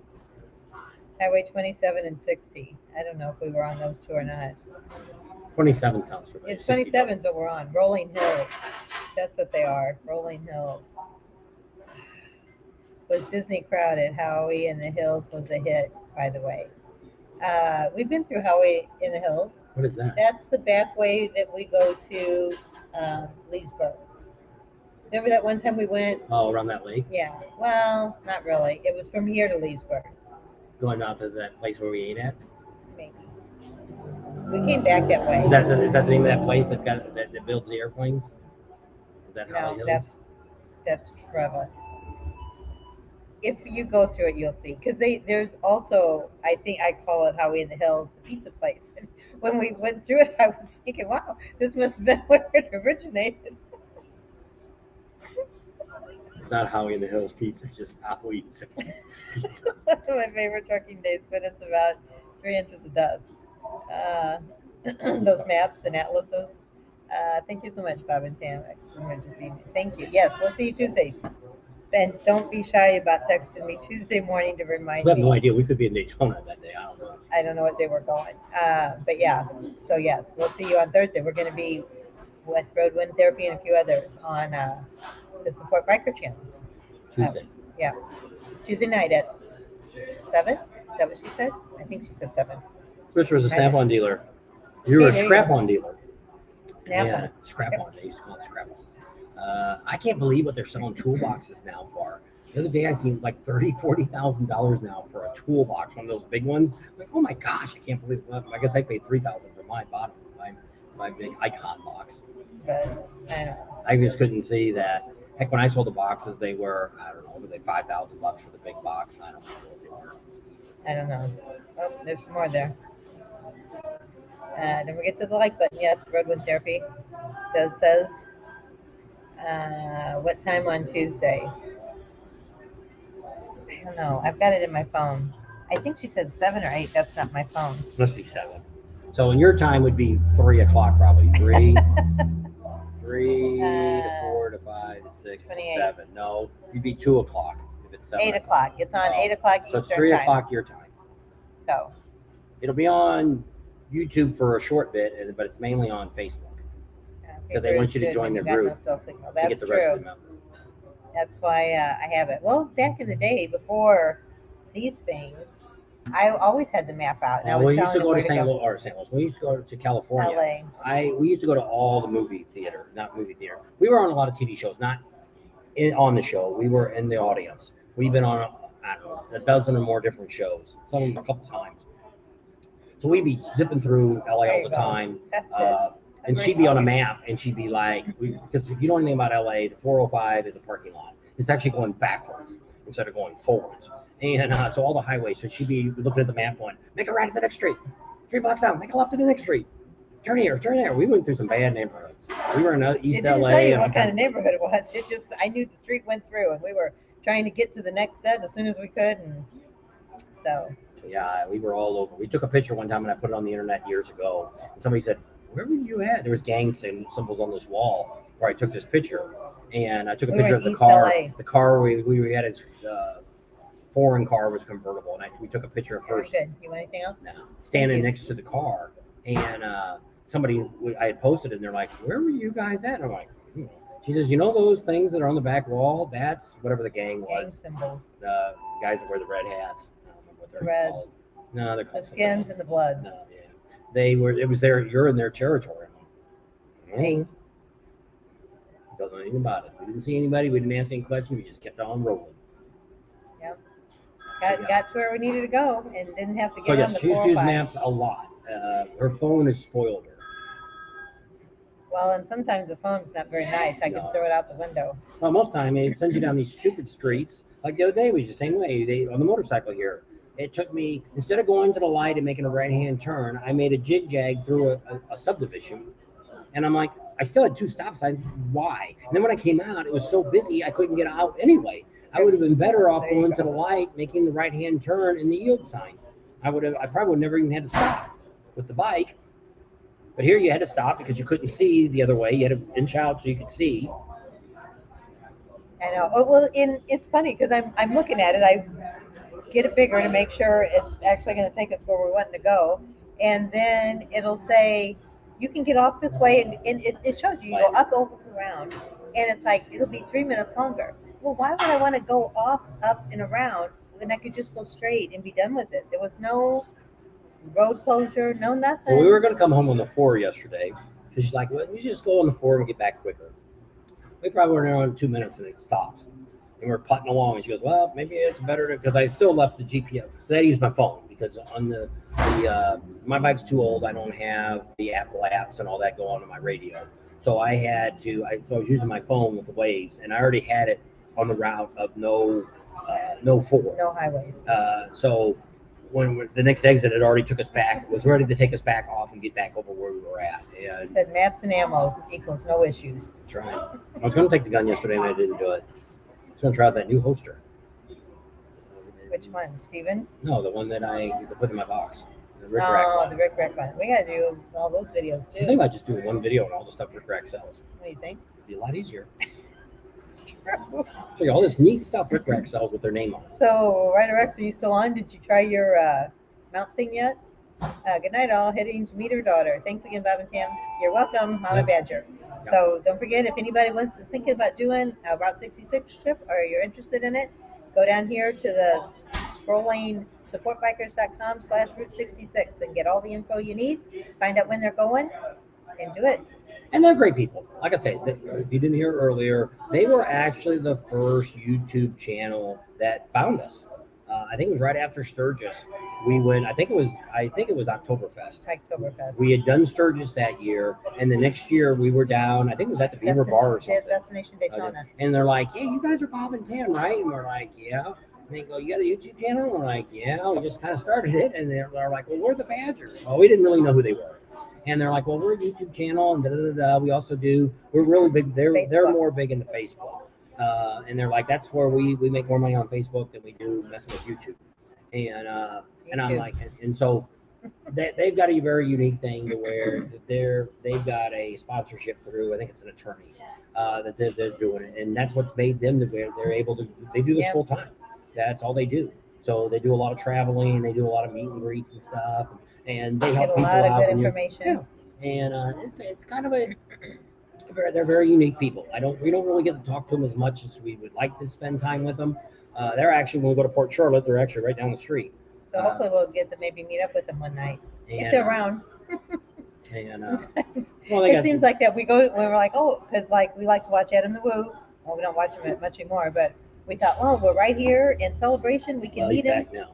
Highway 27 and 60. I don't know if we were on those two or not. 27 sounds familiar. It's 27 is what we're on. Rolling Hills. That's what they are. Rolling Hills. Was Disney crowded? Howie in the Hills was a hit, by the way. We've been through Howie in the Hills. What is that? That's the back way that we go to Leesburg. Remember that one time we went? Oh, around that lake, Yeah. Well, not really. It was from here to Leesburg, going out to that place where we ate at. maybe. We came back that way. Is that the name of that place that builds the airplanes? Is that Holly No, Hills? that's Trevis. If you go through it, you'll see. Because there's also, I think I call it Howie in the Hills, the pizza place. And when we went through it, I was thinking, wow, this must have been where it originated. It's not Howie in the Hills pizza. It's just Howie. One of my favorite trucking days, but it's about 3 inches of dust. Those maps and atlases. Thank you so much, Bob and Tam. Thank you. Yes, we'll see you Tuesday. And don't be shy about texting me Tuesday morning to remind I have no me. idea. We could be in Daytona that day. I don't know. I don't know what they were going. But yeah, so yes, we'll see you on Thursday. We're going to be with Road Wind Therapy and a few others on the Support Biker channel. Tuesday. Tuesday night at 7. Is that what she said? I think she said 7. Rich was a Snap-on dealer. You were Hey, a there you Scrap-on dealer. Snap Yeah, on. Scrap-on. They used to call it Scrap-on. I can't believe what they're selling toolboxes now for. The other day I seen like $40,000 now for a toolbox, one of those big ones. I'm like, oh my gosh, I can't believe it. I guess I paid $3,000 for my bottom, my big Icon box. But I don't know. I just couldn't see that. Heck, when I sold the boxes, they were, I don't know, were they $5,000 for the big box? I don't know what they were. I don't know. Oh, there's some more there. Don't forget the like button. Yes, Redwood Therapy says what time on Tuesday? I don't know. I've got it in my phone. I think she said 7 or 8. That's not my phone. Must be 7. So in your time would be 3 o'clock probably. 3 to 4 to 5 to 6 to 28. 7. No, you'd be 2 o'clock if it's 7. 8 o'clock. It's on 8 o'clock So it's Eastern 3 time. o'clock your time. So It'll be on YouTube for a short bit, but it's mainly on Facebook. Because they want you to join their group No cell signal. to That's get the rest true. of them out. That's why I have it. Well, back in the day, before these things, I always had the map out, and I was We used telling to them go where to St. Louis. We used to go to California. LA. We used to go to all the movie theater, not movie theater. We were on a lot of TV shows, not on the show. We were in the audience. We've been on, I don't know, a dozen or more different shows, some of them a couple times. So we'd be zipping through LA all the time. That's it. And she'd be on a map, and she'd be like, because if you know anything about LA, the 405 is a parking lot. It's actually going backwards instead of going forwards. And so all the highways, so she'd be looking at the map going, make a right at the next street. 3 blocks down, make a left at the next street. Turn here, turn there. We went through some bad neighborhoods. We were in East It didn't LA. tell you what kind of neighborhood it was. It just, I knew the street went through, and we were trying to get to the next set as soon as we could. And so. Yeah, we were all over. We took a picture one time, and I put it on the internet years ago. And somebody said, where were you at? There was gang symbols on this wall where I took this picture. And I took a picture of the East car. LA. The car we had, its foreign car was convertible. And we took a picture of her. Very good. You want anything else? No, standing next to the car. And somebody, I had posted it, and they're like, where were you guys at? And I'm like, She says, you know those things that are on the back wall? That's whatever the gang was. Gang symbols. The guys that wear the red hats. I don't remember what they're Reds. called. No, they're called The skins and the bloods. No, yeah. They were. It was their. You're in their territory. Eight. Don't know anything about it. We didn't see anybody. We didn't ask any questions. We just kept on rolling. Yep. Got to where we needed to go and didn't have to So get yes, on the she used to use 405. maps a lot. Her phone has spoiled her. Well, and sometimes the phone's not very nice. I No. could throw it out the window. Well, most time it sends you down these stupid streets. Like the other day, we was the same way. On the motorcycle here. It took me, instead of going to the light and making a right-hand turn, I made a jig-jag through a subdivision. And I'm like, I still had 2 stop signs. Why? And then when I came out, it was so busy, I couldn't get out anyway. I would have been better off going to the light, making the right-hand turn and the yield sign. I probably would never even had to stop with the bike. But here you had to stop because you couldn't see the other way. You had to inch out so you could see. I know. Oh, well, it's funny because I'm looking at it. I get it bigger to make sure it's actually going to take us where we're wanting to go. And then it'll say, you can get off this way. And it shows you go up, over, around. And it's like, it'll be 3 minutes longer. Well, why would I want to go off, up, and around when I could just go straight and be done with it? There was no road closure, no nothing. Well, we were going to come home on the 4 yesterday. So she's like, well, we just go on the 4 and get back quicker. We probably were there on 2 minutes and it stopped. And we're putting along. And she goes, well, maybe it's better to, because I still left the GPS. I use my phone because on the my bike's too old. I don't have the Apple apps and all that go on my radio. So I had to, so I was using my phone with the Waves, and I already had it on the route of no 4. No highways. So when the next exit, it already took us back, was ready to take us back off and get back over where we were at. And It said maps and ammos equals no issues. that's right. I was going to take the gun yesterday, and I didn't do it. I was going to try out that new holster. Which one, Steven? No, the one that I put in my box. The Rick Rack Oh, one. the Rick Rack one. We got to do all those videos I think too. I just do one video on all the stuff Rick Rack sells. What do you think? It'd be a lot easier. It's true. Show you all this neat stuff Rick Rack sells with their name on it. So, Ryder X, are you still on? Did you try your mount thing yet? Good night, all. Heading to meet her daughter. Thanks again, Bob and Tam. You're welcome, Mama Badger. So, don't forget, if anybody wants to thinking about doing a Route 66 trip or you're interested in it, go down here to the scrolling supportbikers.com/Route 66 and get all the info you need. Find out when they're going and do it. And they're great people. Like I say, if you didn't hear earlier, they were actually the first YouTube channel that found us. I think it was right after Sturgis. We went. I think it was Oktoberfest. Oktoberfest. We had done Sturgis that year, and the next year we were down. I think it was at the Beaver Bar or something. Destination Daytona. And they're like, "Hey, you guys are Bob and Tam, right?" And we're like, "Yeah." And they go, "You got a YouTube channel?" And we're like, "Yeah." We just kind of started it, and they're like, "Well, we're the Badgers." Well, we didn't really know who they were. And they're like, "Well, we're a YouTube channel, and da da da. We also do. We're really big. They're more big into Facebook." And they're like, "That's where we make more money on Facebook than we do messing with YouTube." And I'm like, and so they've got a very unique thing to where they've got a sponsorship through, I think it's an attorney that they're doing it, and that's what's made them to where they're able to. They do this full time. That's all they do. So they do a lot of traveling. They do a lot of meet and greets and stuff, and they help Get a people lot of out. good and information. it's kind of they're very unique people. We don't really get to talk to them as much as we would like to spend time with them. They're actually, when we go to Port Charlotte, they're actually right down the street. So hopefully we'll get to maybe meet up with them one night if they're around. Sometimes it seems like that we go when we're like, oh, because like we like to watch Adam the Woo. Well, we don't watch him much anymore, but we thought, well, we're right here in Celebration. We can meet him. Back now.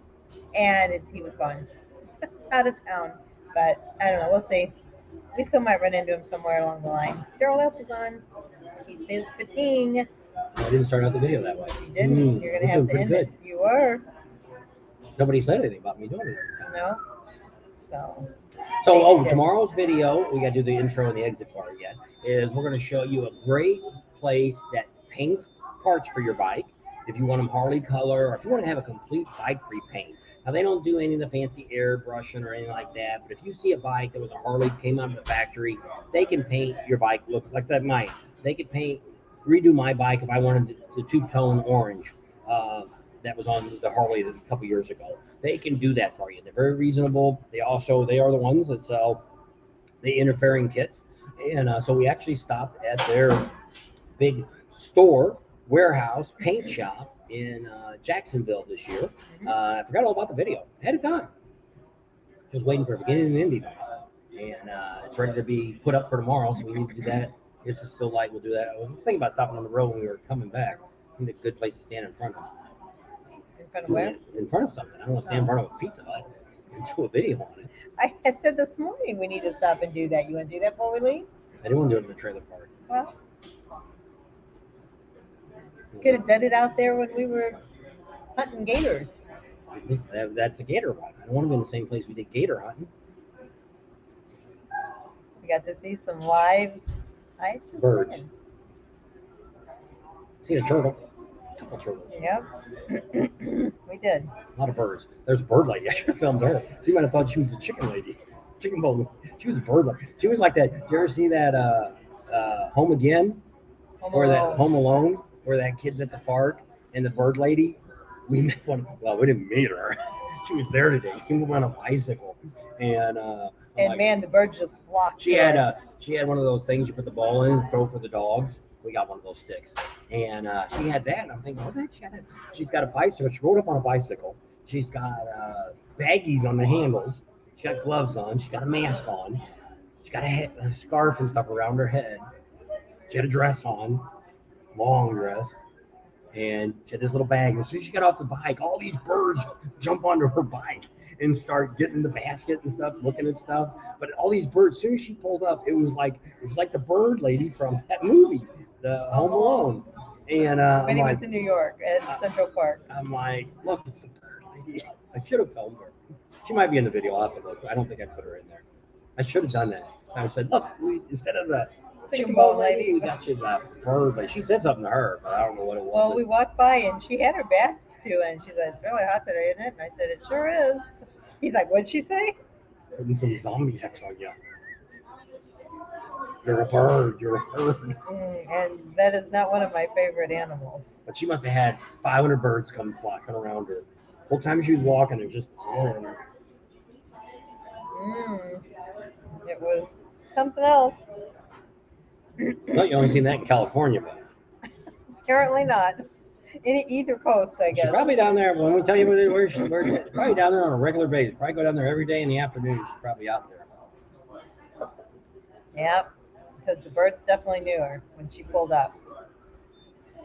And he was gone. It's out of town. But I don't know. We'll see. We still might run into him somewhere along the line. Daryl Else is on. He says Pating. I didn't start out the video that way. You didn't. You're going to have to end it. You were. Nobody said anything about me doing it every time. No. So tomorrow's video, we got to do the intro and the exit part yet, is we're going to show you a great place that paints parts for your bike. If you want them Harley color, or if you want to have a complete bike repaint. Now, they don't do any of the fancy airbrushing or anything like that, but if you see a bike that was a Harley, came out of the factory, they can paint your bike look like that mine. They could redo my bike if I wanted the two-tone orange that was on the Harley a couple years ago. They can do that for you. They're very reasonable. They are the ones that sell the interfering kits. And so we actually stopped at their big store, warehouse, paint shop in Jacksonville this year. I forgot all about the video. Ahead of time. Just waiting for it, beginning and ending. And it's ready to be put up for tomorrow, so we need to do that. If it's still light, we'll do that. I was thinking about stopping on the road when we were coming back. I think it's a good place to stand in front of. In front of where? In front of something. I don't want to stand in front of a Pizza Hut and do a video on it. I had said this morning we need to stop and do that. You want to do that before we leave? I didn't want to do it in the trailer park. Well, could have done it out there when we were hunting gators. That's a gator hunt. I don't want to be in the same place we did gator hunting. We got to see some live birds. Seen a turtle. A couple turtles. Yep. We did. A lot of birds. There's a bird lady. I should have filmed her. You might have thought she was a chicken lady. Chicken bone. She was a bird lady. She was like that. You ever see that Home Again? Home Alone, where that kid's at the park and the bird lady? We met one. Well, we didn't meet her. She was there today. She came on a bicycle, and man, the bird just flocked. She had one of those things you put the ball in and throw for the dogs. We got one of those sticks, and she had that. And I'm thinking, what the heck? She had that? She's got a bicycle. She rode up on a bicycle. She's got baggies on the handles. She got gloves on. She got a mask on. She got a scarf and stuff around her head. She had a dress on, long dress. And she had this little bag. And as soon as she got off the bike, all these birds jump onto her bike and start getting in the basket and stuff, looking at stuff. But all these birds, as soon as she pulled up, it was like the bird lady from that movie, the Home Alone. And when he was in New York at Central Park. I'm like, look, it's the bird lady. I should have filmed her. She might be in the video. I'll have to look. I don't think I put her in there. I should have done that. I said, look, instead of the chicken bone lady, we got you that bird lady. She said something to her, but I don't know what it was. Well, we walked by and she had her back to, and she's like, "It's really hot today, isn't it?" And I said, "It sure is." He's like, "What'd she say?" Putting some zombie X on you. You're a bird. You're a bird. And that is not one of my favorite animals. But she must have had 500 birds come flocking around her. The whole time she was walking, it just. It was something else. Well, you only seen that in California, man. Apparently not. Either coast, I She's guess. probably down there. When we tell you where she's probably down there on a regular basis. Probably go down there every day in the afternoon. She's probably out there. Yep, because the birds definitely knew her when she pulled up.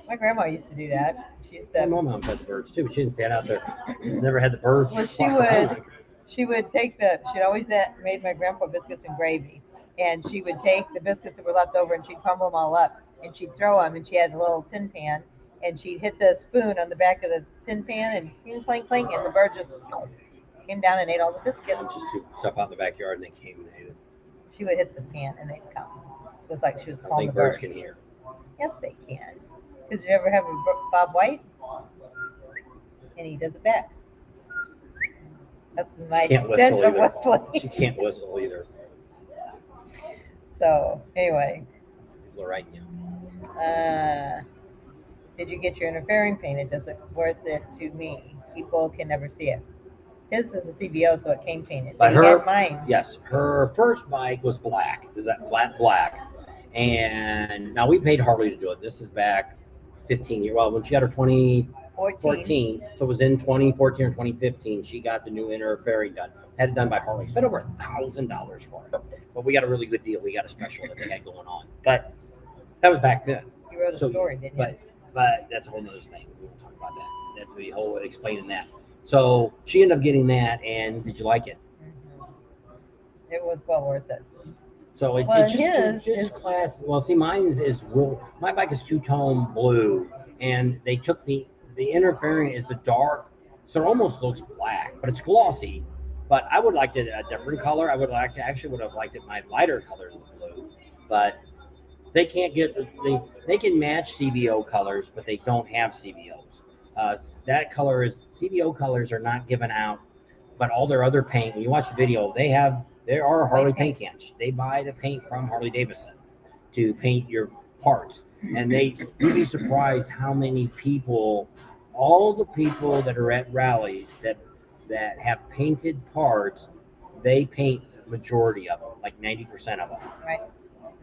My grandma used to do that. She used My to. mom had the birds too, but she didn't stand out there. Never had the birds. Well, she flock would. around. She would take she'd always made my grandpa biscuits and gravy. And she would take the biscuits that were left over and she'd crumble them all up and she'd throw them. And she had a little tin pan and she'd hit the spoon on the back of the tin pan and clink, clink, clink. And the bird just came down and ate all the biscuits. Just threw stuff out in the backyard and they came and ate it. She would hit the pan and they'd come. It was like she was I calling the think birds birds. can hear. Yes, they can. Because you ever have a Bob White? And he does it back. That's my Can't extent whistle of either. whistling. She can't whistle either. So anyway, People are writing you. did you get your interfering painted? Does it worth it to me? People can never see it. His is a CBO, so it came painted. But Did you her- get mine? Yes, her first bike was black. It was that flat black. And now we paid Harley to do it. This is back 15 years. Well, when she got her 14. 2014, so it was in 2014 or 2015, she got the new interfering done. Had it done by Harley. Spent over $1,000 for it. But we got a really good deal. We got a special that they had going on. But that was back then. You wrote a So, story, didn't you? But that's a whole nother thing. We won't talk about that. That's the whole explaining that. So she ended up getting that, and did you like it? Mhm. It was well worth it. So it's, Well, it's just his- class. Well, see, mine is real. My bike is two-tone blue, and they took the interfering is the dark, so it almost looks black, but it's glossy. But I would like it a different color. I would have liked it my lighter color than blue, but they can't get they can match CBO colors, but they don't have CBOs. That color is CBO colors are not given out, but all their other paint. When you watch the video, there are Harley paint cans. They buy the paint from Harley Davidson to paint your parts, and you'd be surprised how many people, all the people that are at rallies that have painted parts, they paint majority of them, like 90% of them. Right.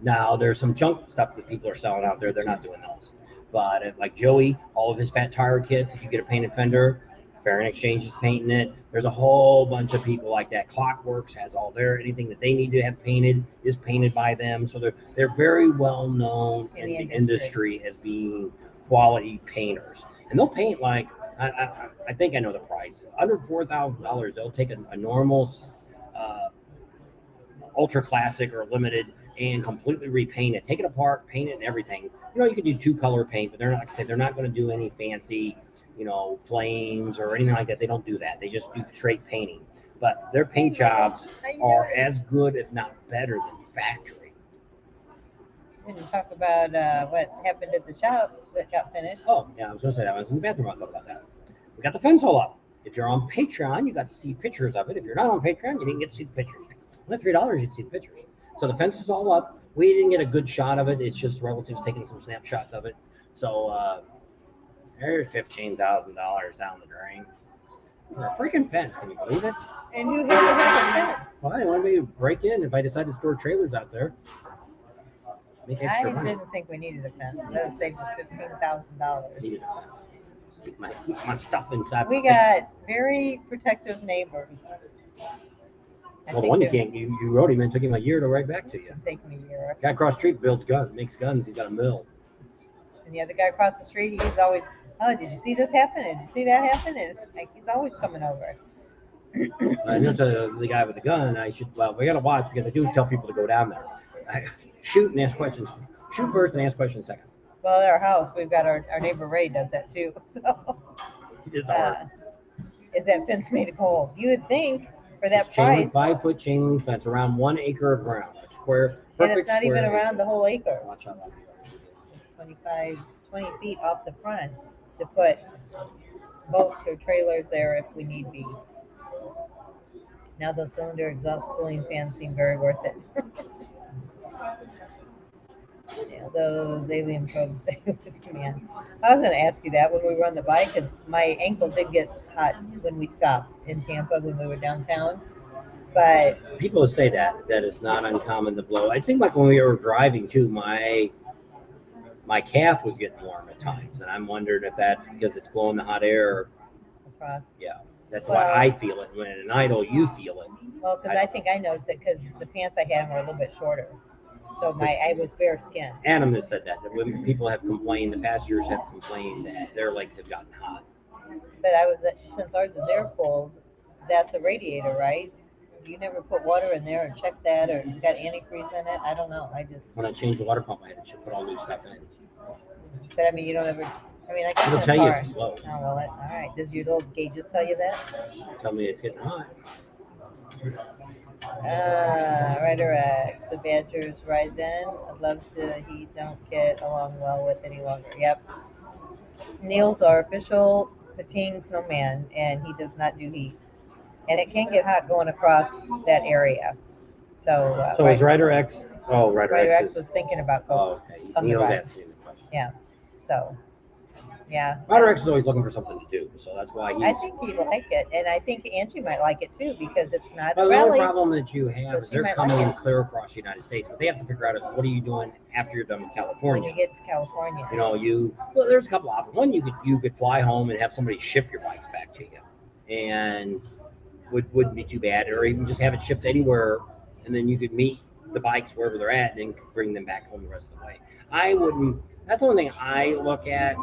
Now there's some junk stuff that people are selling out there. They're not doing those. But like Joey, all of his fat tire kits, if you get a painted fender, Fairing Exchange is painting it. There's a whole bunch of people like that. Clockworks has all anything that they need to have painted is painted by them. So they're very well known in the industry as being quality painters. And they'll paint like, I think I know the price. Under $4,000, they'll take a normal ultra classic or limited and completely repaint it, take it apart, paint it and everything. You can do 2-color paint, but they're not going to do any fancy, flames or anything like that. They don't do that. They just do straight painting. But their paint jobs are as good, if not better, than factory. We didn't talk about what happened at the shop that got finished. Oh, yeah, I was going to say that. I was in the bathroom. I'll talk about that. We got the fence all up. If you're on Patreon, you got to see pictures of it. If you're not on Patreon, you didn't get to see the pictures. With $3, you'd see the pictures. So the fence is all up. We didn't get a good shot of it. It's just relatives taking some snapshots of it. So there's $15,000 down the drain for a freaking fence. Can you believe it? And who had to have a fence? Well, I wanted me to break in if I decide to store trailers out there. Make I extra money. didn't think we needed a fence. That would save us $15,000. Needed a fence. Keep my stuff inside. We got very protective neighbors. Well, the one you can't, you wrote him and took him a year to write back to you. It'll take me a year. Guy across the street builds guns, makes guns. He's got a mill. And the other guy across the street, he's always, oh, did you see this happen? Did you see that happen? It's like he's always coming over. I know to the guy with the gun, we got to watch because I do tell people to go down there. Shoot and ask questions. Shoot first and ask questions second. Well, at our house, we've got our neighbor Ray does that too. So, He did the art. is that fence made of gold? You would think for that Chain link, price, 5-foot chain link fence around 1 acre of ground. A square, and perfect it's not even square around the whole acre. acre. Watch out. It's 20 feet off the front to put boats or trailers there if we need be. Now those cylinder exhaust cooling fans seem very worth it. Yeah, those alien probes. Man, I was going to ask you that when we were on the bike because my ankle did get hot when we stopped in Tampa when we were downtown. But People say that is not uncommon to blow. It seemed like when we were driving too, my my calf was getting warm at times, and I'm wondering if that's because it's blowing the hot air. across. Yeah, that's Well- why I feel it. When in idle, you feel it. Well, because I think I noticed it because the pants I had were a little bit shorter, so I was bare skin. Adam has said that when people have complained, the passengers have complained that their legs have gotten hot. But since ours is air cooled, that's a radiator, right? You never put water in there or check that, or it's got antifreeze in it. I don't know. I just, When I changed the water pump, I had to put all new stuff in. but I mean, you don't ever. I mean, I guess It'll in a tell you car. if it's low. Oh well, all right. Does your little gauges tell you that? Tell me it's getting hot. Rider X, the Badgers ride then. I'd love to. He don't get along well with any longer. Yep. Neil's our official Pating snowman, and he does not do heat. And it can get hot going across that area. So, So is Rider X? Oh, Rider Rider X X is. was thinking about going. Oh, okay. on the Neil's ride. asking the question. So, yeah. Rider X is always looking for something to do, so that's why he's. I think he will like it, and I think Angie might like it too because it's not Well, a the only rally. problem that you have So is she they're might like coming it. clear across the United States, but they have to figure out what are you doing after you're done with When California. you get to California. You know, well, there's a couple options. One, you could fly home and have somebody ship your bikes back to you, and wouldn't be too bad, or even just have it shipped anywhere, and then you could meet the bikes wherever they're at, and then bring them back home the rest of the way. I wouldn't. That's the only thing I look at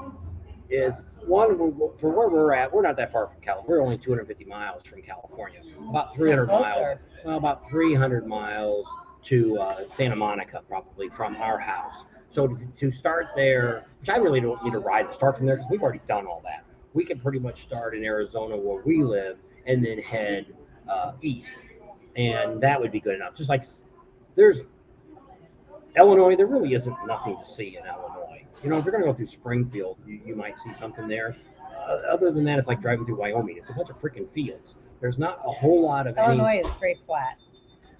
is one for where we're at. We're not that far from California. We're only 250 miles from California. About 300 miles. Closer. Well, about 300 miles to Santa Monica, probably from our house. So to start there, which I really don't need to ride to start from there because we've already done all that. We can pretty much start in Arizona where we live and then head east, and that would be good enough. Just like there's Illinois, there really isn't nothing to see in Illinois. You know, if you're going to go through Springfield, you might see something there. Other than that, it's like driving through Wyoming. It's a bunch of freaking fields. There's not a whole lot of Illinois is pretty flat.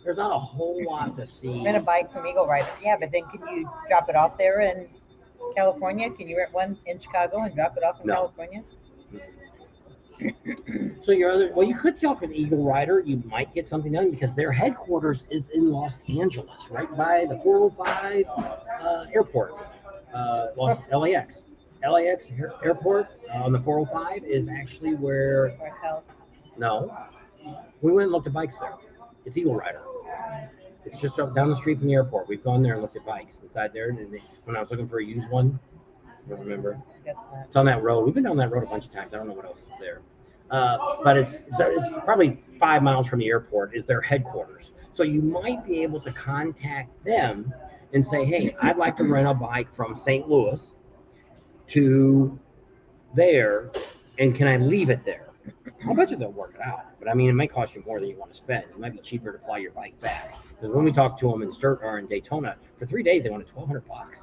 There's not a whole lot to see. Rent a bike from Eagle Rider. Yeah, but then can you drop it off there in California? Can you rent one in Chicago and drop it off in No. California? So you could talk with Eagle Rider. You might get something done because their headquarters is in Los Angeles, right by the 405 airport, LAX. LAX airport on the 405 is actually where. Hotels. No, we went and looked at bikes there. It's Eagle Rider. It's just up down the street from the airport. We've gone there and looked at bikes inside there. And when I was looking for a used one, I don't remember. Guess not. It's on that road. We've been down that road a bunch of times. I don't know what else is there. But it's probably 5 miles from the airport is their headquarters. So you might be able to contact them and say, hey, I'd like to rent a bike from St. Louis to there, and can I leave it there? I bet you they'll work it out. But I mean, it might cost you more than you want to spend. It might be cheaper to fly your bike back. Because when we talked to them in Daytona, for 3 days, they wanted $1,200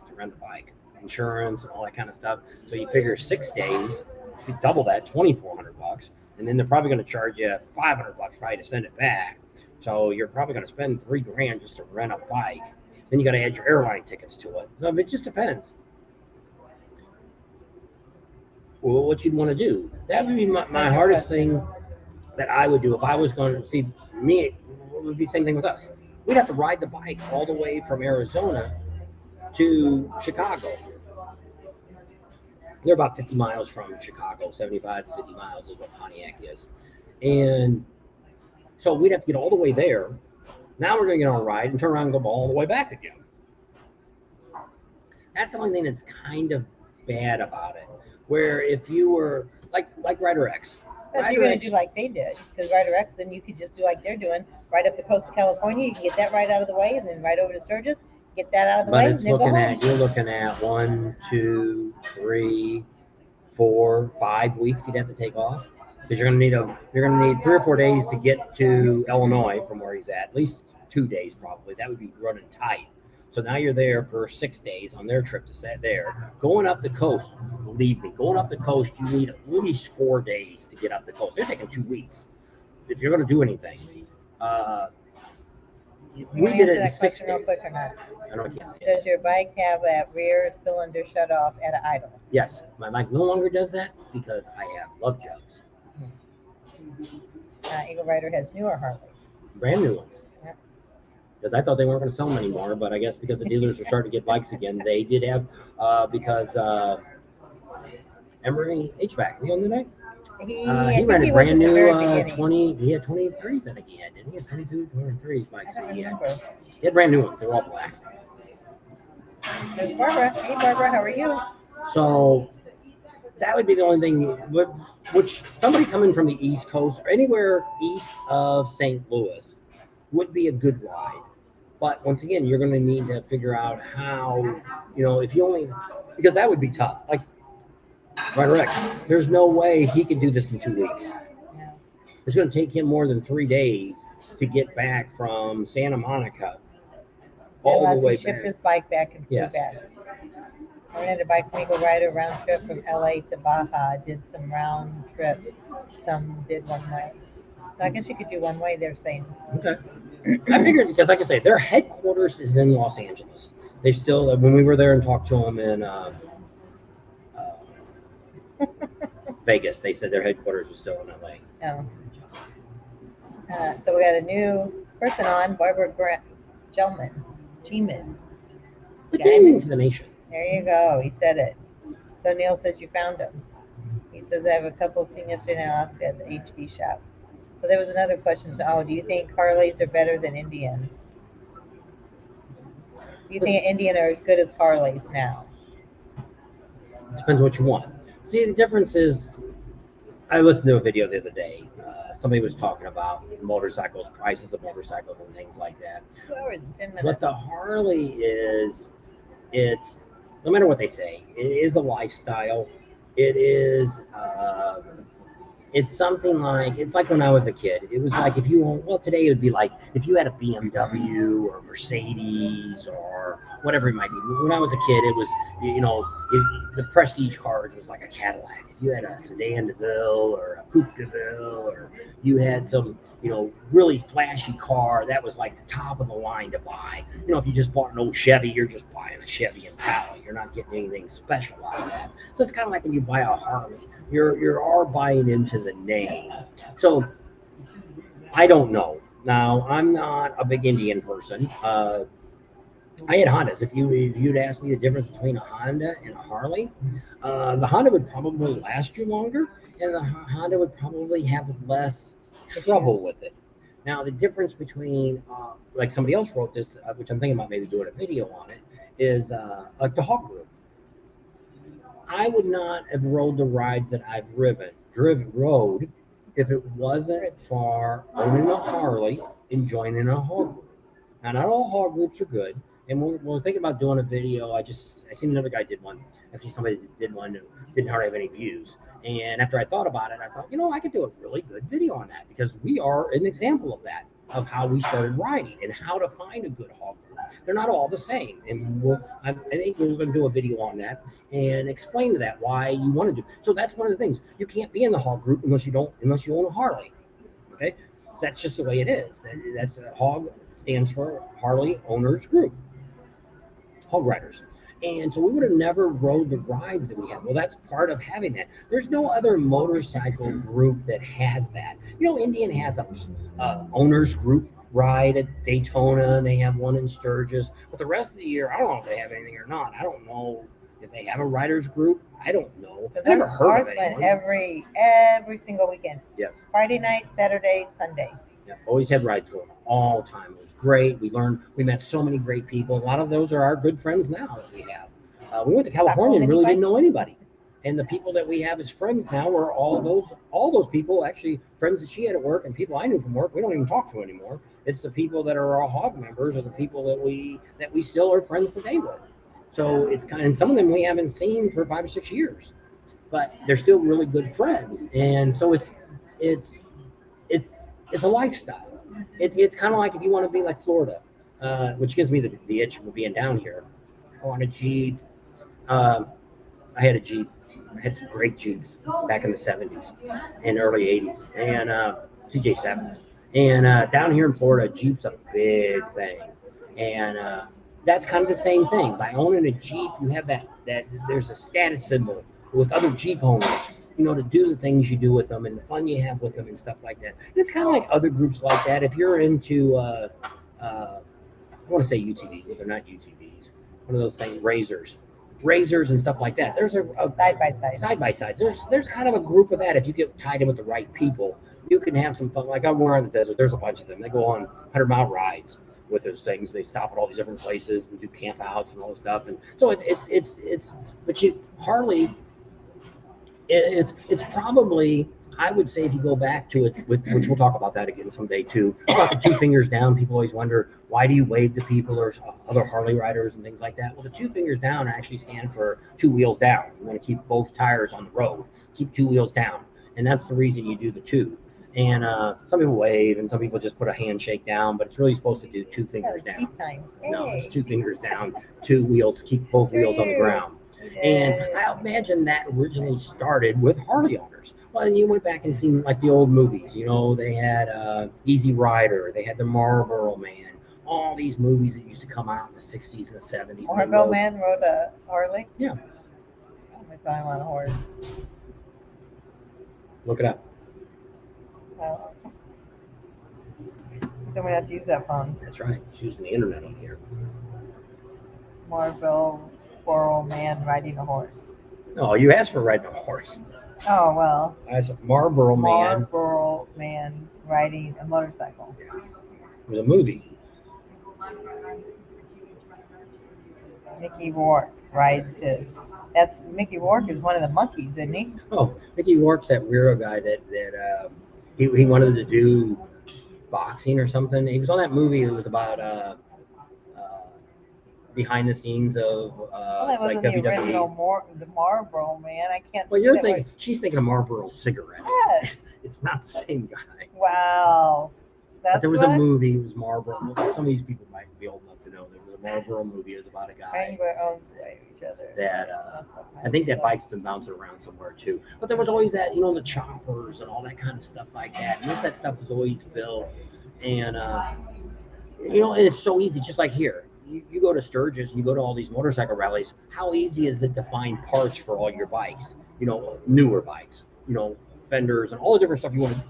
to rent the bike. Insurance and all that kind of stuff. So you figure 6 days, if you double that, $2,400, and then they're probably going to charge you $500 probably to send it back. So you're probably going to spend $3,000 just to rent a bike. Then you got to add your airline tickets to it. So it just depends. Well, what you'd want to do. That would be my hardest thing that I would do if I was going to see me. It would be the same thing with us. We'd have to ride the bike all the way from Arizona to Chicago. They're about 50 miles from Chicago, 75 to 50 miles is what Pontiac is. And so we'd have to get all the way there. Now we're going to get on a ride and turn around and go all the way back again. That's the only thing that's kind of bad about it. Where if you were like Rider X. But if you're going to do like they did, because Rider X, then you could just do like they're doing, right up the coast of California. You can get that right out of the way, and then right over to Sturgis, get that out of the way, and then go home. You're looking at 1, 2, 3, 4, 5 weeks you'd have to take off because you're going to need 3 or 4 days to get to Illinois from where he's at least 2 days probably. That would be running tight. So now you're there for 6 days on their trip to set there. Going up the coast, believe me, going up the coast, you need at least 4 days to get up the coast. They're taking 2 weeks if you're going to do anything. We did it in 6 days. Real quick or not? I know I can't say it. Does your bike have that rear cylinder shut off at an idle? Yes, my bike no longer does that because I have love jugs. Eagle Rider has newer Harleys. Brand new ones. because I thought they weren't going to sell them anymore. But I guess because the dealers are starting to get bikes again, they did have because Emery HVAC, the other night. I He think ran a was brand at the new very beginning. 20. He had 23s, I think he had. Didn't he? Had 22, 23s bikes. I don't He had. remember. He had brand new ones. They were all black. There's Barbara. Hey, Barbara, how are you? So that would be the only thing. Which somebody coming from the East Coast or anywhere east of St. Louis would be a good ride. But once again, you're going to need to figure out how, if you only, because that would be tough. Like, right, Rick, there's no way he could do this in 2 weeks. Yeah. It's going to take him more than 3 days to get back from Santa Monica all Unless the way he shipped back. his bike back and flew Yes. back. I rented a bike for me to go ride a round trip from LA to Baja. Did some round trip. Some did one way. So I guess you could do one way, they're saying. Okay. I figured because, like I say, their headquarters is in Los Angeles. They still, when we were there and talked to them in Vegas, they said their headquarters was still in LA. Oh. So we got a new person on, Barbara Gelman. G-Man. It came into the nation. There you go. He said it. So Neil says you found him. He says I have a couple seen yesterday in Alaska at the HD shop. So there was another question. So, do you think Harleys are better than Indians? Do you think Indian are as good as Harleys now? Depends what you want. See, the difference is, I listened to a video the other day. Somebody was talking about motorcycles, prices of motorcycles and things like that. 2 hours and 10 minutes. What the Harley is, it's, no matter what they say, it is a lifestyle. It is, it's something like, it's like when I was a kid. It was like if you, well, today it would be like if you had a BMW or Mercedes or whatever it might be. When I was a kid, it was, the prestige cars was like a Cadillac. If you had a Sedan DeVille or a Coupe DeVille, or you had some, really flashy car, that was like the top of the line to buy. If you just bought an old Chevy, you're just buying a Chevy Impala. You're not getting anything special out of that. So it's kind of like when you buy a Harley. You're buying into the name. So I don't know. Now, I'm not a big Indian person. I had Hondas. If you'd asked me the difference between a Honda and a Harley, the Honda would probably last you longer, and the Honda would probably have less trouble with it. Now, the difference between, like somebody else wrote this, which I'm thinking about maybe doing a video on it, is like the Hog Group. I would not have rode the rides that I've rode if it wasn't for owning a Harley and joining a Hog Group. Now, not all Hog Groups are good. And we're thinking about doing a video. I seen another guy did one. Actually, somebody did one who didn't hardly have any views. And after I thought about it, I thought, I could do a really good video on that, because we are an example of that, of how we started riding and how to find a good hog group. They're not all the same. And I think we're going to do a video on that and explain to that why you want to do. So that's one of the things. You can't be in the hog group unless you own a Harley. Okay? That's just the way it is. That's hog stands for Harley Owners Group. Hog riders. And so we would have never rode the rides that we have. Well, that's part of having that. There's no other motorcycle group that has that. Indian has a owners group ride at Daytona, and they have one in Sturgis. But the rest of the year, I don't know if they have anything or not. I don't know if they have a riders group. I don't know. I've never heard of it. Every single weekend. Yes. Friday night, Saturday, Sunday. Yeah, always had rides going all the time. It was great. We met so many great people. A lot of those are our good friends now that we have. We went to California and really didn't know anybody. And the people that we have as friends now are all those people, actually friends that she had at work and people I knew from work, we don't even talk to anymore. It's the people that are our hog members, or the people that we still are friends today with. So it's and some of them we haven't seen for 5 or 6 years, but they're still really good friends. And so it's a lifestyle. It's kind of like if you want to be like Florida, which gives me the itch of being down here. I want a Jeep. I had a Jeep. I had some great Jeeps back in the 70s and early 80s, and CJ7s. And down here in Florida, Jeep's a big thing. And that's kind of the same thing. By owning a Jeep, you have that there's a status symbol with other Jeep owners, to do the things you do with them and the fun you have with them and stuff like that. And it's kind of like other groups like that. If you're into I want to say UTVs, but they're not UTVs. One of those things, razors and stuff like that. There's a Side by side. side by sides. There's kind of a group of that. If you get tied in with the right people, you can have some fun. Like I'm in the desert. There's a bunch of them. They go on 100-mile rides with those things. They stop at all these different places and do camp outs and all this stuff. And so it's but you Harley. It's probably, I would say, if you go back to it, with which we'll talk about that again someday too, about the 2 fingers down. People always wonder, why do you wave to people or other Harley riders and things like that? Well, the 2 fingers down actually stand for 2 wheels down. You want to keep both tires on the road, keep 2 wheels down, and that's the reason you do the 2. And some people wave, and some people just put a handshake down, but it's really supposed to do 2 fingers down. Peace sign. No, Hey. it's 2 fingers down, 2 wheels, keep both wheels on the ground. And I imagine that originally started with Harley owners. Well, then you went back and seen like the old movies. You know, they had Easy Rider, they had the Marlboro Man, all these movies that used to come out in the 60s and the 70s. Marlboro Man rode a Harley? Yeah. I saw him on a horse. Look it up. Oh. Somebody have to use that phone. That's right. She's using the internet on here. Marlboro Man riding a horse. No, you asked for riding a horse. Oh, well. I said Marlboro Man. Marlboro Man riding a motorcycle. It was a movie. Mickey Rourke rides his. That's Mickey Rourke is one of the monkeys, isn't he? Oh, Mickey Rourke's that weirdo guy that he wanted to do boxing or something. He was on that movie that was about behind the scenes of Well, that like wasn't the original WWE. the Marlboro Man. I can't. Well, see you're that thinking she's thinking of Marlboro cigarettes. Yes. It's not the same guy. Wow. That's But there was what? a movie. It was Marlboro. Some of these people might be old enough to know there was a Marlboro movie. It was about a guy Wrangler owns by each other. that I think that bike's been bouncing around somewhere too. But there was always that, you know, the choppers and all that kind of stuff like that. And that stuff was always built. And, you know, it's so easy, just like here. You go to Sturgis, you go to all these motorcycle rallies. How easy is it to find parts for all your bikes? You know, newer bikes, you know, fenders and all the different stuff you want to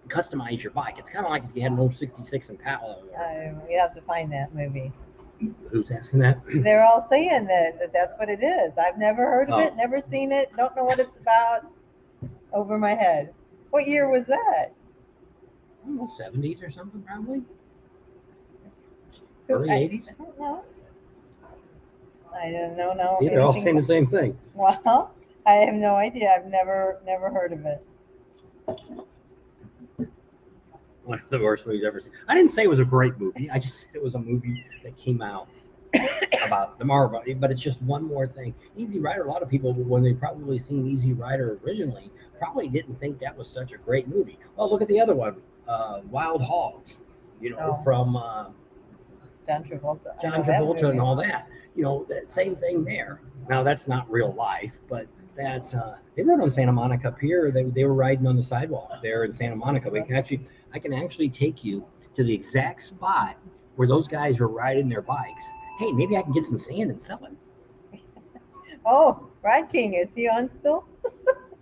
customize your bike. It's kind of like if you had an old 66 Impala. We have to find that movie. Who's asking that? They're all saying that that's what it is. I've never heard of Oh. it, never seen it, don't know what it's about. Over my head. What year was that? I don't know, 70s or something, probably. Who- Early I 80s? don't know. I don't know. See, they're all anything- saying the same thing. Well, I have no idea. I've never heard of it. One of the worst movies I've ever seen. I didn't say it was a great movie. I just said it was a movie that came out about the Marlboro. But it's just one more thing. Easy Rider, a lot of people, when they probably seen Easy Rider originally, probably didn't think that was such a great movie. Well, look at the other one, Wild Hogs, you know, Oh. from John Travolta. I John know that Travolta and movie. all that. You know, that same thing there. Now, that's not real life, but that's, they rode on Santa Monica Pier. They were riding on the sidewalk there in Santa Monica. I can actually take you to the exact spot where those guys were riding their bikes. Hey, maybe I can get some sand and sell it. Oh, Ride King, is he on still?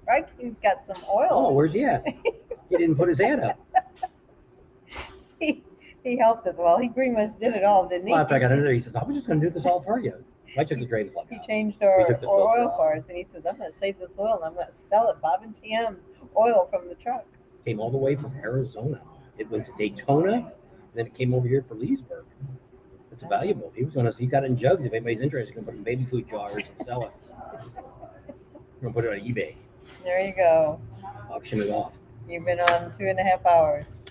Ride King's got some Oh, oil. where's he at? He didn't put his hand up. He helped us. Well, he pretty much did it all, didn't he? Well, after I got in there, he says, I was just going to do this all for you. I took the drain plug He out. changed We our took the oil filter off. cars, and he says, I'm going to save this oil, and I'm going to sell it, Bob and TM's oil from the truck. Came all the way from Arizona. It went to Daytona, and then it came over here for Leesburg. It's valuable. He's got it in jugs. If anybody's interested, he can put it in baby food jars and sell it. We're going to put it on eBay, There you go. auction it off. You've been on 2.5 hours.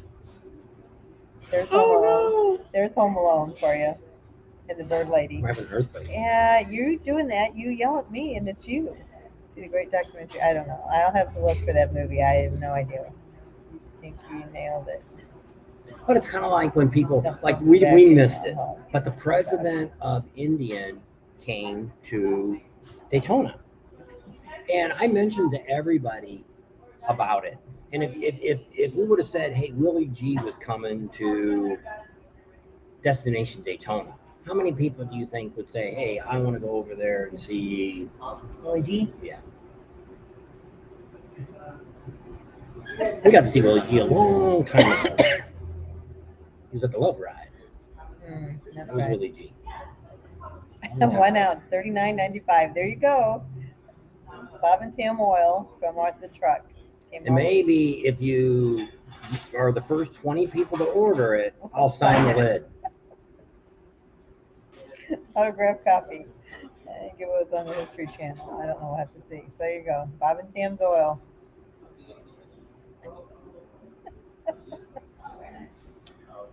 There's Home Alone. There's Home Alone for you. And the Bird Lady. We're having an earthquake. Yeah, you doing that, you yell at me, and it's you. See the great documentary? I don't know. I'll have to look for that movie. I have no idea. I think you nailed it. But it's kind of like when people, That's like not we exactly missed it. how- But the president of Indian came to Daytona. And I mentioned to everybody about it. And if we would have said, hey, Willie G was coming to Destination Daytona, how many people do you think would say, hey, I want to go over there and see Willie G? Yeah. We got to see Willie G a long time ago. He was at the Love Ride. That's That was right. Willie G. 1 ounce, $39.95. There you go. Bob and Tam oil from the truck. Came And all the way- maybe if you are the first 20 people to order it, I'll sign the lid. autographed copy. I think it was on the History Channel. I don't know. We'll have to see. So there you go. Bob and Tam's oil.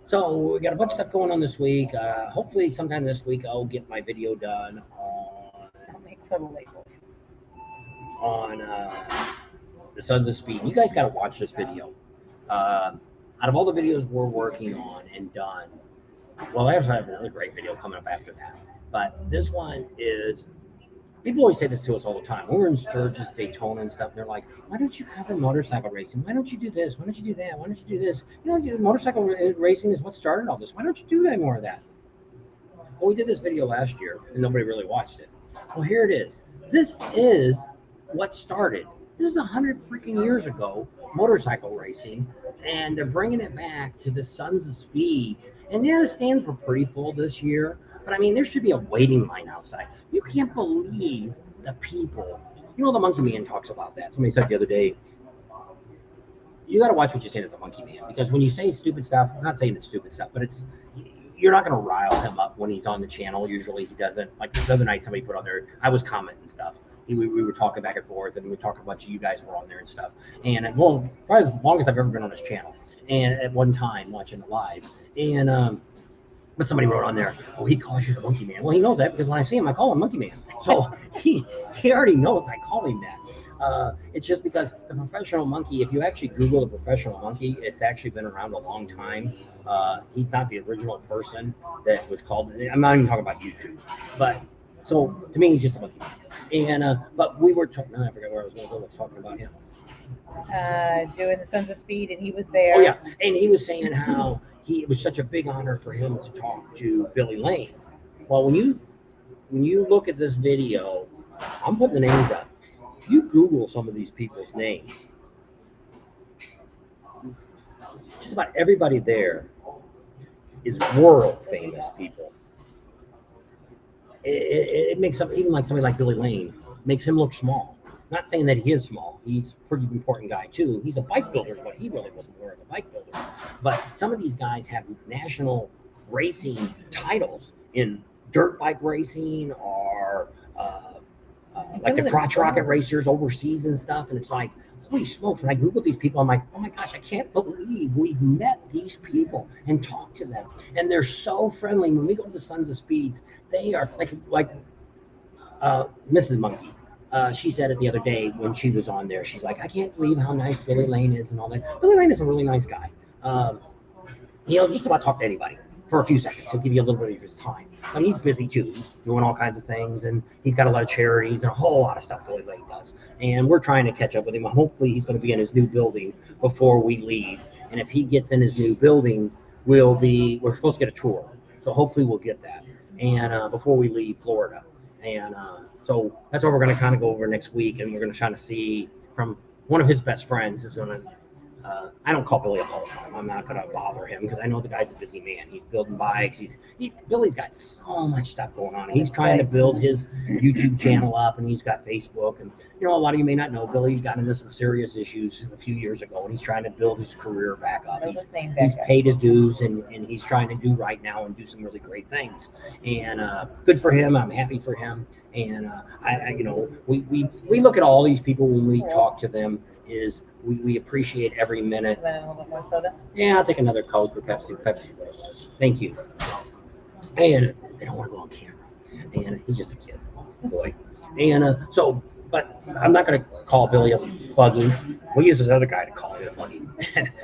So we got a bunch of stuff going on this week. Hopefully sometime this week I'll get my video done I'll make total labels. on the Sons of Speed. You guys got to watch this video. Out of all the videos we're working on and done, well, I actually have another great video coming up after that. But this one is, people always say this to us all the time. When we're in Sturgis, Daytona and stuff, they're like, why don't you cover motorcycle racing? Why don't you do this? Why don't you do that? Why don't you do this? You know, motorcycle racing is what started all this. Why don't you do that more of that? Well, we did this video last year and nobody really watched it. Well, here it is. This is what started. This is 100 freaking years ago, motorcycle racing, and they're bringing it back to the Sons of Speeds. And yeah, the stands were pretty full this year, but I mean, there should be a waiting line outside. You can't believe the people. You know, the Monkey Man talks about that. Somebody said the other day, you got to watch what you say to the Monkey Man, because when you say stupid stuff, I'm not saying it's stupid stuff, but it's, you're not going to rile him up when he's on the channel. Usually he doesn't. Like the other night, somebody put on there, I was commenting stuff. We were talking back and forth, and we were talking about you guys were on there and stuff. And well, probably the longest I've ever been on his channel, and at one time watching it live. And but somebody wrote on there, oh, he calls you the Monkey Man. Well, he knows that because when I see him, I call him Monkey Man. So he already knows I call him that. It's just because the professional monkey, if you actually Google the professional monkey, it's actually been around a long time. He's not the original person that was called. I'm not even talking about YouTube, but so to me, he's just a monkey man. And but we were talking. I forgot where I was going. I was talking about him. Doing the Sons of Speed, and he was there. Oh yeah, and he was saying how it was such a big honor for him to talk to Billy Lane. Well, when you look at this video, I'm putting the names up. If you Google some of these people's names, just about everybody there is world famous people. It makes up, even like somebody like Billy Lane, makes him look small. Not saying that he is small. He's a pretty important guy too. He's a bike builder, but he really wasn't more of a bike builder. But some of these guys have national racing titles in dirt bike racing or like the crotch rocket racers overseas and stuff. And it's like, holy smokes, when I Googled these people, I'm like, oh my gosh, I can't believe we've met these people and talked to them. And they're so friendly. When we go to the Sons of Speeds, they are like Mrs. Monkey. She said it the other day when she was on there. She's like, I can't believe how nice Billy Lane is and all that. Billy Lane is a really nice guy. He'll just about talk to anybody for a few seconds. He'll give you a little bit of his time. And he's busy too. He's doing all kinds of things, and he's got a lot of charities and a whole lot of stuff Billy Lane does. And we're trying to catch up with him. Hopefully he's going to be in his new building before we leave. And if he gets in his new building, we're supposed to get a tour. So hopefully we'll get that. And before we leave Florida. And so that's what we're going to kind of go over next week. And we're going to try to see from one of his best friends is going to, I don't call Billy up all the time. I'm not going to bother him because I know the guy's a busy man. He's building bikes. Billy's got so much stuff going on. He's trying to build his YouTube channel up, and he's got Facebook. And, you know, a lot of you may not know, Billy got into some serious issues a few years ago, and he's trying to build his career back up. He's paid his dues, and he's trying to do right now and do some really great things. And good for him. I'm happy for him. And I you know, we look at all these people when we talk to them is we appreciate every minute. You want a little bit more soda? Yeah, I'll take another Coke or Pepsi. Thank you. And they don't want to go on camera. And he's just a kid, boy. And but I'm not going to call Billy a buggy. We'll use this other guy to call him a buggy.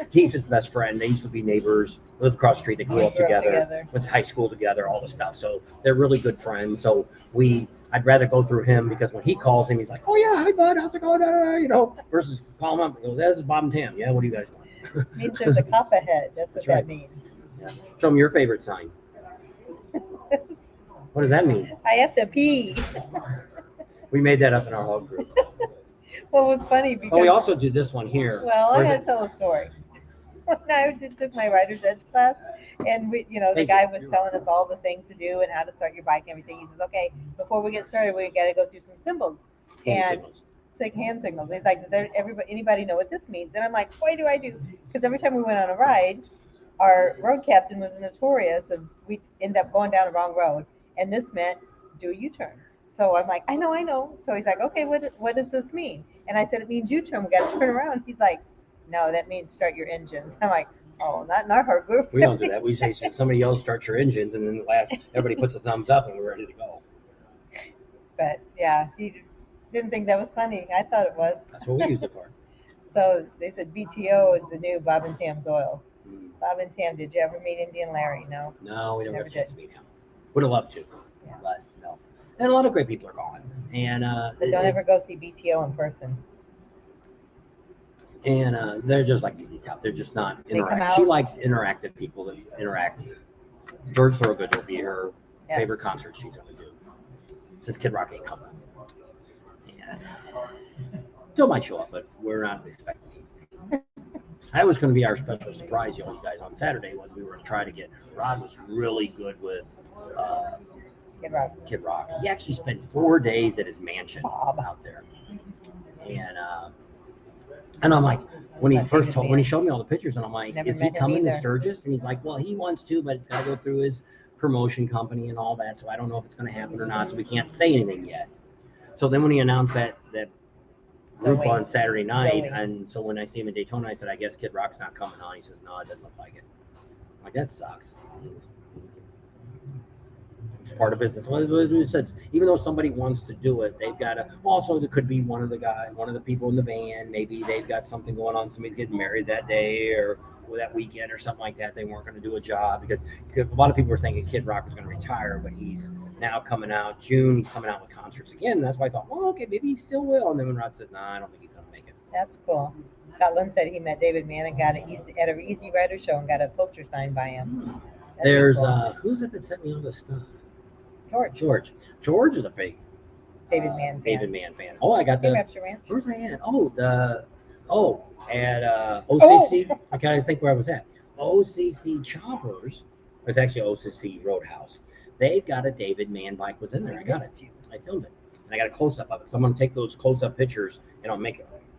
He's his best friend. They used to be neighbors, lived across the street. They grew up together, went to high school together, all this stuff. So they're really good friends. So I'd rather go through him because when he calls him, he's like, oh yeah, hi bud, how's it going? You know, versus call him up and go, this is Bob and Tam. Yeah, what do you guys want? It means there's a cop ahead. That's what that means. Yeah. Show me your favorite sign. What does that mean? I have to pee. We made that up in our whole group. Well, it was funny because. Oh, we also did this one here. Well, I gotta tell a story. When I took my Writer's Edge class, And we, the Thank guy you. was telling us all the things to do and how to start your bike and everything. He says, okay, before we get started, we got to go through some symbols. Hand And signals. it's like hand signals. He's like, does anybody know what this means? And I'm like, why do I do? Because every time we went on a ride, our road captain was notorious of we end up going down the wrong road, and this meant do a U-turn. So I'm like, I know. So he's like, okay, what does this mean? And I said, it means U-turn. We got to turn around. He's like, no, that means start your engines. I'm like, oh, not in our group. We don't do that. We say somebody else start your engines, and then everybody puts a thumbs up, and we're ready to go. But yeah, he didn't think that was funny. I thought it was. That's what we use it for. So they said BTO is the new Bob and Tam's oil. Mm. Bob and Tam, did you ever meet Indian Larry? No. No, we never Never got a chance did. to meet him. Would have loved to, Yeah. but no. And a lot of great people are gone. And But don't ever go see BTO in person. And they're just like ZZ Top. They're just not They come interactive. out- She likes interactive people that interact. George Thorogood will be her Yes. favorite concert she's going to do since Kid Rock ain't coming. And still might show up, but we're not expecting it. That was going to be our special surprise, you guys, on Saturday. Was we were going to try to get Rod was really good with Kid Rock. Kid Rock. He actually spent 4 days at his mansion Bob. out there, and I'm like, when he Not first David told, Mann. when he showed me all the pictures, and I'm like, Never is he met him coming to either. Sturgis? And he's like, well, he wants to, but it's got to go through his promotion company and all that. So I don't know if it's going to happen or not. So we can't say anything yet. So then when he announced that group Zoe. on Saturday night, Zoe. and so when I see him in Daytona, I said, I guess Kid Rock's not coming on. He says, no, it doesn't look like it. I'm like, that sucks. It's part of business. Well, it says, even though somebody wants to do it, they've got to. Also, there could be one of the people in the band. Maybe they've got something going on. Somebody's getting married that day or that weekend or something like that. They weren't going to do a job because a lot of people were thinking Kid Rock was going to retire, but he's now coming out June. He's coming out with concerts again. And that's why I thought, well, okay, maybe he still will. And then when Rod said, nah, I don't think he's going to make it. That's cool. Scott Lund said he met David Mann and got at an Easy Rider show and got a poster signed by him. That'd be There's cool. who's it that sent me all this stuff? George. George is a big David Mann fan. David Mann fan. Oh, I got Hey, the. Rapture Ranch. Where's I at? At OCC. I gotta think where I was at. OCC Choppers. It's actually OCC Roadhouse. They've got a David Mann bike was in there. I got it. I filmed it. And I got a close up of it. So I'm gonna take those close up pictures and I'll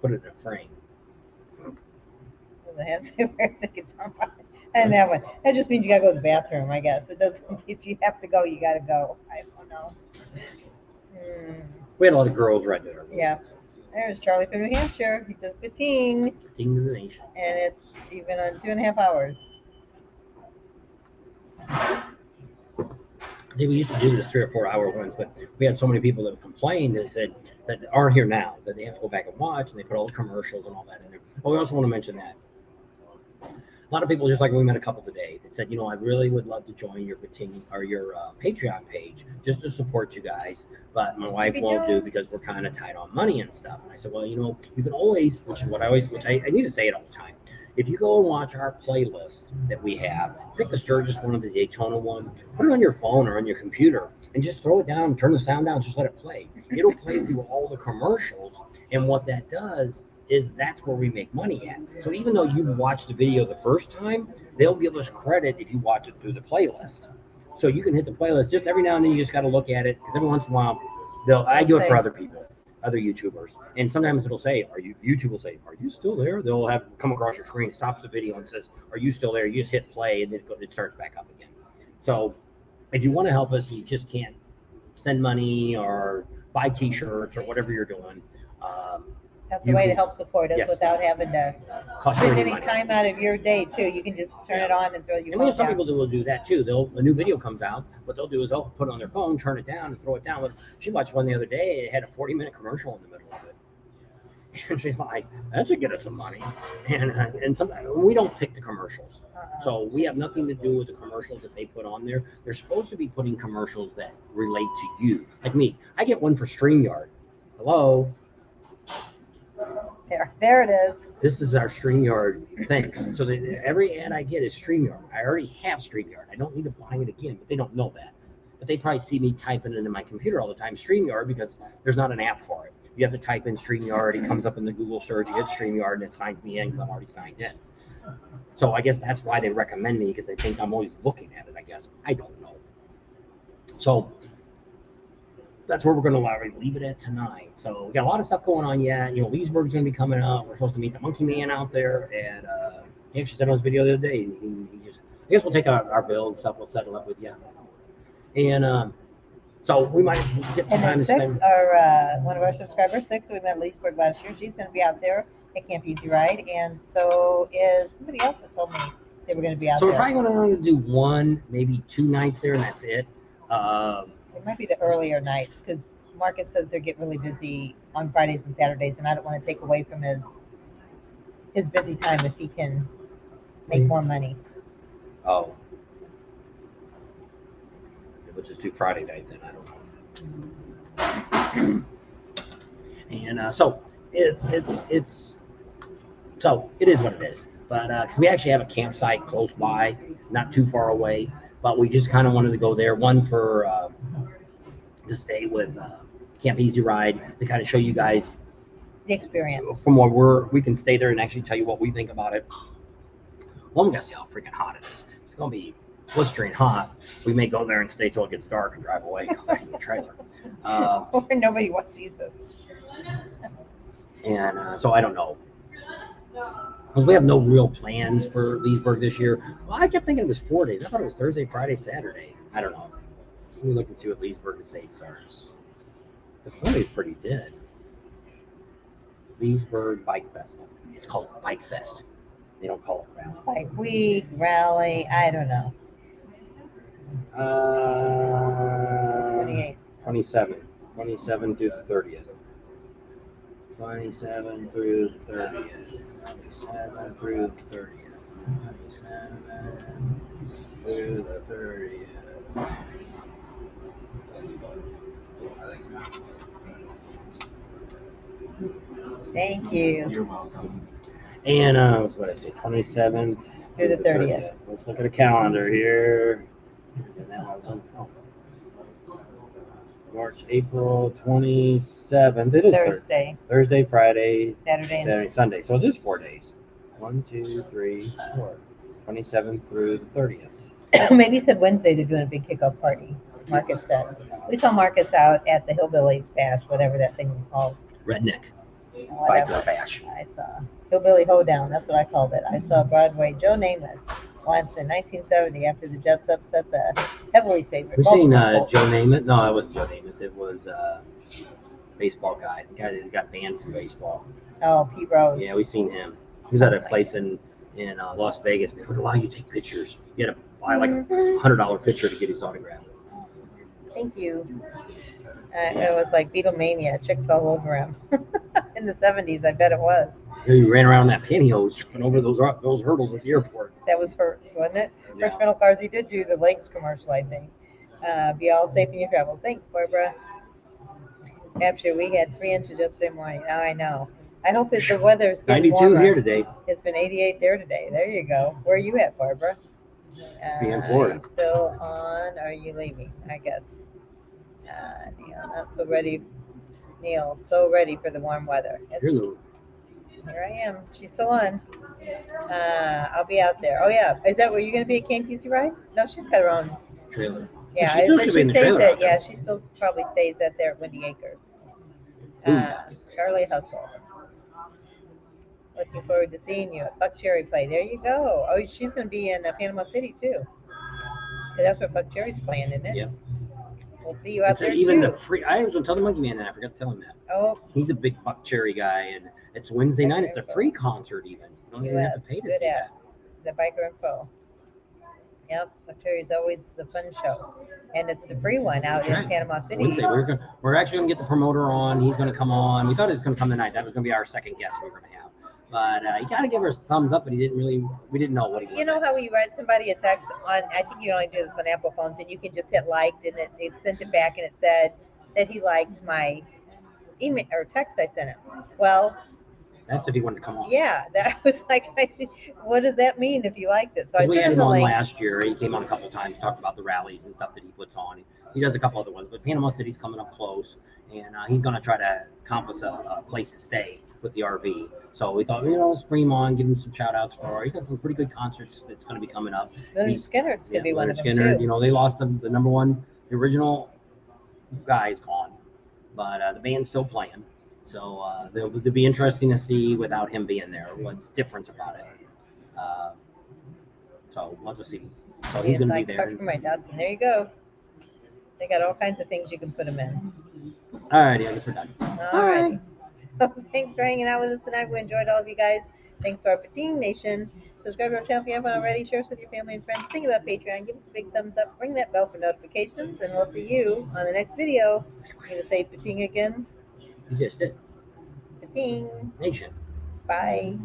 put it in a frame. I have to wear the guitar. I didn't have one. That just means you gotta go to the bathroom, I guess. It doesn't. If you have to go, you gotta go. I don't know. We had a lot of girls right there. Yeah. There's Charlie from New Hampshire. He says 15, King of the nation. and it's even on 2.5 hours. We used to do this 3 or 4 hour ones, but we had so many people that complained and said that aren't here now, that they have to go back and watch, and they put all the commercials and all that in there. But we also want to mention that a lot of people, just like we met a couple today, that said, I really would love to join your Patreon page just to support you guys, but my wife Sleepy won't do Jones. because we're kind of tight on money and stuff. And I said, well, you can always, which I need to say it all the time. If you go and watch our playlist that we have, pick the Sturgis one or the Daytona one, put it on your phone or on your computer, and just throw it down, turn the sound down, just let it play. It'll play through all the commercials, and what that does is that's where we make money at. So even though you watch the video the first time, they'll give us credit if you watch it through the playlist. So you can hit the playlist just every now and then. You just got to look at it because every once in a while, I do it for other people, other YouTubers, and sometimes it'll say, YouTube will say, are you still there? They'll have come across your screen, stops the video and says, are you still there? You just hit play and then it starts back up again. So if you want to help us, you just can't send money or buy t-shirts or whatever you're doing. That's the way to help support us Yes. without having to Cost you spend any any money. time out of your day too. You can just turn it on and throw your And we have phone some down. people that will do that too. A new video comes out. What they'll do is they'll put it on their phone, turn it down, and throw it down. She watched one the other day. It had a 40-minute commercial in the middle of it, and she's like, "That should get us some money." And sometimes we don't pick the commercials, so we have nothing to do with the commercials that they put on there. They're supposed to be putting commercials that relate to you. Like me, I get one for StreamYard. Hello. There it is. This is our StreamYard thing. So every ad I get is StreamYard. I already have StreamYard. I don't need to buy it again, but they don't know that. But they probably see me typing it into my computer all the time, StreamYard, because there's not an app for it. You have to type in StreamYard. It comes up in the Google search. You hit StreamYard, and it signs me in because I'm already signed in. So I guess that's why they recommend me, because they think I'm always looking at it, I guess. I don't know. So that's where we're going to leave it at tonight. So we got a lot of stuff going on yet. You know, Leesburg's going to be coming up. We're supposed to meet the Monkey Man out there. And he actually sent us video the other day. He just, I guess we'll take our bill and stuff. We'll settle up with you. And so we might get some And time then to Six, spend. one of our subscribers, Six, we met in Leesburg last year. She's going to be out there at Camp Easy Ride, and so is somebody else that told me they were going to be out So we're there. probably going to do 1, maybe 2 nights there, and that's it. It might be the earlier nights because Marcus says they get really busy on Fridays and Saturdays, and I don't want to take away from his busy time if he can make more money. Oh. We'll just do Friday night then. I don't know. And so it's so it is what it is. But because we actually have a campsite close by, not too far away, but we just kind of wanted to go there. One for to stay with Camp Easy Ride to kind of show you guys The experience. from where we can stay there and actually tell you what we think about it. Well, we gotta see how freaking hot it is. It's gonna be blistering hot. We may go there and stay till it gets dark and drive away. Trailer. Or nobody sees us. And so I don't know. Because we have no real plans for Leesburg this year. Well, I kept thinking it was 4 days. I thought it was Thursday, Friday, Saturday. I don't know. Let me look and see what Leesburg's dates are. The Sunday's pretty dead. Leesburg Bike Fest. It's called Bike Fest. They don't call it rally. Like week, rally, I don't know. 28. 27 through the 30th. 27 through the 30th. 27 through the 30th. 27 through the 30th. Thank you. You're welcome. And what did I say? 27th Through the 30th. Let's look at a calendar here. And that was on the phone. March, April 27th. It is Thursday, Thursday, Friday, Saturday, Saturday, and Sunday. So it is 4 days. 1, 2, 3, 4. 27th through the 30th. maybe he said Wednesday they're doing a big kickoff party. Marcus said. We saw Marcus out at the Hillbilly Bash, whatever that thing was called. Redneck. Whatever. Biker Bash. I saw Hillbilly Hoedown. That's what I called it. I saw Broadway Joe Namath once in 1970 after the Jets upset the heavily favored. We've seen Baltimore Joe Colts. Namath. No, it wasn't Joe Namath. It was baseball guy. The guy that got banned from baseball. Oh, Pete Rose. Yeah, we've seen him. He was at a place in Las Vegas. They would allow you to take pictures. You had to buy like a $100 picture to get his autograph. Thank you. It was like Beatlemania, chicks all over him. In the 70s, I bet it was. He ran around that pantyhose jumping over those hurdles at the airport. That was Hertz, wasn't it? Yeah. First Rental Cars, he did do the Lakes commercial, I think. Be all safe in your travels. Thanks, Barbara. Capture, we had 3 inches yesterday morning. Now I know. I hope that the weather's getting 92 warmer. here today. It's been 88 there today. There you go. Where are you at, Barbara? Be in Florida. Are you still on? Or are you leaving? I guess. Neil, not so ready. Neil, so ready for the warm weather. You're in the Here I am. She's still on. I'll be out there. Oh yeah, is that where you're gonna be at Camp Easy Ride? No, she's got her own. Trailer. Yeah, She still but should she be in the stays trailer at. out there. Yeah, she still probably stays at there at Windy Acres. Charlie Hustle. Looking forward to seeing you at Buck Cherry Play. There you go. Oh, she's gonna be in Panama City too. 'Cause that's where Buck Cherry's playing, isn't it? Yeah. We'll see you out there even too. the free. I was going to tell the Monkey Man that. I forgot to tell him that. Oh, He's a big Buck Cherry guy, and it's Wednesday night. It's a free concert even. You don't even have to US, pay to good see app. that. The Biker Info. Yep, Buck Cherry's always the fun show, and it's the free one out That's in right. Panama City. Wednesday, we're actually going to get the promoter on. He's going to come on. We thought he was going to come tonight. That was going to be our second guest we were going to have. But you got to give her a thumbs up, but we didn't know what he was. You know how we write somebody a text on, I think you only do this on Apple phones, and you can just hit like, and it sent it back, and it said that he liked my email or text I sent him. Well, Asked if he wanted to come on. Yeah, that was like, what does that mean if you liked it? So I We sent had him him the on link. last year. He came on a couple of times, talked about the rallies and stuff that he puts on. He does a couple other ones, but Panama City's coming up close, and he's going to try to accomplish a place to stay with the RV. So we thought, let's bring him on, give him some shout outs for. He got some pretty good concerts that's going to be coming up. Leonard Skinner's could be one Leonard of them Skinner. too. They lost the number one, the original guy is gone, but the band's still playing. So it'll be interesting to see without him being there what's different about it. So we'll just see. So he's going to be there. From my Dotson. There you go. They got all kinds of things you can put them in. All righty, I guess we're done. All right. So thanks for hanging out with us tonight. We enjoyed all of you guys. Thanks to our Pating Nation. Subscribe to our channel if you haven't already. Share us with your family and friends. Think about Patreon. Give us a big thumbs up. Ring that bell for notifications. And we'll see you on the next video. I'm going to say Pating again. You just did. Pating. Nation. Bye.